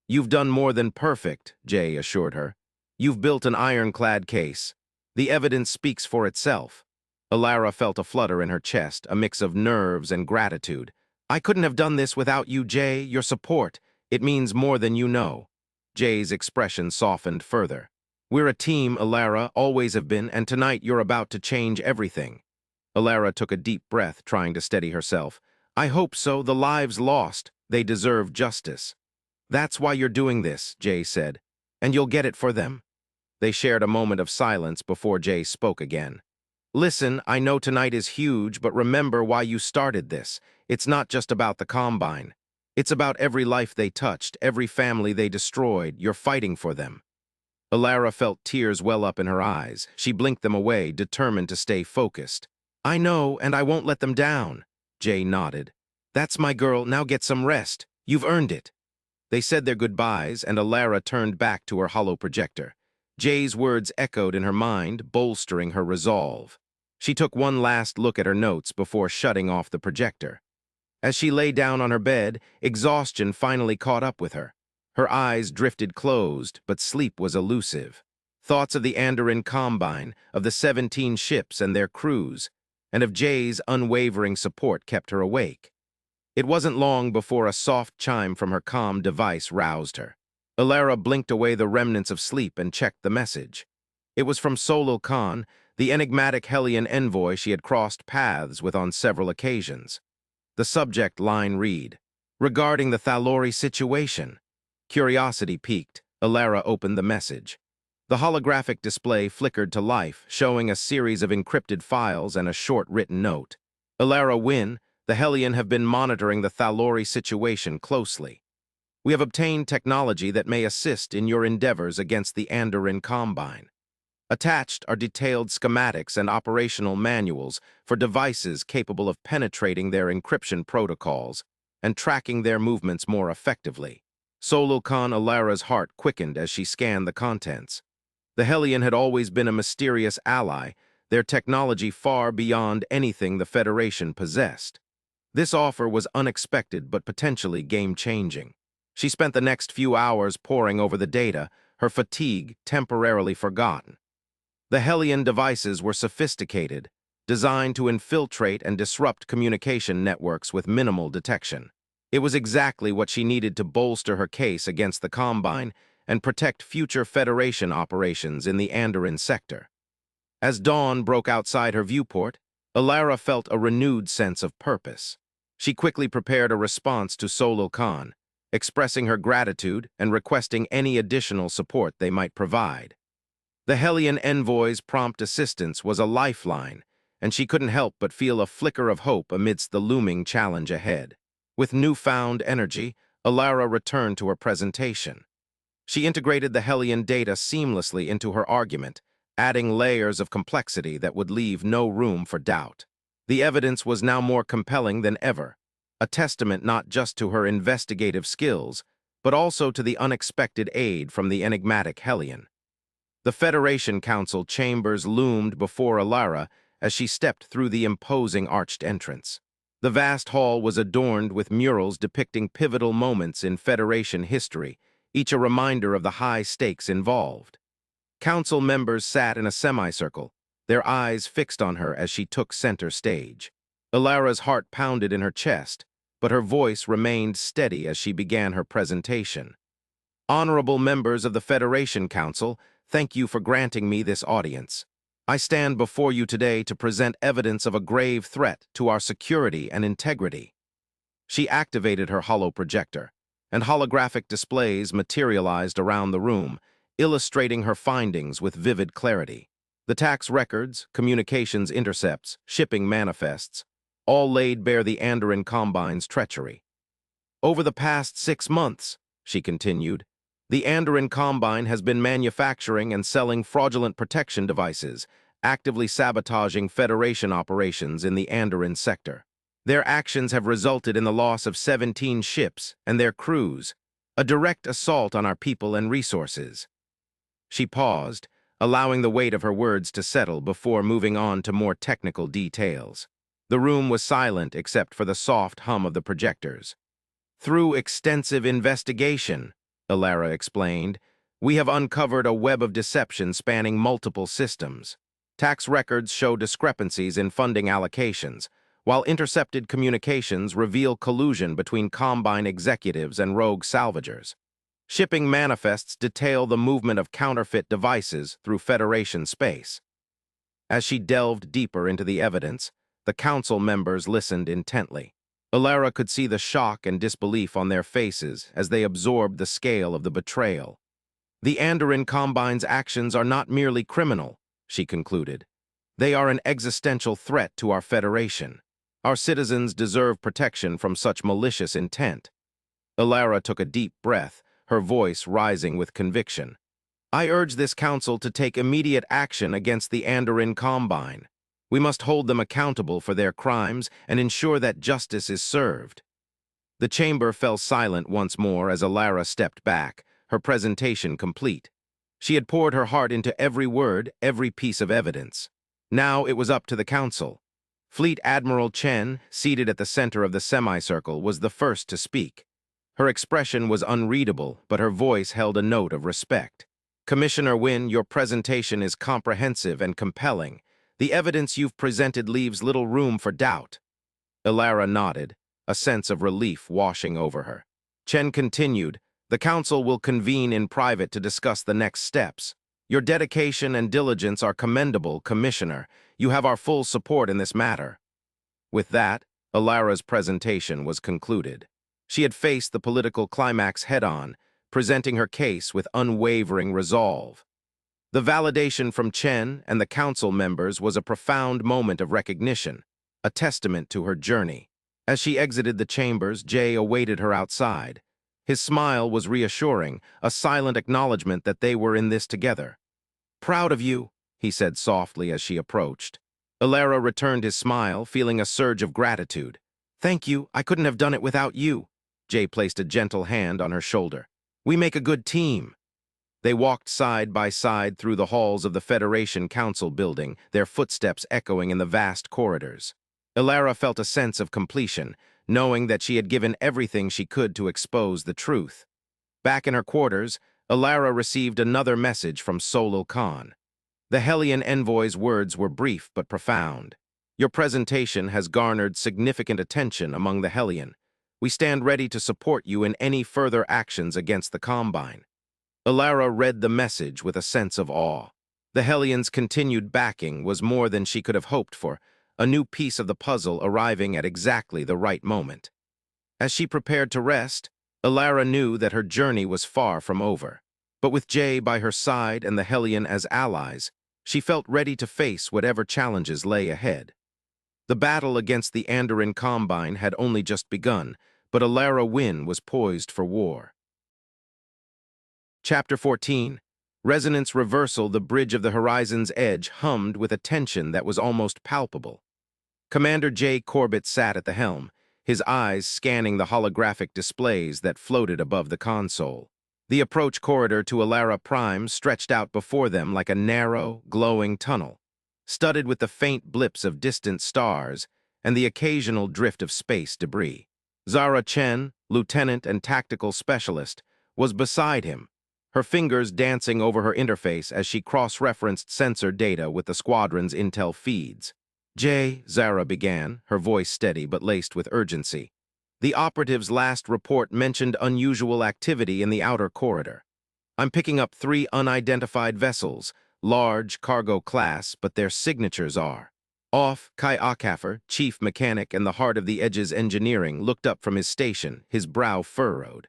"You've done more than perfect," Jay assured her. "You've built an ironclad case. The evidence speaks for itself." Alara felt a flutter in her chest, a mix of nerves and gratitude. "I couldn't have done this without you, Jay. Your support. It means more than you know." Jay's expression softened further. "We're a team, Alara, always have been, and tonight you're about to change everything." Alara took a deep breath, trying to steady herself. "I hope so. The lives lost. They deserve justice." "That's why you're doing this," Jay said. "And you'll get it for them." They shared a moment of silence before Jay spoke again. "Listen, I know tonight is huge, but remember why you started this. It's not just about the Combine. It's about every life they touched, every family they destroyed. You're fighting for them." Alara felt tears well up in her eyes. She blinked them away, determined to stay focused. "I know, and I won't let them down." Jay nodded. "That's my girl. Now get some rest. You've earned it." They said their goodbyes, and Alara turned back to her hollow projector. Jay's words echoed in her mind, bolstering her resolve. She took one last look at her notes before shutting off the projector. As she lay down on her bed, exhaustion finally caught up with her. Her eyes drifted closed, but sleep was elusive. Thoughts of the Andoran Combine, of the 17 ships and their crews, and of Jay's unwavering support kept her awake. It wasn't long before a soft chime from her comm device roused her. Alara blinked away the remnants of sleep and checked the message. It was from Solal Khan, the enigmatic Hellion envoy she had crossed paths with on several occasions. The subject line read, "Regarding the Thalori situation." Curiosity piqued, Alara opened the message. The holographic display flickered to life, showing a series of encrypted files and a short written note. "Alara Wynn, the Hellion have been monitoring the Thalori situation closely. We have obtained technology that may assist in your endeavors against the Andoran Combine. Attached are detailed schematics and operational manuals for devices capable of penetrating their encryption protocols and tracking their movements more effectively." Solal Khan Alara's heart quickened as she scanned the contents. The Hellion had always been a mysterious ally, their technology far beyond anything the Federation possessed. This offer was unexpected but potentially game-changing. She spent the next few hours poring over the data, her fatigue temporarily forgotten. The Hellion devices were sophisticated, designed to infiltrate and disrupt communication networks with minimal detection. It was exactly what she needed to bolster her case against the Combine and protect future Federation operations in the Andoran sector. As dawn broke outside her viewport, Alara felt a renewed sense of purpose. She quickly prepared a response to Solo Khan, expressing her gratitude and requesting any additional support they might provide. The Hellion envoy's prompt assistance was a lifeline, and she couldn't help but feel a flicker of hope amidst the looming challenge ahead. With newfound energy, Alara returned to her presentation. She integrated the Hellion data seamlessly into her argument, adding layers of complexity that would leave no room for doubt. The evidence was now more compelling than ever, a testament not just to her investigative skills, but also to the unexpected aid from the enigmatic Hellion. The Federation Council chambers loomed before Alara as she stepped through the imposing arched entrance. The vast hall was adorned with murals depicting pivotal moments in Federation history, each a reminder of the high stakes involved. Council members sat in a semicircle, their eyes fixed on her as she took center stage. Alara's heart pounded in her chest, but her voice remained steady as she began her presentation. Honorable members of the Federation Council, thank you for granting me this audience. I stand before you today to present evidence of a grave threat to our security and integrity. She activated her holoprojector, and holographic displays materialized around the room, illustrating her findings with vivid clarity. The tax records, communications intercepts, shipping manifests, all laid bare the Andoran Combine's treachery. Over the past 6 months, she continued, the Andoran Combine has been manufacturing and selling fraudulent protection devices, actively sabotaging Federation operations in the Andoran sector. Their actions have resulted in the loss of 17 ships and their crews, a direct assault on our people and resources. She paused, allowing the weight of her words to settle before moving on to more technical details. The room was silent except for the soft hum of the projectors. Through extensive investigation, Alara explained, we have uncovered a web of deception spanning multiple systems. Tax records show discrepancies in funding allocations, while intercepted communications reveal collusion between Combine executives and rogue salvagers. Shipping manifests detail the movement of counterfeit devices through Federation space. As she delved deeper into the evidence, the council members listened intently. Alara could see the shock and disbelief on their faces as they absorbed the scale of the betrayal. The Andoran Combine's actions are not merely criminal, she concluded. They are an existential threat to our Federation. Our citizens deserve protection from such malicious intent. Alara took a deep breath, her voice rising with conviction. I urge this council to take immediate action against the Andoran Combine. We must hold them accountable for their crimes and ensure that justice is served. The chamber fell silent once more as Alara stepped back, her presentation complete. She had poured her heart into every word, every piece of evidence. Now it was up to the council. Fleet Admiral Chen, seated at the center of the semicircle, was the first to speak. Her expression was unreadable, but her voice held a note of respect. Commissioner Wynne, your presentation is comprehensive and compelling. The evidence you've presented leaves little room for doubt. Alara nodded, a sense of relief washing over her. Chen continued, the council will convene in private to discuss the next steps. Your dedication and diligence are commendable, Commissioner. You have our full support in this matter. With that, Alara's presentation was concluded. She had faced the political climax head-on, presenting her case with unwavering resolve. The validation from Chen and the council members was a profound moment of recognition, a testament to her journey. As she exited the chambers, Jay awaited her outside. His smile was reassuring, a silent acknowledgement that they were in this together. Proud of you, he said softly as she approached. Alara returned his smile, feeling a surge of gratitude. Thank you, I couldn't have done it without you. Jay placed a gentle hand on her shoulder. We make a good team. They walked side by side through the halls of the Federation Council building, their footsteps echoing in the vast corridors. Ilara felt a sense of completion, knowing that she had given everything she could to expose the truth. Back in her quarters, Ilara received another message from Solal Khan. The Hellion envoy's words were brief but profound. Your presentation has garnered significant attention among the Hellion. We stand ready to support you in any further actions against the Combine. Ilara read the message with a sense of awe. The Hellion's continued backing was more than she could have hoped for, a new piece of the puzzle arriving at exactly the right moment. As she prepared to rest, Ilara knew that her journey was far from over. But with Jay by her side and the Hellion as allies, she felt ready to face whatever challenges lay ahead. The battle against the Andoran Combine had only just begun, but Ilara Wynn was poised for war. Chapter 14. Resonance Reversal. The bridge of the horizon's edge hummed with a tension that was almost palpable. Commander J. Corbett sat at the helm, his eyes scanning the holographic displays that floated above the console. The approach corridor to Ilara Prime stretched out before them like a narrow, glowing tunnel, studded with the faint blips of distant stars and the occasional drift of space debris. Zara Chen, lieutenant and tactical specialist, was beside him, her fingers dancing over her interface as she cross-referenced sensor data with the squadron's intel feeds. Zara began, her voice steady but laced with urgency. The operative's last report mentioned unusual activity in the outer corridor. I'm picking up 3 unidentified vessels, large, cargo class, but their signatures are. Off, Kai Akaffer, chief mechanic and the heart of the Edge's engineering, looked up from his station, his brow furrowed.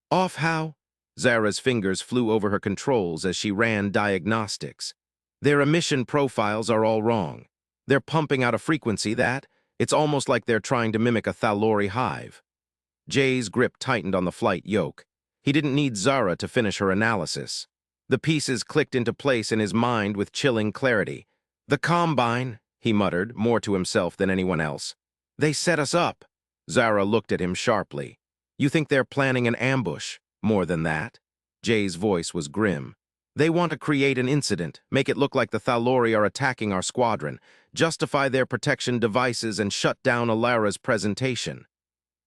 Off how? Zara's fingers flew over her controls as she ran diagnostics. Their emission profiles are all wrong. They're pumping out a frequency it's almost like they're trying to mimic a Thalori hive. Jay's grip tightened on the flight yoke. He didn't need Zara to finish her analysis. The pieces clicked into place in his mind with chilling clarity. The Combine, he muttered, more to himself than anyone else. They set us up. Zara looked at him sharply. You think they're planning an ambush? More than that. Jay's voice was grim. They want to create an incident, make it look like the Thalori are attacking our squadron, justify their protection devices and shut down Ilara's presentation.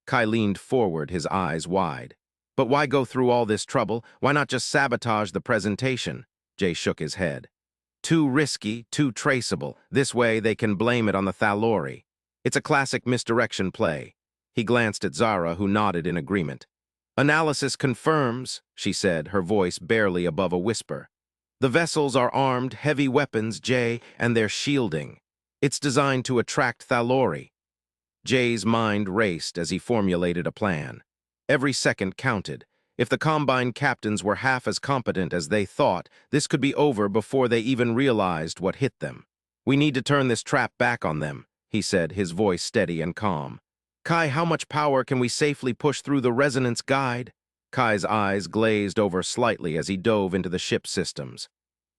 Kai leaned forward, his eyes wide. But why go through all this trouble? Why not just sabotage the presentation? Jay shook his head. Too risky, too traceable. This way they can blame it on the Thalori. It's a classic misdirection play. He glanced at Zara, who nodded in agreement. Analysis confirms, she said, her voice barely above a whisper. The vessels are armed heavy weapons, Jay, and they're shielding. It's designed to attract Thalori. Jay's mind raced as he formulated a plan. Every second counted. If the Combine captains were half as competent as they thought, this could be over before they even realized what hit them. We need to turn this trap back on them, he said, his voice steady and calm. Kai, how much power can we safely push through the resonance guide? Kai's eyes glazed over slightly as he dove into the ship systems.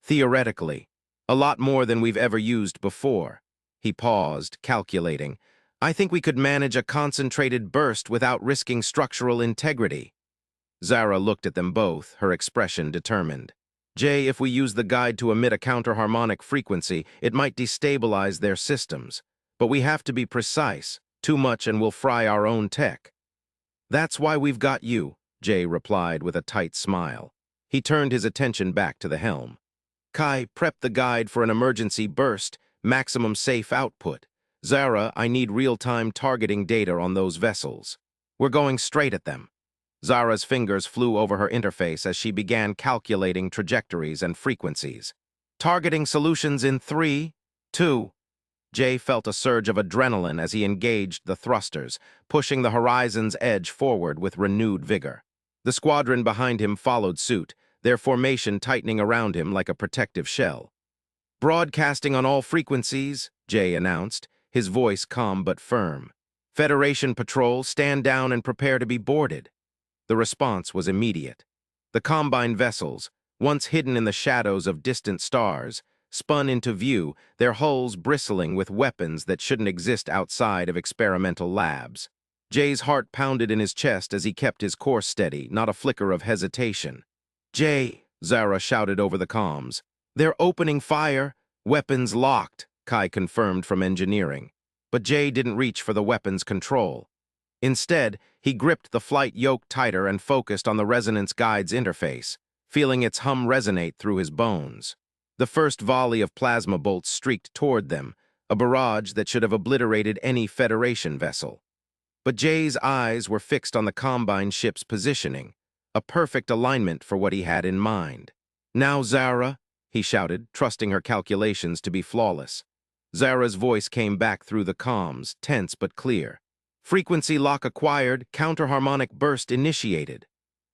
Theoretically, a lot more than we've ever used before. He paused, calculating. I think we could manage a concentrated burst without risking structural integrity. Zara looked at them both, her expression determined. Jay, if we use the guide to emit a counterharmonic frequency, it might destabilize their systems. But we have to be precise. Too much and we'll fry our own tech. That's why we've got you, Jay replied with a tight smile. He turned his attention back to the helm. Kai, prep the guide for an emergency burst, maximum safe output. Zara, I need real-time targeting data on those vessels. We're going straight at them. Zara's fingers flew over her interface as she began calculating trajectories and frequencies. Targeting solutions in 3, 2. Jay felt a surge of adrenaline as he engaged the thrusters, pushing the horizon's edge forward with renewed vigor. The squadron behind him followed suit, their formation tightening around him like a protective shell. Broadcasting on all frequencies, Jay announced, his voice calm but firm. Federation patrol, stand down and prepare to be boarded. The response was immediate. The Combine vessels, once hidden in the shadows of distant stars, spun into view, their hulls bristling with weapons that shouldn't exist outside of experimental labs. Jay's heart pounded in his chest as he kept his course steady, not a flicker of hesitation. Jay, Zara shouted over the comms. They're opening fire. Weapons locked, Kai confirmed from engineering. But Jay didn't reach for the weapon's control. Instead, he gripped the flight yoke tighter and focused on the resonance guide's interface, feeling its hum resonate through his bones. The first volley of plasma bolts streaked toward them, a barrage that should have obliterated any Federation vessel. But Jay's eyes were fixed on the Combine ship's positioning, a perfect alignment for what he had in mind. "Now, Zara," he shouted, trusting her calculations to be flawless. Zara's voice came back through the comms, tense but clear. "Frequency lock acquired, counterharmonic burst initiated."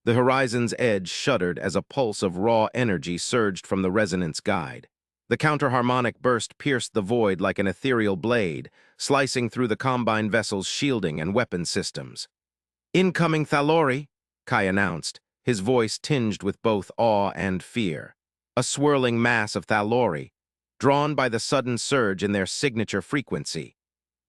The horizon's edge shuddered as a pulse of raw energy surged from the resonance guide. The counterharmonic burst pierced the void like an ethereal blade, slicing through the Combine vessel's shielding and weapon systems. "Incoming Thalori," Kai announced, his voice tinged with both awe and fear. A swirling mass of Thalori, drawn by the sudden surge in their signature frequency,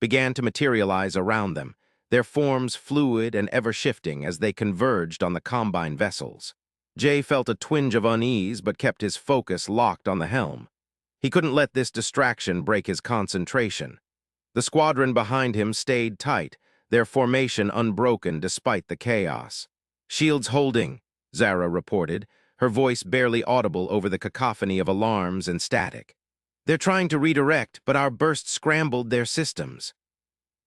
began to materialize around them, their forms fluid and ever-shifting as they converged on the Combine vessels. Jay felt a twinge of unease but kept his focus locked on the helm. He couldn't let this distraction break his concentration. The squadron behind him stayed tight, their formation unbroken despite the chaos. "Shields holding," Zara reported, her voice barely audible over the cacophony of alarms and static. "They're trying to redirect, but our burst scrambled their systems."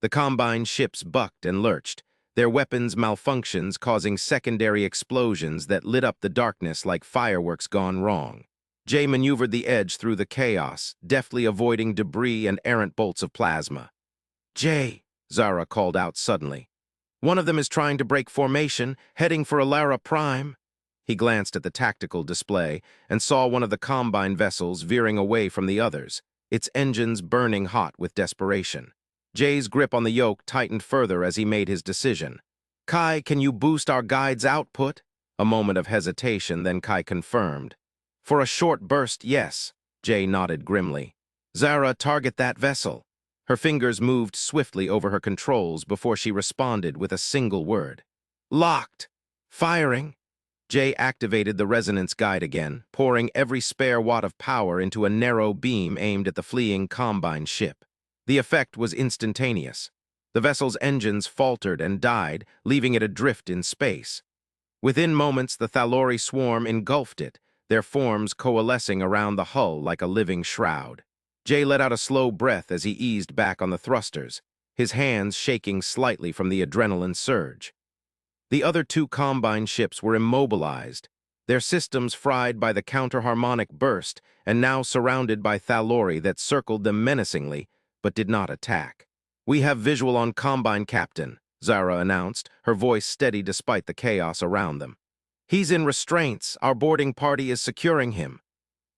The Combine ships bucked and lurched, their weapons' malfunctions causing secondary explosions that lit up the darkness like fireworks gone wrong. Jay maneuvered the edge through the chaos, deftly avoiding debris and errant bolts of plasma. "Jay," Zara called out suddenly. "One of them is trying to break formation, heading for Alara Prime." He glanced at the tactical display and saw one of the Combine vessels veering away from the others, its engines burning hot with desperation. Jay's grip on the yoke tightened further as he made his decision. "Kai, can you boost our guide's output?" A moment of hesitation, then Kai confirmed. "For a short burst, yes," Jay nodded grimly. "Zara, target that vessel." Her fingers moved swiftly over her controls before she responded with a single word. "Locked. Firing." Jay activated the resonance guide again, pouring every spare watt of power into a narrow beam aimed at the fleeing Combine ship. The effect was instantaneous. The vessel's engines faltered and died, leaving it adrift in space. Within moments, the Thalori swarm engulfed it, their forms coalescing around the hull like a living shroud. Jay let out a slow breath as he eased back on the thrusters, his hands shaking slightly from the adrenaline surge. The other two Combine ships were immobilized, their systems fried by the counterharmonic burst and now surrounded by Thalori that circled them menacingly, but did not attack. "We have visual on Combine Captain," Zara announced, her voice steady despite the chaos around them. "He's in restraints. Our boarding party is securing him."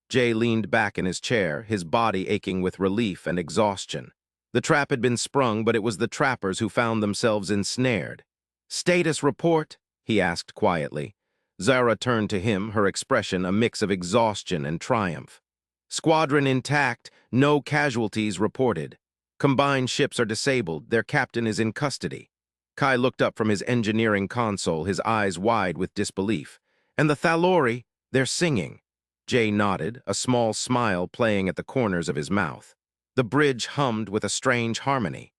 Jay leaned back in his chair, his body aching with relief and exhaustion. The trap had been sprung, but it was the trappers who found themselves ensnared. "Status report?" he asked quietly. Zara turned to him, her expression a mix of exhaustion and triumph. "Squadron intact, no casualties reported. Combined ships are disabled, their captain is in custody." Kai looked up from his engineering console, his eyes wide with disbelief. "And the Thalori, they're singing." Jay nodded, a small smile playing at the corners of his mouth. The bridge hummed with a strange harmony.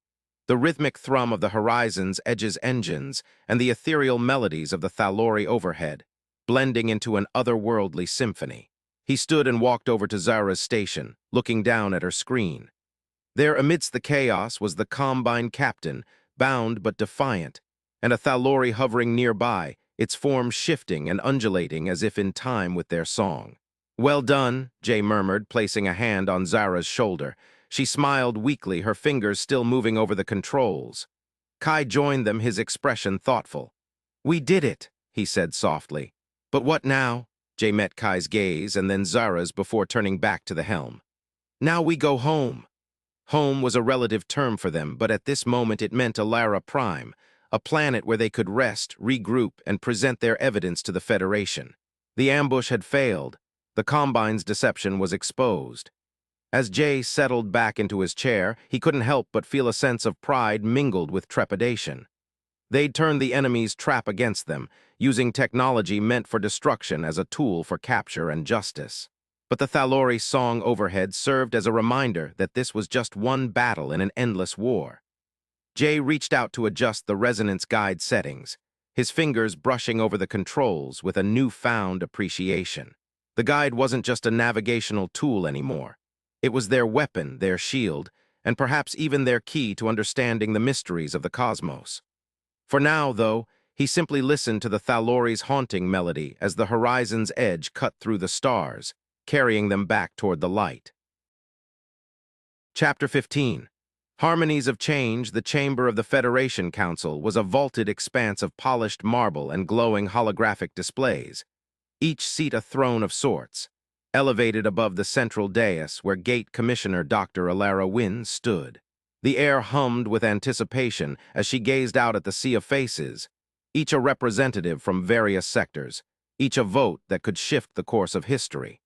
The rhythmic thrum of the horizon's edge's engines and the ethereal melodies of the Thalori overhead, blending into an otherworldly symphony. He stood and walked over to Zara's station, looking down at her screen. There, amidst the chaos, was the Combine captain, bound but defiant, and a Thalori hovering nearby, its form shifting and undulating as if in time with their song. "Well done," Jay murmured, placing a hand on Zara's shoulder. She smiled weakly, her fingers still moving over the controls. Kai joined them, his expression thoughtful. "We did it," he said softly. "But what now?" Jay met Kai's gaze and then Zara's before turning back to the helm. "Now we go home." Home was a relative term for them, but at this moment it meant Alara Prime, a planet where they could rest, regroup, and present their evidence to the Federation. The ambush had failed. The Combine's deception was exposed. As Jay settled back into his chair, he couldn't help but feel a sense of pride mingled with trepidation. They'd turned the enemy's trap against them, using technology meant for destruction as a tool for capture and justice. But the Thalori song overhead served as a reminder that this was just one battle in an endless war. Jay reached out to adjust the resonance guide settings, his fingers brushing over the controls with a newfound appreciation. The guide wasn't just a navigational tool anymore. It was their weapon, their shield, and perhaps even their key to understanding the mysteries of the cosmos. For now, though, he simply listened to the Thalori's haunting melody as the horizon's edge cut through the stars, carrying them back toward the light. Chapter 15. Harmonies of Change. The chamber of the Federation Council was a vaulted expanse of polished marble and glowing holographic displays, each seat a throne of sorts, elevated above the central dais where Gate Commissioner Dr. Alara Wynn stood. The air hummed with anticipation as she gazed out at the sea of faces, each a representative from various sectors, each a vote that could shift the course of history.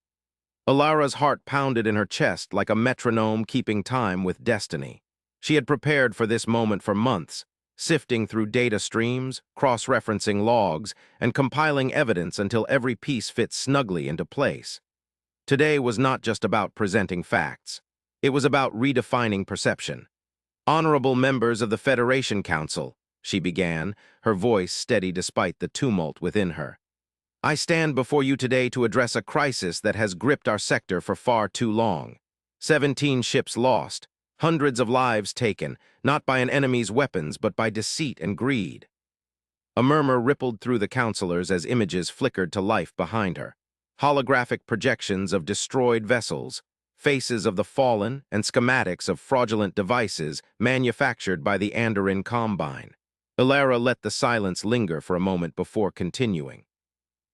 Alara's heart pounded in her chest like a metronome keeping time with destiny. She had prepared for this moment for months, sifting through data streams, cross-referencing logs, and compiling evidence until every piece fit snugly into place. Today was not just about presenting facts. It was about redefining perception. "Honorable members of the Federation Council," she began, her voice steady despite the tumult within her. "I stand before you today to address a crisis that has gripped our sector for far too long. 17 ships lost, hundreds of lives taken, not by an enemy's weapons but by deceit and greed." A murmur rippled through the councilors as images flickered to life behind her. Holographic projections of destroyed vessels, faces of the fallen, and schematics of fraudulent devices manufactured by the Andoran Combine. Alara let the silence linger for a moment before continuing.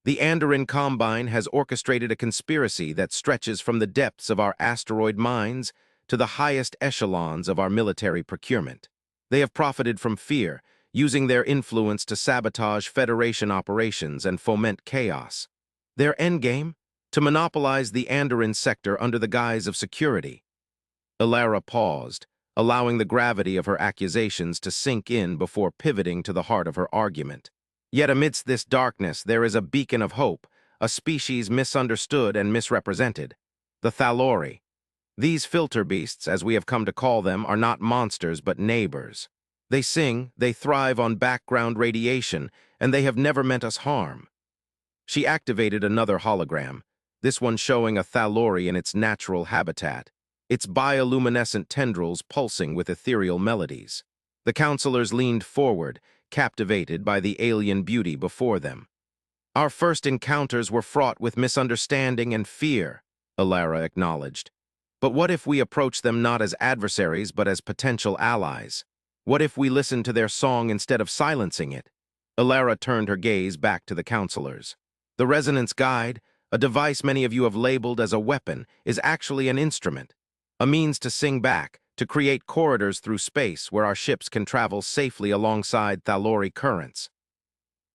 "The Andoran Combine has orchestrated a conspiracy that stretches from the depths of our asteroid mines to the highest echelons of our military procurement. They have profited from fear, using their influence to sabotage Federation operations and foment chaos. Their endgame? To monopolize the Andoran sector under the guise of security." Alara paused, allowing the gravity of her accusations to sink in before pivoting to the heart of her argument. Yet amidst this darkness there is a beacon of hope, a species misunderstood and misrepresented: the Thalori. These filter beasts, as we have come to call them, are not monsters but neighbors. They sing, they thrive on background radiation, and they have never meant us harm. She activated another hologram, this one showing a Thalori in its natural habitat, its bioluminescent tendrils pulsing with ethereal melodies. The counselors leaned forward, captivated by the alien beauty before them. "Our first encounters were fraught with misunderstanding and fear," Alara acknowledged. "But what if we approach them not as adversaries but as potential allies? What if we listen to their song instead of silencing it?" Alara turned her gaze back to the counselors. "The resonance guide, a device many of you have labeled as a weapon, is actually an instrument, a means to sing back, to create corridors through space where our ships can travel safely alongside Thalori currents."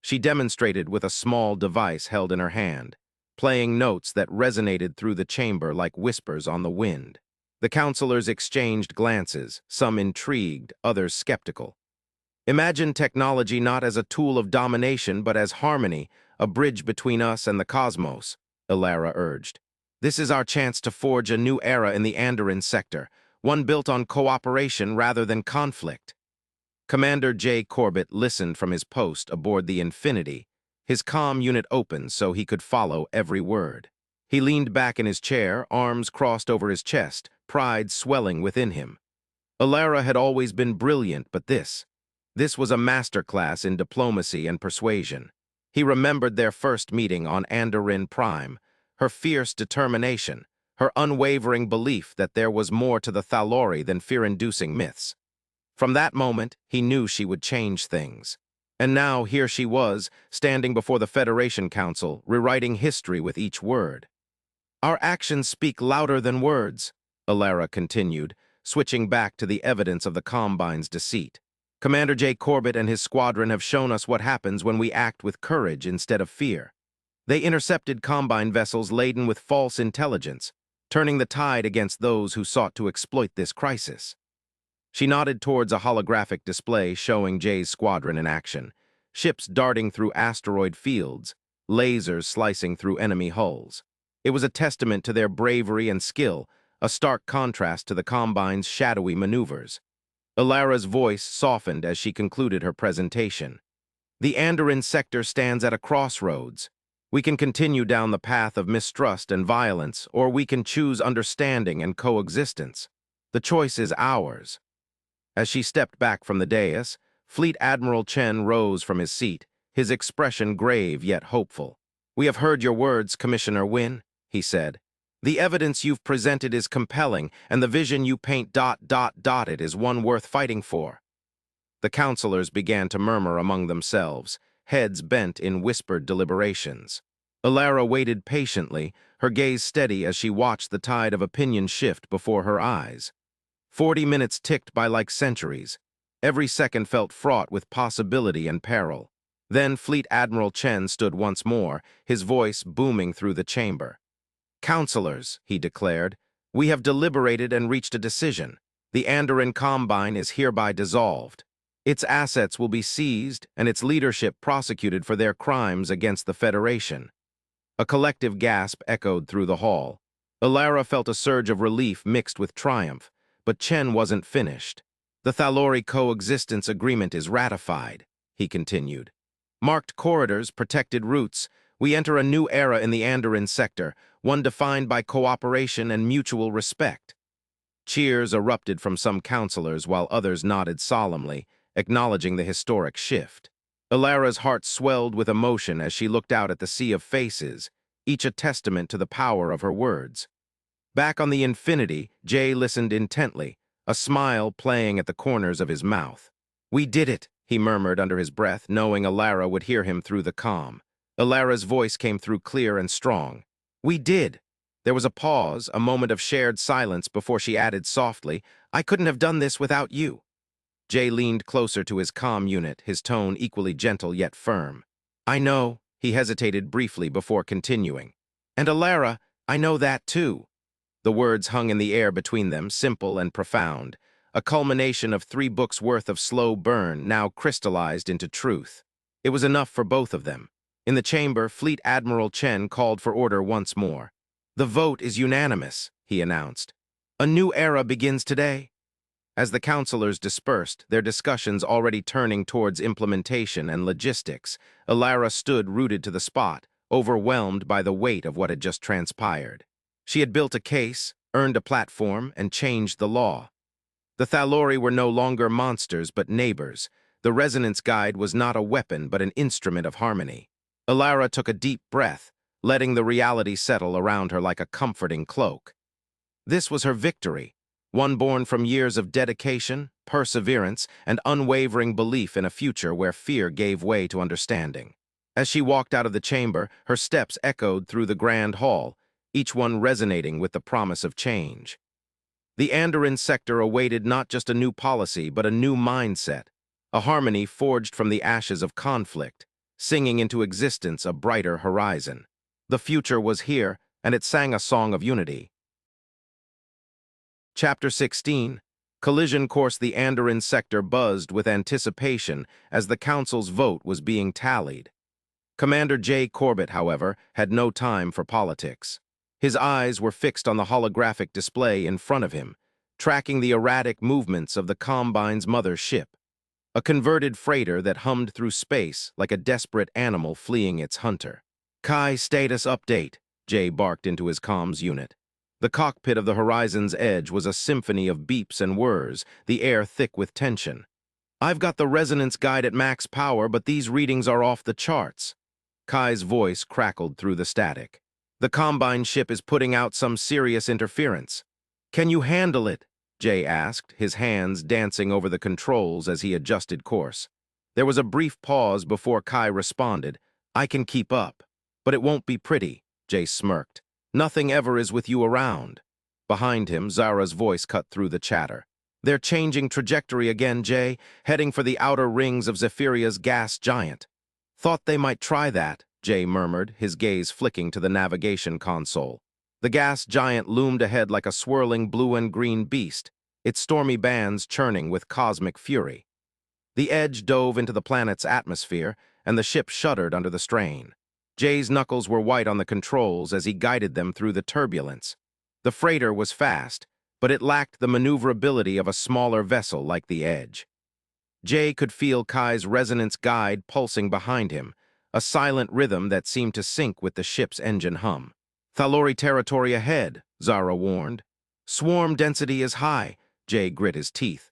She demonstrated with a small device held in her hand, playing notes that resonated through the chamber like whispers on the wind. The counselors exchanged glances, some intrigued, others skeptical. "Imagine technology not as a tool of domination but as harmony, a bridge between us and the cosmos," Alara urged. "This is our chance to forge a new era in the Andoran sector, one built on cooperation rather than conflict." Commander J. Corbett listened from his post aboard the Infinity, his comm unit open so he could follow every word. He leaned back in his chair, arms crossed over his chest, pride swelling within him. Alara had always been brilliant, but this was a masterclass in diplomacy and persuasion. He remembered their first meeting on Andoran Prime, her fierce determination, her unwavering belief that there was more to the Thalori than fear-inducing myths. From that moment, he knew she would change things. And now here she was, standing before the Federation Council, rewriting history with each word. "Our actions speak louder than words," Alara continued, switching back to the evidence of the Combine's deceit. "Commander J. Corbett and his squadron have shown us what happens when we act with courage instead of fear. They intercepted Combine vessels laden with false intelligence, turning the tide against those who sought to exploit this crisis." She nodded towards a holographic display showing Jay's squadron in action, ships darting through asteroid fields, lasers slicing through enemy hulls. It was a testament to their bravery and skill, a stark contrast to the Combine's shadowy maneuvers. Ilara's voice softened as she concluded her presentation. The Andoran sector stands at a crossroads. We can continue down the path of mistrust and violence, or we can choose understanding and coexistence. The choice is ours. As she stepped back from the dais, Fleet Admiral Chen rose from his seat, his expression grave yet hopeful. "We have heard your words, Commissioner Wynne," he said. "The evidence you've presented is compelling, and the vision you paint it is one worth fighting for." The counselors began to murmur among themselves, heads bent in whispered deliberations. Ilara waited patiently, her gaze steady as she watched the tide of opinion shift before her eyes. 40 minutes ticked by like centuries. Every second felt fraught with possibility and peril. Then Fleet Admiral Chen stood once more, his voice booming through the chamber. "Counselors," he declared, "we have deliberated and reached a decision. The Andoran Combine is hereby dissolved. Its assets will be seized and its leadership prosecuted for their crimes against the Federation." A collective gasp echoed through the hall. Ilara felt a surge of relief mixed with triumph, but Chen wasn't finished. "The Thalori coexistence agreement is ratified," he continued. "Marked corridors, protected routes, we enter a new era in the Andoran sector, one defined by cooperation and mutual respect." Cheers erupted from some counselors while others nodded solemnly, acknowledging the historic shift. Ilara's heart swelled with emotion as she looked out at the sea of faces, each a testament to the power of her words. Back on the Infinity, Jay listened intently, a smile playing at the corners of his mouth. "We did it," he murmured under his breath, knowing Ilara would hear him through the comm. Ilara's voice came through clear and strong. "We did." There was a pause, a moment of shared silence before she added softly, "I couldn't have done this without you." Jay leaned closer to his comm unit, his tone equally gentle yet firm. "I know," he hesitated briefly before continuing. "And Ilara, I know that too." The words hung in the air between them, simple and profound, a culmination of 3 books' worth of slow burn now crystallized into truth. It was enough for both of them. In the chamber, Fleet Admiral Chen called for order once more. "The vote is unanimous," he announced. "A new era begins today." As the counselors dispersed, their discussions already turning towards implementation and logistics, Ilara stood rooted to the spot, overwhelmed by the weight of what had just transpired. She had built a case, earned a platform, and changed the law. The Thalori were no longer monsters but neighbors. The Resonance Guide was not a weapon but an instrument of harmony. Ilara took a deep breath, letting the reality settle around her like a comforting cloak. This was her victory, one born from years of dedication, perseverance, and unwavering belief in a future where fear gave way to understanding. As she walked out of the chamber, her steps echoed through the grand hall, each one resonating with the promise of change. The Andoran sector awaited not just a new policy, but a new mindset, a harmony forged from the ashes of conflict, singing into existence a brighter horizon. The future was here, and it sang a song of unity. Chapter 16. Collision Course. The Andoran sector buzzed with anticipation as the Council's vote was being tallied. Commander J. Corbett, however, had no time for politics. His eyes were fixed on the holographic display in front of him, tracking the erratic movements of the Combine's mother ship, a converted freighter that hummed through space like a desperate animal fleeing its hunter. "Kai, status update," Jay barked into his comms unit. The cockpit of the Horizon's Edge was a symphony of beeps and whirs, the air thick with tension. "I've got the Resonance Guide at max power, but these readings are off the charts." Kai's voice crackled through the static. "The Combine ship is putting out some serious interference." "Can you handle it?" Jay asked, his hands dancing over the controls as he adjusted course. There was a brief pause before Kai responded. "I can keep up. But it won't be pretty," Jay smirked. "Nothing ever is with you around." Behind him, Zara's voice cut through the chatter. "They're changing trajectory again, Jay, heading for the outer rings of Zephiria's gas giant." "Thought they might try that," Jay murmured, his gaze flicking to the navigation console. The gas giant loomed ahead like a swirling blue and green beast, its stormy bands churning with cosmic fury. The Edge dove into the planet's atmosphere, and the ship shuddered under the strain. Jay's knuckles were white on the controls as he guided them through the turbulence. The freighter was fast, but it lacked the maneuverability of a smaller vessel like the Edge. Jay could feel Kai's resonance guide pulsing behind him, a silent rhythm that seemed to sync with the ship's engine hum. "Thalori territory ahead," Zara warned. "Swarm density is high," Jay grit his teeth.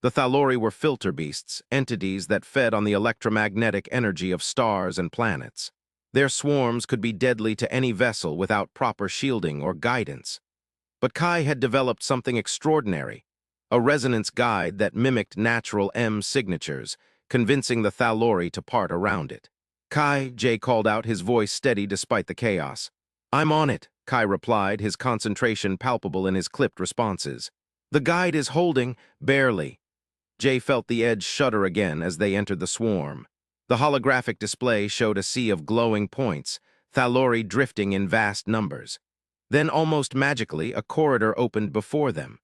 The Thalori were filter beasts, entities that fed on the electromagnetic energy of stars and planets. Their swarms could be deadly to any vessel without proper shielding or guidance. But Kai had developed something extraordinary, a resonance guide that mimicked natural M signatures, convincing the Thalori to part around it. "Kai," Jay called out, his voice steady despite the chaos. "I'm on it," Kai replied, his concentration palpable in his clipped responses. "The guide is holding, barely." Jay felt the Edge shudder again as they entered the swarm. The holographic display showed a sea of glowing points, Thalori drifting in vast numbers. Then, almost magically, a corridor opened before them.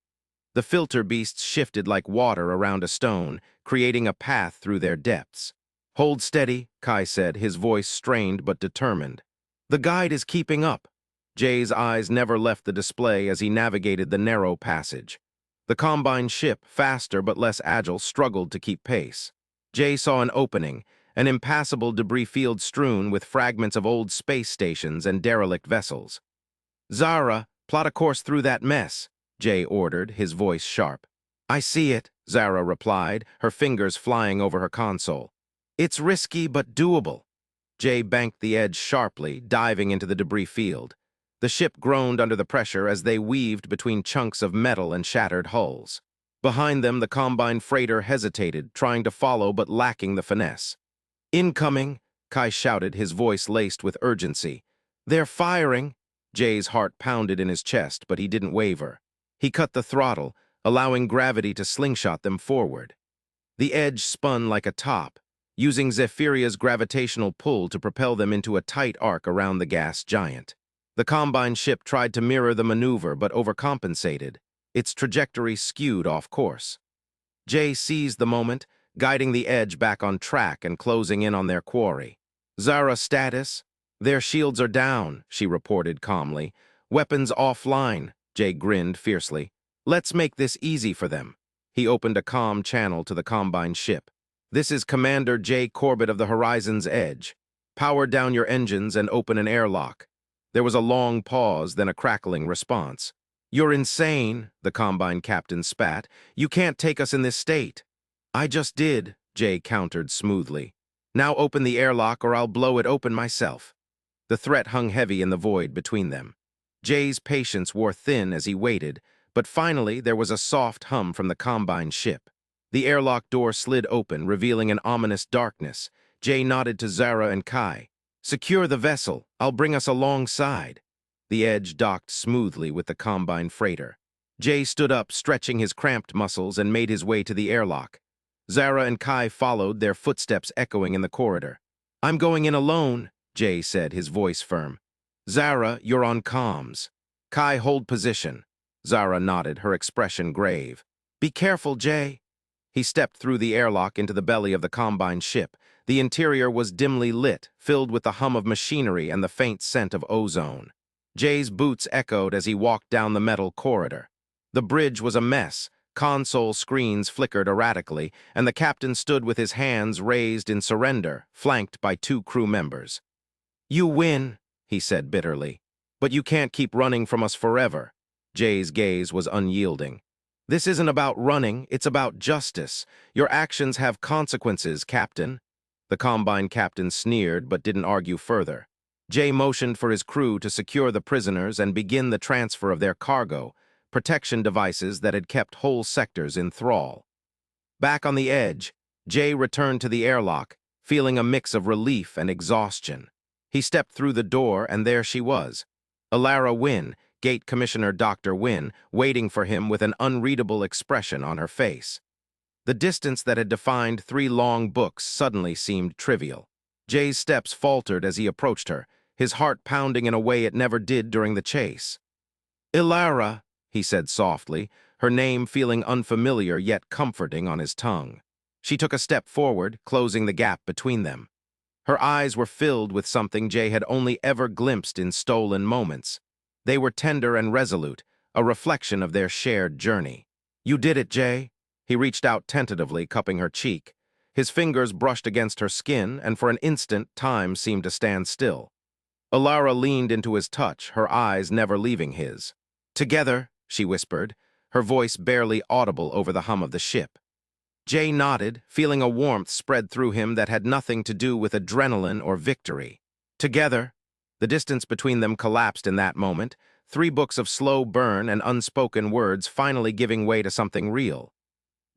The filter beasts shifted like water around a stone, creating a path through their depths. "Hold steady," Kai said, his voice strained but determined. "The guide is keeping up." Jay's eyes never left the display as he navigated the narrow passage. The Combine ship, faster but less agile, struggled to keep pace. Jay saw an opening, an impassable debris field strewn with fragments of old space stations and derelict vessels. "Zara, plot a course through that mess," Jay ordered, his voice sharp. "I see it," Zara replied, her fingers flying over her console. "It's risky but doable." Jay banked the Edge sharply, diving into the debris field. The ship groaned under the pressure as they weaved between chunks of metal and shattered hulls. Behind them, the Combine freighter hesitated, trying to follow but lacking the finesse. "Incoming," Kai shouted, his voice laced with urgency. "They're firing." Jay's heart pounded in his chest, but he didn't waver. He cut the throttle, allowing gravity to slingshot them forward. The Edge spun like a top, using Zephyria's gravitational pull to propel them into a tight arc around the gas giant. The Combine ship tried to mirror the maneuver but overcompensated, its trajectory skewed off course. Jay seized the moment, guiding the Edge back on track and closing in on their quarry. "Zara status?" "Their shields are down," she reported calmly. "Weapons offline," Jay grinned fiercely. "Let's make this easy for them." He opened a comm channel to the Combine ship. "This is Commander J. Corbett of the Horizon's Edge. Power down your engines and open an airlock." There was a long pause, then a crackling response. "You're insane," the Combine captain spat. "You can't take us in this state." "I just did," Jay countered smoothly. "Now open the airlock or I'll blow it open myself." The threat hung heavy in the void between them. Jay's patience wore thin as he waited, but finally there was a soft hum from the Combine ship. The airlock door slid open, revealing an ominous darkness. Jay nodded to Zara and Kai. "Secure the vessel. I'll bring us alongside." The Edge docked smoothly with the Combine freighter. Jay stood up, stretching his cramped muscles, and made his way to the airlock. Zara and Kai followed, their footsteps echoing in the corridor. "I'm going in alone," Jay said, his voice firm. "Zara, you're on comms." "Kai, hold position." Zara nodded, her expression grave. "Be careful, Jay." He stepped through the airlock into the belly of the Combine ship. The interior was dimly lit, filled with the hum of machinery and the faint scent of ozone. Jay's boots echoed as he walked down the metal corridor. The bridge was a mess. Console screens flickered erratically, and the captain stood with his hands raised in surrender, flanked by two crew members. "You win," he said bitterly. "But you can't keep running from us forever." Jay's gaze was unyielding. "This isn't about running, it's about justice. Your actions have consequences, Captain." The Combine captain sneered but didn't argue further. Jay motioned for his crew to secure the prisoners and begin the transfer of their cargo, protection devices that had kept whole sectors in thrall. Back on the Edge, Jay returned to the airlock, feeling a mix of relief and exhaustion. He stepped through the door, and there she was. Alara Wynn, Gate Commissioner Dr. Wynn, waiting for him with an unreadable expression on her face. The distance that had defined 3 long books suddenly seemed trivial. Jay's steps faltered as he approached her, his heart pounding in a way it never did during the chase. "Ilara," he said softly, her name feeling unfamiliar yet comforting on his tongue. She took a step forward, closing the gap between them. Her eyes were filled with something Jay had only ever glimpsed in stolen moments. They were tender and resolute, a reflection of their shared journey. "You did it, Jay." He reached out tentatively, cupping her cheek. His fingers brushed against her skin, and for an instant, time seemed to stand still. Alara leaned into his touch, her eyes never leaving his. "Together," she whispered, her voice barely audible over the hum of the ship. Jay nodded, feeling a warmth spread through him that had nothing to do with adrenaline or victory. Together. The distance between them collapsed in that moment, 3 books of slow burn and unspoken words finally giving way to something real.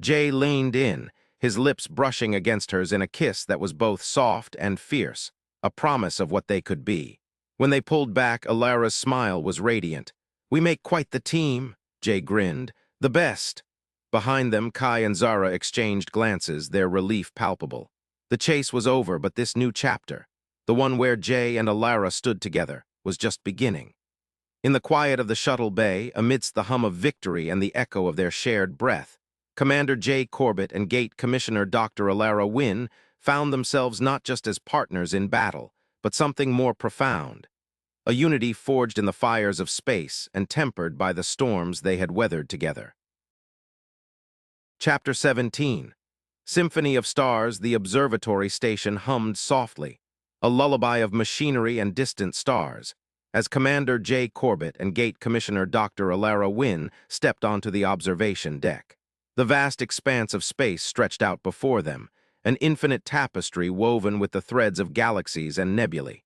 Jay leaned in, his lips brushing against hers in a kiss that was both soft and fierce, a promise of what they could be. When they pulled back, Alara's smile was radiant. "We make quite the team," Jay grinned. "The best." Behind them, Kai and Zara exchanged glances, their relief palpable. The chase was over, but this new chapter, the one where Jay and Alara stood together, was just beginning. In the quiet of the shuttle bay, amidst the hum of victory and the echo of their shared breath, Commander Jay Corbett and Gate Commissioner Dr. Alara Wynne found themselves not just as partners in battle, but something more profound, a unity forged in the fires of space and tempered by the storms they had weathered together. Chapter 17. Symphony of Stars. The observatory station hummed softly, a lullaby of machinery and distant stars, as Commander Jay Corbett and Gate Commissioner Dr. Alara Wynne stepped onto the observation deck. The vast expanse of space stretched out before them, an infinite tapestry woven with the threads of galaxies and nebulae.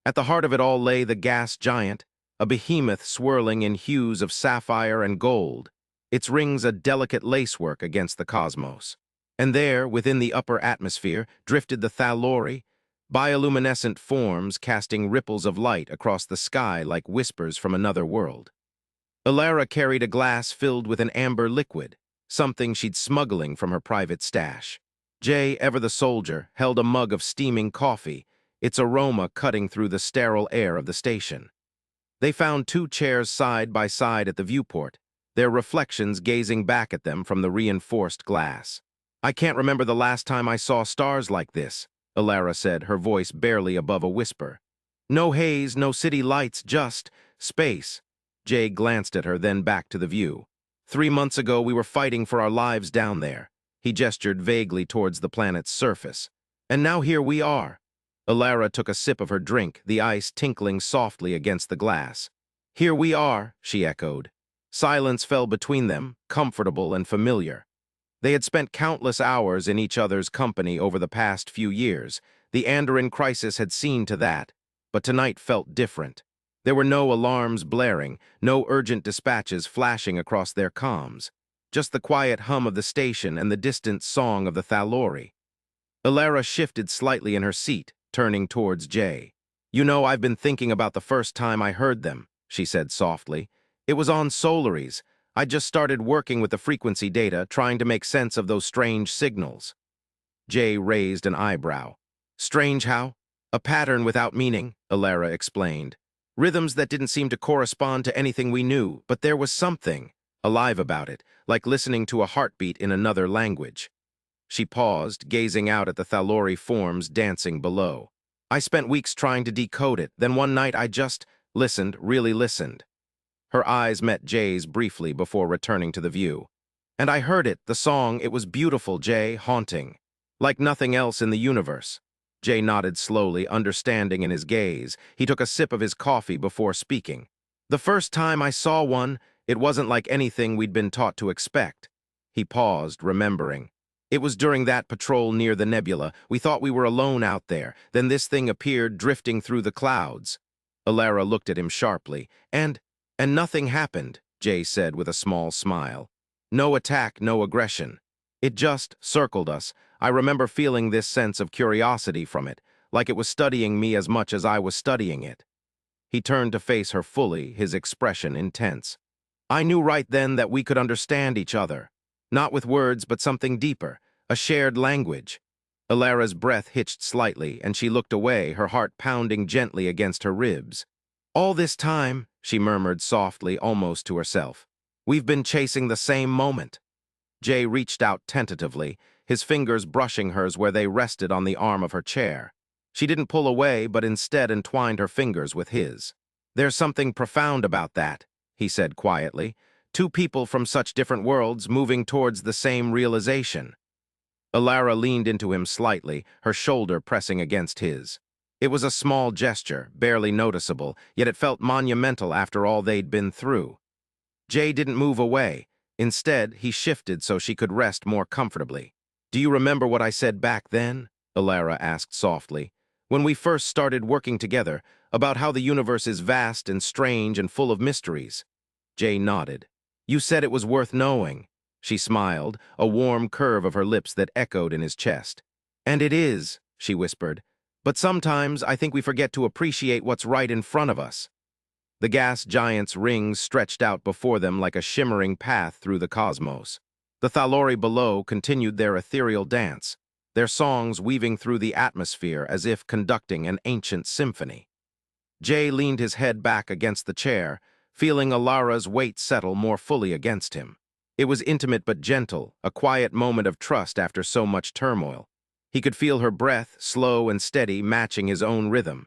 At the heart of it all lay the gas giant, a behemoth swirling in hues of sapphire and gold, its rings a delicate lacework against the cosmos. And there, within the upper atmosphere, drifted the Thalori, bioluminescent forms casting ripples of light across the sky like whispers from another world. Alara carried a glass filled with an amber liquid, something she'd smuggling from her private stash. Jay, ever the soldier, held a mug of steaming coffee, its aroma cutting through the sterile air of the station. They found 2 chairs side by side at the viewport, their reflections gazing back at them from the reinforced glass. "I can't remember the last time I saw stars like this," Alara said, her voice barely above a whisper. "No haze, no city lights, just space." Jay glanced at her, then back to the view. 3 months ago, we were fighting for our lives down there." He gestured vaguely towards the planet's surface. "And now here we are." Alara took a sip of her drink, the ice tinkling softly against the glass. "Here we are," she echoed. Silence fell between them, comfortable and familiar. They had spent countless hours in each other's company over the past few years. The Andoran crisis had seen to that, but tonight felt different. There were no alarms blaring, no urgent dispatches flashing across their comms, just the quiet hum of the station and the distant song of the Thalori. Alara shifted slightly in her seat, turning towards Jay. "You know, I've been thinking about the first time I heard them," she said softly. "It was on Solaris. I just started working with the frequency data, trying to make sense of those strange signals." Jay raised an eyebrow. "Strange how?" "A pattern without meaning," Alara explained. "Rhythms that didn't seem to correspond to anything we knew, but there was something alive about it, like listening to a heartbeat in another language." She paused, gazing out at the Thalori forms dancing below. "I spent weeks trying to decode it, then one night I just listened, really listened." Her eyes met Jay's briefly before returning to the view. "And I heard it, the song, it was beautiful, Jay, haunting. Like nothing else in the universe." Jay nodded slowly, understanding in his gaze. He took a sip of his coffee before speaking. "The first time I saw one, it wasn't like anything we'd been taught to expect." He paused, remembering. "It was during that patrol near the nebula. We thought we were alone out there. Then this thing appeared, drifting through the clouds." Alara looked at him sharply. And nothing happened," Jay said with a small smile. "No attack, no aggression. It just circled us. I remember feeling this sense of curiosity from it, like it was studying me as much as I was studying it." He turned to face her fully, his expression intense. "I knew right then that we could understand each other. Not with words, but something deeper, a shared language." Alara's breath hitched slightly, and she looked away, her heart pounding gently against her ribs. "All this time," she murmured softly, almost to herself, "we've been chasing the same moment." Jay reached out tentatively, his fingers brushing hers where they rested on the arm of her chair. She didn't pull away, but instead entwined her fingers with his. "There's something profound about that," he said quietly. "Two people from such different worlds moving towards the same realization." Alara leaned into him slightly, her shoulder pressing against his. It was a small gesture, barely noticeable, yet it felt monumental after all they'd been through. Jay didn't move away. Instead, he shifted so she could rest more comfortably. "Do you remember what I said back then?" Alara asked softly. "When we first started working together, about how the universe is vast and strange and full of mysteries." Jay nodded. "You said it was worth knowing." She smiled, a warm curve of her lips that echoed in his chest. "And it is," she whispered. "But sometimes I think we forget to appreciate what's right in front of us." The gas giant's rings stretched out before them like a shimmering path through the cosmos. The Thalori below continued their ethereal dance, their songs weaving through the atmosphere as if conducting an ancient symphony. Jay leaned his head back against the chair, feeling Alara's weight settle more fully against him. It was intimate but gentle, a quiet moment of trust after so much turmoil. He could feel her breath, slow and steady, matching his own rhythm.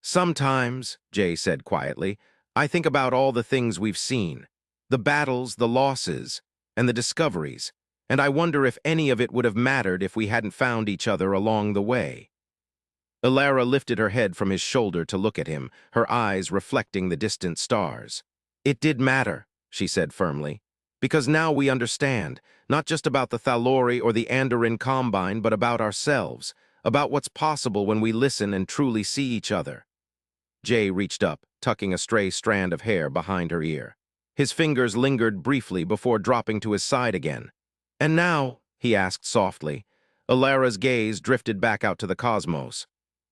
"Sometimes," Jay said quietly, "I think about all the things we've seen, the battles, the losses, and the discoveries, and I wonder if any of it would have mattered if we hadn't found each other along the way." Alara lifted her head from his shoulder to look at him, her eyes reflecting the distant stars. "It did matter," she said firmly, "because now we understand, not just about the Thalori or the Andoran Combine, but about ourselves, about what's possible when we listen and truly see each other." Jay reached up, tucking a stray strand of hair behind her ear. His fingers lingered briefly before dropping to his side again. "And now," he asked softly. Alara's gaze drifted back out to the cosmos.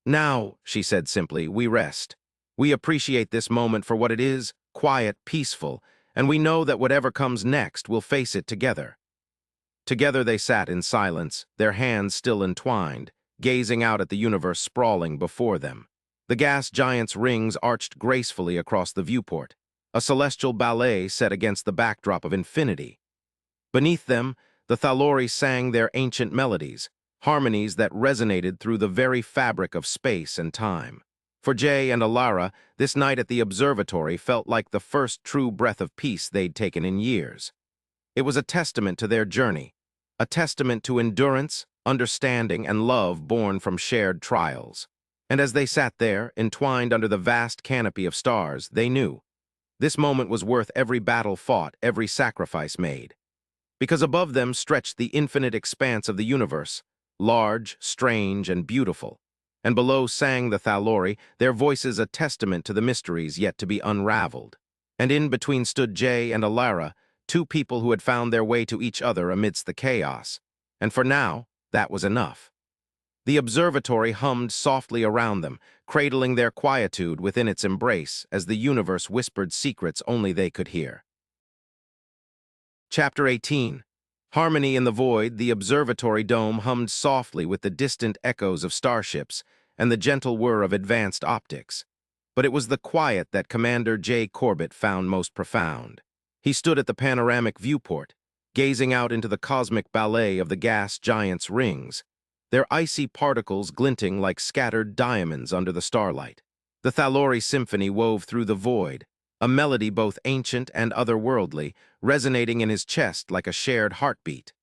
"Now," she said simply, "we rest. We appreciate this moment for what it is, quiet, peaceful, and we know that whatever comes next, we'll face it together." Together they sat in silence, their hands still entwined, gazing out at the universe sprawling before them. The gas giant's rings arched gracefully across the viewport, a celestial ballet set against the backdrop of infinity. Beneath them, the Thalori sang their ancient melodies, harmonies that resonated through the very fabric of space and time. For Jay and Alara, this night at the observatory felt like the first true breath of peace they'd taken in years. It was a testament to their journey, a testament to endurance, understanding, and love born from shared trials. And as they sat there, entwined under the vast canopy of stars, they knew this moment was worth every battle fought, every sacrifice made. Because above them stretched the infinite expanse of the universe, large, strange, and beautiful. And below sang the Thalori, their voices a testament to the mysteries yet to be unraveled. And in between stood Jay and Alara, two people who had found their way to each other amidst the chaos. And for now, that was enough. The observatory hummed softly around them, cradling their quietude within its embrace as the universe whispered secrets only they could hear. Chapter 18. Harmony in the void, the observatory dome hummed softly with the distant echoes of starships and the gentle whir of advanced optics. But it was the quiet that Commander J. Corbett found most profound. He stood at the panoramic viewport, gazing out into the cosmic ballet of the gas giant's rings, their icy particles glinting like scattered diamonds under the starlight. The Thalori symphony wove through the void, a melody both ancient and otherworldly, resonating in his chest like a shared heartbeat.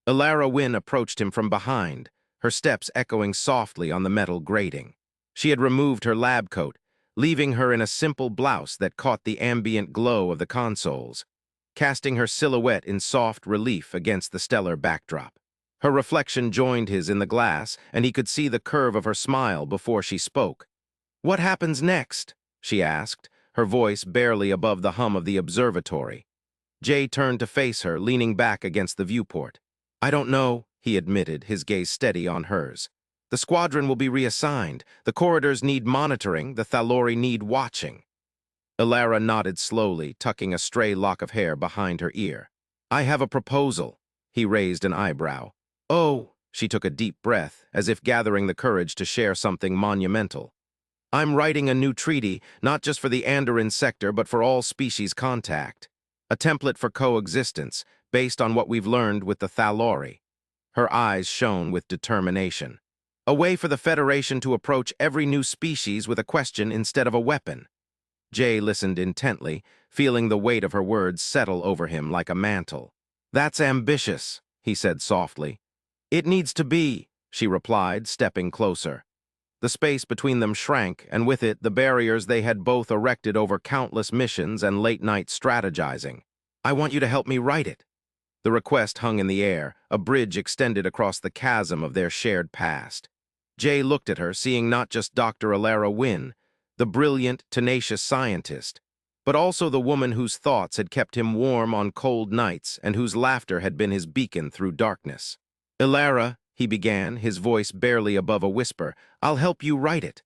Alara Wynn approached him from behind, her steps echoing softly on the metal grating. She had removed her lab coat, leaving her in a simple blouse that caught the ambient glow of the consoles, casting her silhouette in soft relief against the stellar backdrop. Her reflection joined his in the glass, and he could see the curve of her smile before she spoke. "What happens next?" she asked, her voice barely above the hum of the observatory. Jay turned to face her, leaning back against the viewport. "I don't know," he admitted, his gaze steady on hers. "The squadron will be reassigned. The corridors need monitoring. The Thalori need watching." Alara nodded slowly, tucking a stray lock of hair behind her ear. "I have a proposal." He raised an eyebrow. "Oh," she took a deep breath, as if gathering the courage to share something monumental. "I'm writing a new treaty, not just for the Andoran sector, but for all species contact. A template for coexistence, based on what we've learned with the Thalori." Her eyes shone with determination. A way for the Federation to approach every new species with a question instead of a weapon. Jay listened intently, feeling the weight of her words settle over him like a mantle. "That's ambitious," he said softly. "It needs to be," she replied, stepping closer. The space between them shrank, and with it the barriers they had both erected over countless missions and late-night strategizing. "I want you to help me write it." The request hung in the air, a bridge extended across the chasm of their shared past. Jay looked at her, seeing not just Dr. Alara Wynne, the brilliant, tenacious scientist, but also the woman whose thoughts had kept him warm on cold nights and whose laughter had been his beacon through darkness. "Alara," he began, his voice barely above a whisper, "I'll help you write it."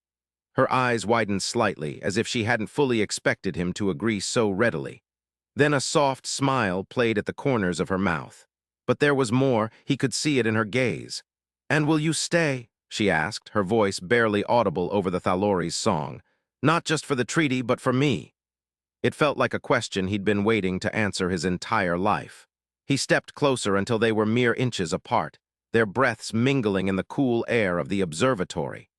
Her eyes widened slightly, as if she hadn't fully expected him to agree so readily. Then a soft smile played at the corners of her mouth. But there was more, he could see it in her gaze. "And will you stay?" she asked, her voice barely audible over the Thalori's song. "Not just for the treaty, but for me." It felt like a question he'd been waiting to answer his entire life. He stepped closer until they were mere inches apart, their breaths mingling in the cool air of the observatory.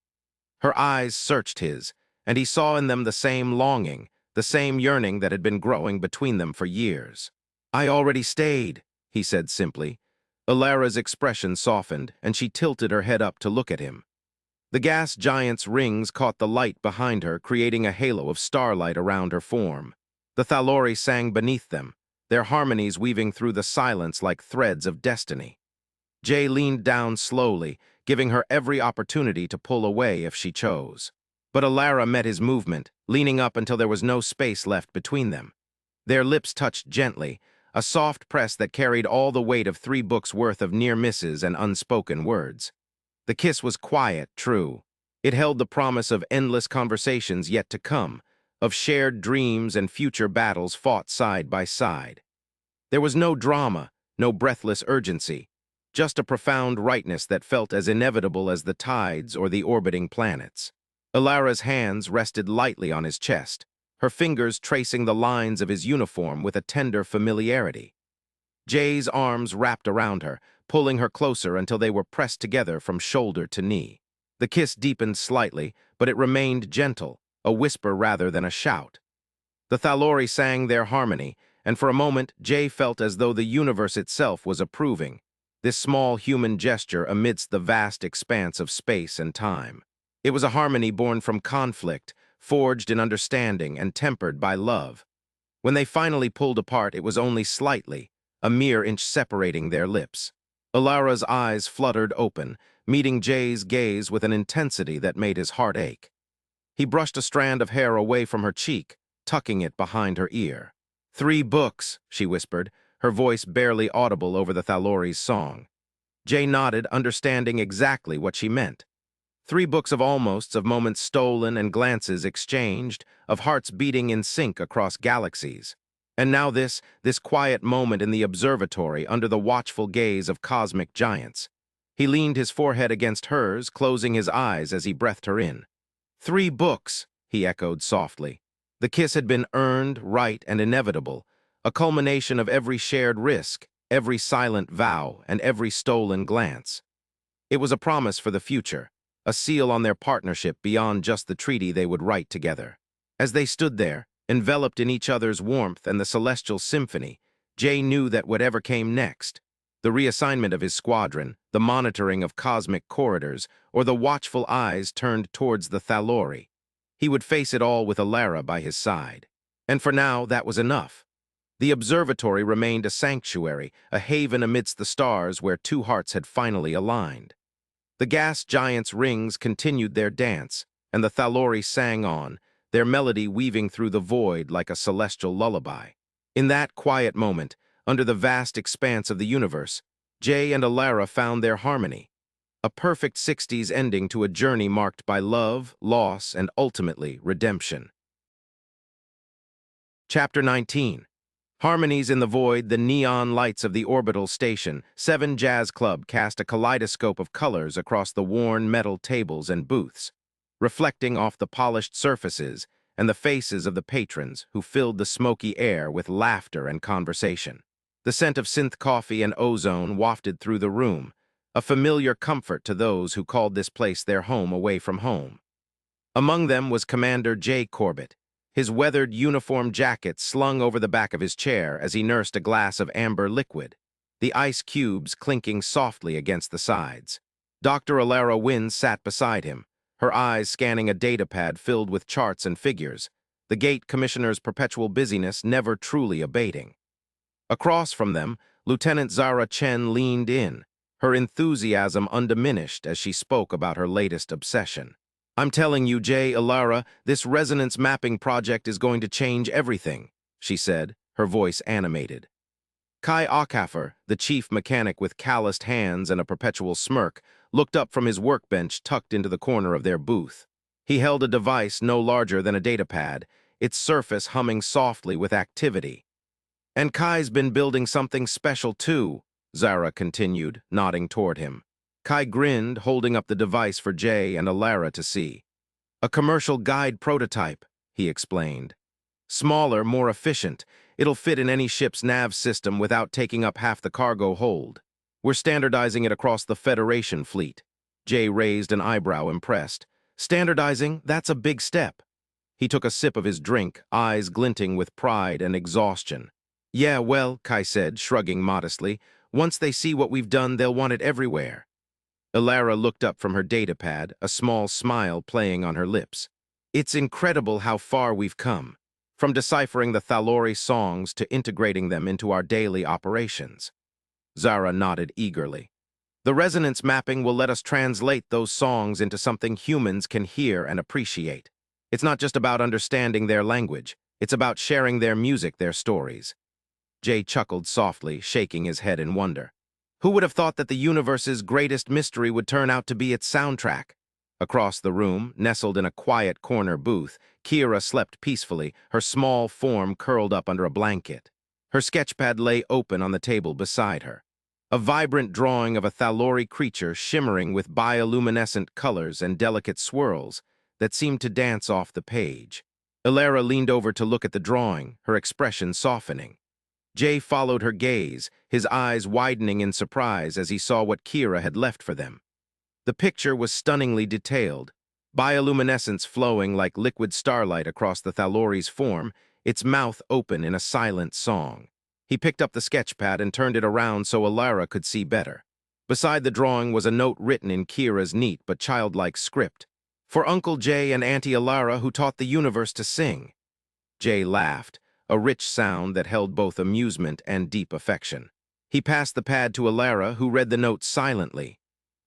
Her eyes searched his, and he saw in them the same longing, the same yearning that had been growing between them for years. "I already stayed," he said simply. Alara's expression softened, and she tilted her head up to look at him. The gas giant's rings caught the light behind her, creating a halo of starlight around her form. The Thalori sang beneath them, their harmonies weaving through the silence like threads of destiny. Jay leaned down slowly, giving her every opportunity to pull away if she chose. But Alara met his movement, leaning up until there was no space left between them. Their lips touched gently, a soft press that carried all the weight of 3 books worth of near misses and unspoken words. The kiss was quiet, true. It held the promise of endless conversations yet to come, of shared dreams and future battles fought side by side. There was no drama, no breathless urgency, just a profound rightness that felt as inevitable as the tides or the orbiting planets. Alara's hands rested lightly on his chest, her fingers tracing the lines of his uniform with a tender familiarity. Jay's arms wrapped around her, pulling her closer until they were pressed together from shoulder to knee. The kiss deepened slightly, but it remained gentle, a whisper rather than a shout. The Thalori sang their harmony, and for a moment Jay felt as though the universe itself was approving, this small human gesture amidst the vast expanse of space and time. It was a harmony born from conflict, forged in understanding and tempered by love. When they finally pulled apart, it was only slightly, a mere inch separating their lips. Alara's eyes fluttered open, meeting Jay's gaze with an intensity that made his heart ache. He brushed a strand of hair away from her cheek, tucking it behind her ear. 3 books, she whispered, her voice barely audible over the Thalori's song. Jay nodded, understanding exactly what she meant. 3 books of almosts, of moments stolen and glances exchanged, of hearts beating in sync across galaxies. And now this quiet moment in the observatory under the watchful gaze of cosmic giants. He leaned his forehead against hers, closing his eyes as he breathed her in. 3 books, he echoed softly. The kiss had been earned, right, and inevitable, a culmination of every shared risk, every silent vow, and every stolen glance. It was a promise for the future, a seal on their partnership beyond just the treaty they would write together. As they stood there, enveloped in each other's warmth and the celestial symphony, Jay knew that whatever came next, the reassignment of his squadron, the monitoring of cosmic corridors, or the watchful eyes turned towards the Thalori, he would face it all with Alara by his side. And for now, that was enough. The observatory remained a sanctuary, a haven amidst the stars where 2 hearts had finally aligned. The gas giants' rings continued their dance, and the Thalori sang on, their melody weaving through the void like a celestial lullaby. In that quiet moment, under the vast expanse of the universe, Jay and Alara found their harmony, a perfect 60s ending to a journey marked by love, loss, and ultimately redemption. Chapter 19. Harmonies in the void, the neon lights of the orbital station, 7 Jazz Club cast a kaleidoscope of colors across the worn metal tables and booths, reflecting off the polished surfaces and the faces of the patrons who filled the smoky air with laughter and conversation. The scent of synth coffee and ozone wafted through the room, a familiar comfort to those who called this place their home away from home. Among them was Commander Jay Corbett, his weathered uniform jacket slung over the back of his chair as he nursed a glass of amber liquid, the ice cubes clinking softly against the sides. Dr. Alara Wynn sat beside him, her eyes scanning a datapad filled with charts and figures, the gate commissioner's perpetual busyness never truly abating. Across from them, Lieutenant Zara Chen leaned in, her enthusiasm undiminished as she spoke about her latest obsession. "I'm telling you, Jay, Alara, this resonance mapping project is going to change everything," she said, her voice animated. Kai Akaffer, the chief mechanic with calloused hands and a perpetual smirk, looked up from his workbench tucked into the corner of their booth. He held a device no larger than a datapad, its surface humming softly with activity. "And Kai's been building something special too," Zara continued, nodding toward him. Kai grinned, holding up the device for Jay and Alara to see. "A commercial guide prototype," he explained. "Smaller, more efficient. It'll fit in any ship's nav system without taking up half the cargo hold. We're standardizing it across the Federation fleet." Jay raised an eyebrow, impressed. "Standardizing? That's a big step." He took a sip of his drink, eyes glinting with pride and exhaustion. "Yeah, well," Kai said, shrugging modestly, "once they see what we've done, they'll want it everywhere." Alara looked up from her datapad, a small smile playing on her lips. "It's incredible how far we've come, from deciphering the Thalori songs to integrating them into our daily operations." Zara nodded eagerly. "The resonance mapping will let us translate those songs into something humans can hear and appreciate. It's not just about understanding their language, it's about sharing their music, their stories." Jay chuckled softly, shaking his head in wonder. "Who would have thought that the universe's greatest mystery would turn out to be its soundtrack?" Across the room, nestled in a quiet corner booth, Kira slept peacefully, her small form curled up under a blanket. Her sketchpad lay open on the table beside her. A vibrant drawing of a Thalori creature shimmering with bioluminescent colors and delicate swirls that seemed to dance off the page. Alara leaned over to look at the drawing, her expression softening. Jay followed her gaze, his eyes widening in surprise as he saw what Kira had left for them. The picture was stunningly detailed, bioluminescence flowing like liquid starlight across the Thalori's form, its mouth open in a silent song. He picked up the sketchpad and turned it around so Alara could see better. Beside the drawing was a note written in Kira's neat but childlike script. "For Uncle Jay and Auntie Alara who taught the universe to sing." Jay laughed, a rich sound that held both amusement and deep affection. He passed the pad to Alara, who read the note silently.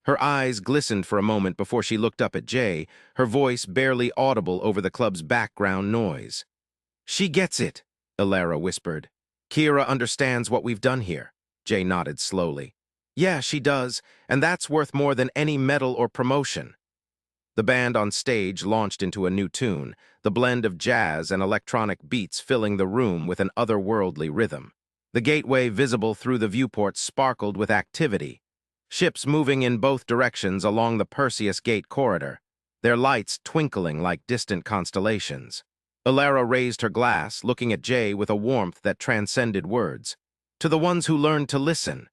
Her eyes glistened for a moment before she looked up at Jay, her voice barely audible over the club's background noise. "She gets it," Alara whispered. "Kira understands what we've done here." Jay nodded slowly. "Yeah, she does, and that's worth more than any medal or promotion." The band on stage launched into a new tune, the blend of jazz and electronic beats filling the room with an otherworldly rhythm. The gateway visible through the viewport sparkled with activity, ships moving in both directions along the Perseus Gate corridor, their lights twinkling like distant constellations. Alara raised her glass, looking at Jay with a warmth that transcended words. "To the ones who learned to listen."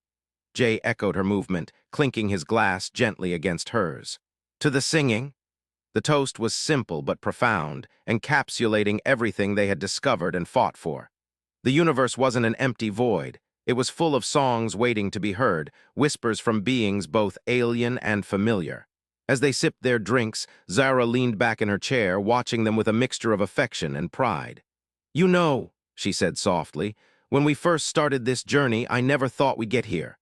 Jay echoed her movement, clinking his glass gently against hers. "To the singing." The toast was simple but profound, encapsulating everything they had discovered and fought for. The universe wasn't an empty void. It was full of songs waiting to be heard, whispers from beings both alien and familiar. As they sipped their drinks, Zara leaned back in her chair, watching them with a mixture of affection and pride. "You know," she said softly, "when we first started this journey, I never thought we'd get here."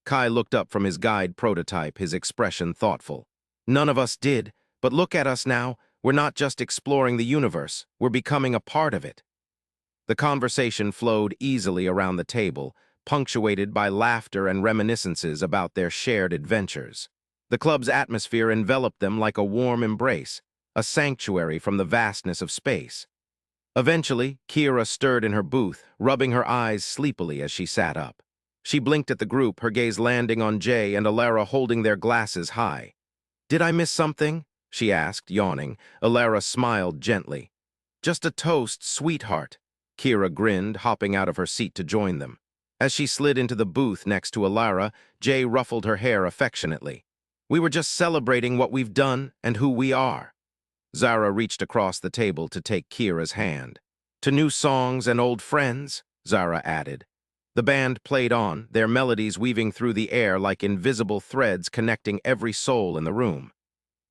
Kai looked up from his guide prototype, his expression thoughtful. "None of us did, but look at us now. We're not just exploring the universe, we're becoming a part of it." The conversation flowed easily around the table, punctuated by laughter and reminiscences about their shared adventures. The club's atmosphere enveloped them like a warm embrace, a sanctuary from the vastness of space. Eventually, Kira stirred in her booth, rubbing her eyes sleepily as she sat up. She blinked at the group, her gaze landing on Jay and Alara holding their glasses high. "Did I miss something?" she asked, yawning. Alara smiled gently. "Just a toast, sweetheart." Kira grinned, hopping out of her seat to join them. As she slid into the booth next to Alara, Jay ruffled her hair affectionately. "We were just celebrating what we've done and who we are." Zara reached across the table to take Kira's hand. "To new songs and old friends," Zara added. The band played on, their melodies weaving through the air like invisible threads connecting every soul in the room.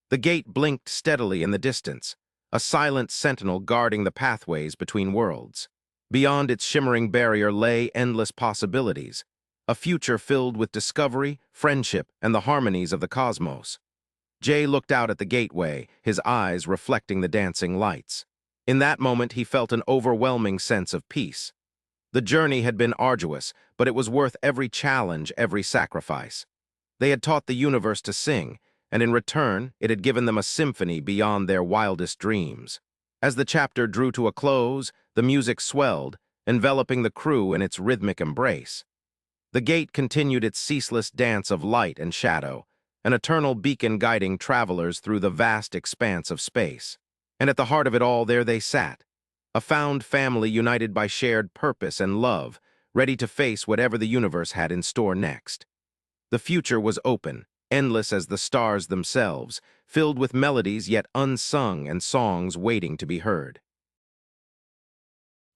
The gate blinked steadily in the distance, a silent sentinel guarding the pathways between worlds. Beyond its shimmering barrier lay endless possibilities, a future filled with discovery, friendship, and the harmonies of the cosmos. Jay looked out at the gateway, his eyes reflecting the dancing lights. In that moment, he felt an overwhelming sense of peace. The journey had been arduous, but it was worth every challenge, every sacrifice. They had taught the universe to sing, and in return, it had given them a symphony beyond their wildest dreams. As the chapter drew to a close, the music swelled, enveloping the crew in its rhythmic embrace. The gate continued its ceaseless dance of light and shadow, an eternal beacon guiding travelers through the vast expanse of space. And at the heart of it all, there they sat, a found family united by shared purpose and love, ready to face whatever the universe had in store next. The future was open, endless as the stars themselves, filled with melodies yet unsung and songs waiting to be heard.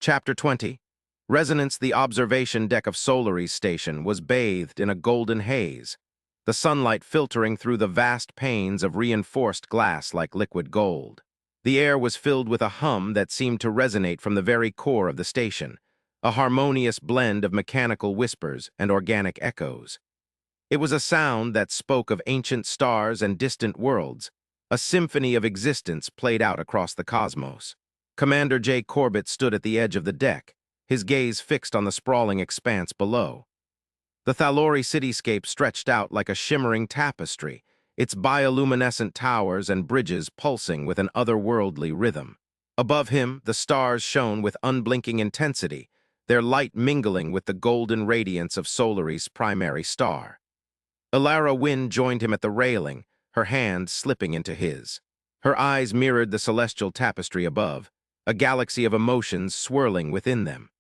Chapter 20. Resonance. The observation deck of Solary's station was bathed in a golden haze, the sunlight filtering through the vast panes of reinforced glass like liquid gold. The air was filled with a hum that seemed to resonate from the very core of the station, a harmonious blend of mechanical whispers and organic echoes. It was a sound that spoke of ancient stars and distant worlds, a symphony of existence played out across the cosmos. Commander J. Corbett stood at the edge of the deck, his gaze fixed on the sprawling expanse below. The Thalori cityscape stretched out like a shimmering tapestry, its bioluminescent towers and bridges pulsing with an otherworldly rhythm. Above him, the stars shone with unblinking intensity, their light mingling with the golden radiance of Solary's primary star. Alara Wynn joined him at the railing, her hand slipping into his. Her eyes mirrored the celestial tapestry above, a galaxy of emotions swirling within them.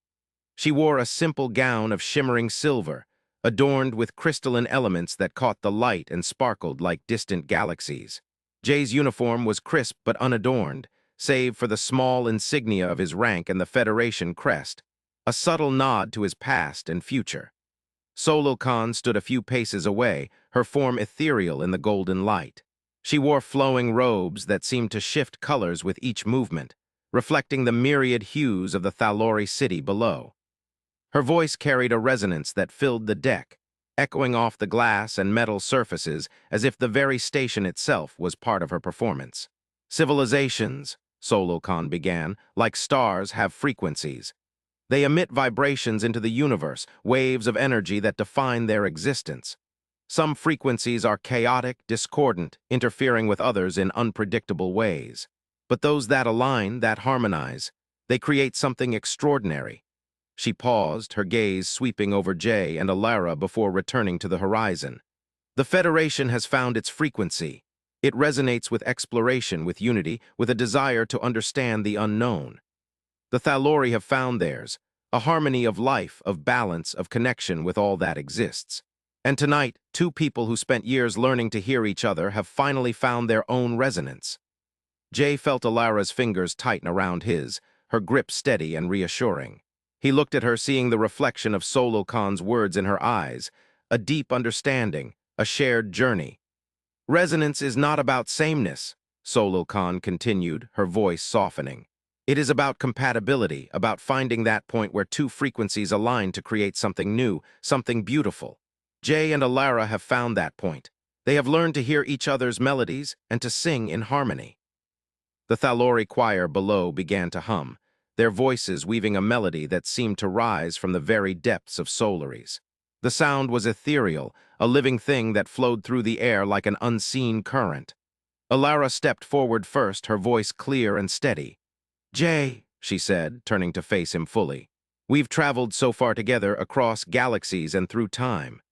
She wore a simple gown of shimmering silver, adorned with crystalline elements that caught the light and sparkled like distant galaxies. Jay's uniform was crisp but unadorned, save for the small insignia of his rank and the Federation crest, a subtle nod to his past and future. Solo Khan stood a few paces away, her form ethereal in the golden light. She wore flowing robes that seemed to shift colors with each movement, reflecting the myriad hues of the Thalori city below. Her voice carried a resonance that filled the deck, echoing off the glass and metal surfaces as if the very station itself was part of her performance. "Civilizations," Solo Khan began, "like stars, have frequencies. They emit vibrations into the universe, waves of energy that define their existence. Some frequencies are chaotic, discordant, interfering with others in unpredictable ways. But those that align, that harmonize, they create something extraordinary." She paused, her gaze sweeping over Jay and Alara before returning to the horizon. "The Federation has found its frequency. It resonates with exploration, with unity, with a desire to understand the unknown. The Thalori have found theirs, a harmony of life, of balance, of connection with all that exists. And tonight, two people who spent years learning to hear each other have finally found their own resonance." Jay felt Alara's fingers tighten around his, her grip steady and reassuring. He looked at her, seeing the reflection of Solo Khan's words in her eyes, a deep understanding, a shared journey. "Resonance is not about sameness," Solo Khan continued, her voice softening. "It is about compatibility, about finding that point where two frequencies align to create something new, something beautiful. Jay and Alara have found that point. They have learned to hear each other's melodies and to sing in harmony." The Thalori choir below began to hum, their voices weaving a melody that seemed to rise from the very depths of Solary's. The sound was ethereal, a living thing that flowed through the air like an unseen current. Alara stepped forward first, her voice clear and steady. "Jay," she said, turning to face him fully, "we've traveled so far together across galaxies and through time.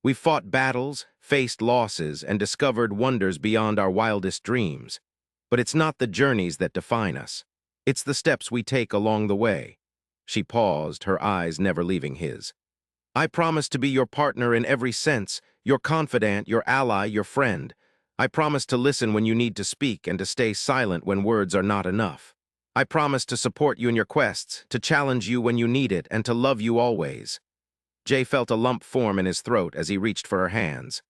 We've fought battles, faced losses, and discovered wonders beyond our wildest dreams. But it's not the journeys that define us. It's the steps we take along the way." She paused, her eyes never leaving his. I promise to be your partner in every sense, your confidant, your ally, your friend. I promise to listen when you need to speak and to stay silent when words are not enough. I promise to support you in your quests, to challenge you when you need it, and to love you always. Jay felt a lump form in his throat as he reached for her hands.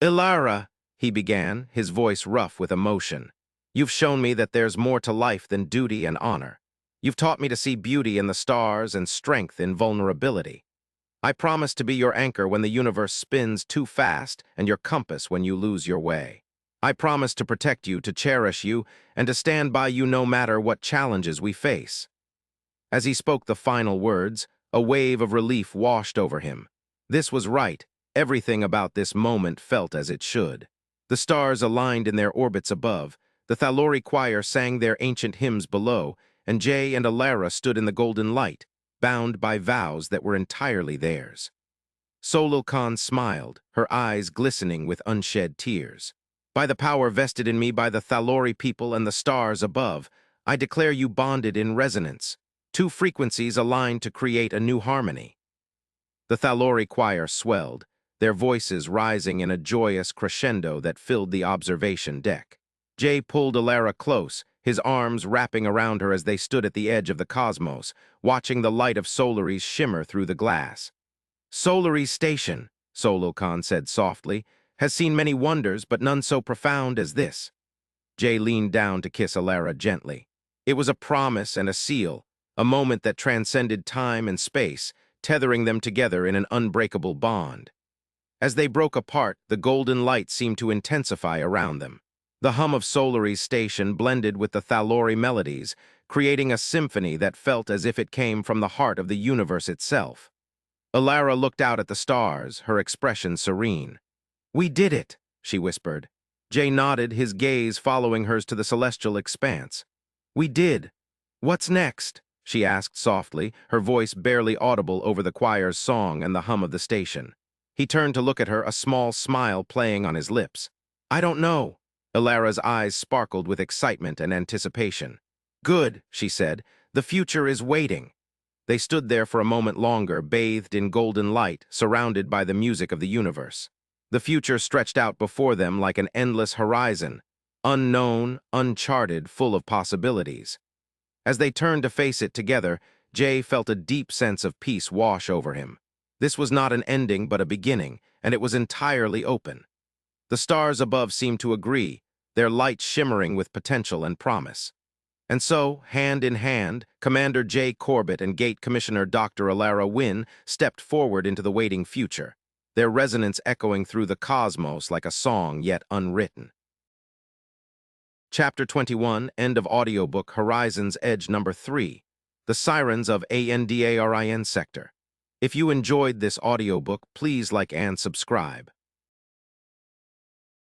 Ilara, he began, his voice rough with emotion. You've shown me that there's more to life than duty and honor. You've taught me to see beauty in the stars and strength in vulnerability. I promise to be your anchor when the universe spins too fast and your compass when you lose your way. I promise to protect you, to cherish you, and to stand by you no matter what challenges we face. As he spoke the final words, a wave of relief washed over him. This was right. Everything about this moment felt as it should. The stars aligned in their orbits above, the Thalori choir sang their ancient hymns below, and Jay and Alara stood in the golden light, bound by vows that were entirely theirs. Solil Khan smiled, her eyes glistening with unshed tears. By the power vested in me by the Thalori people and the stars above, I declare you bonded in resonance. Two frequencies aligned to create a new harmony. The Thalori choir swelled, their voices rising in a joyous crescendo that filled the observation deck. Jay pulled Alara close, his arms wrapping around her as they stood at the edge of the cosmos, watching the light of Solaris shimmer through the glass. Solaris Station, Solil Khan said softly, has seen many wonders, but none so profound as this. Jay leaned down to kiss Alara gently. It was a promise and a seal, a moment that transcended time and space, tethering them together in an unbreakable bond. As they broke apart, the golden light seemed to intensify around them. The hum of Solaris Station blended with the Thalori melodies, creating a symphony that felt as if it came from the heart of the universe itself. Alara looked out at the stars, her expression serene. "We did it," she whispered. Jay nodded, his gaze following hers to the celestial expanse. "We did. What's next?" she asked softly, her voice barely audible over the choir's song and the hum of the station. He turned to look at her, a small smile playing on his lips. "I don't know." Alara's eyes sparkled with excitement and anticipation. "Good," she said. "The future is waiting." They stood there for a moment longer, bathed in golden light, surrounded by the music of the universe. The future stretched out before them like an endless horizon, unknown, uncharted, full of possibilities. As they turned to face it together, Jay felt a deep sense of peace wash over him. This was not an ending but a beginning, and it was entirely open. The stars above seemed to agree, their light shimmering with potential and promise. And so, hand in hand, Commander Jay Corbett and Gate Commissioner Dr. Alara Wynne stepped forward into the waiting future, their resonance echoing through the cosmos like a song yet unwritten. Chapter 21, End of Audiobook Horizon's Edge Number 3, The Sirens of Andarin Sector. If you enjoyed this audiobook, please like and subscribe.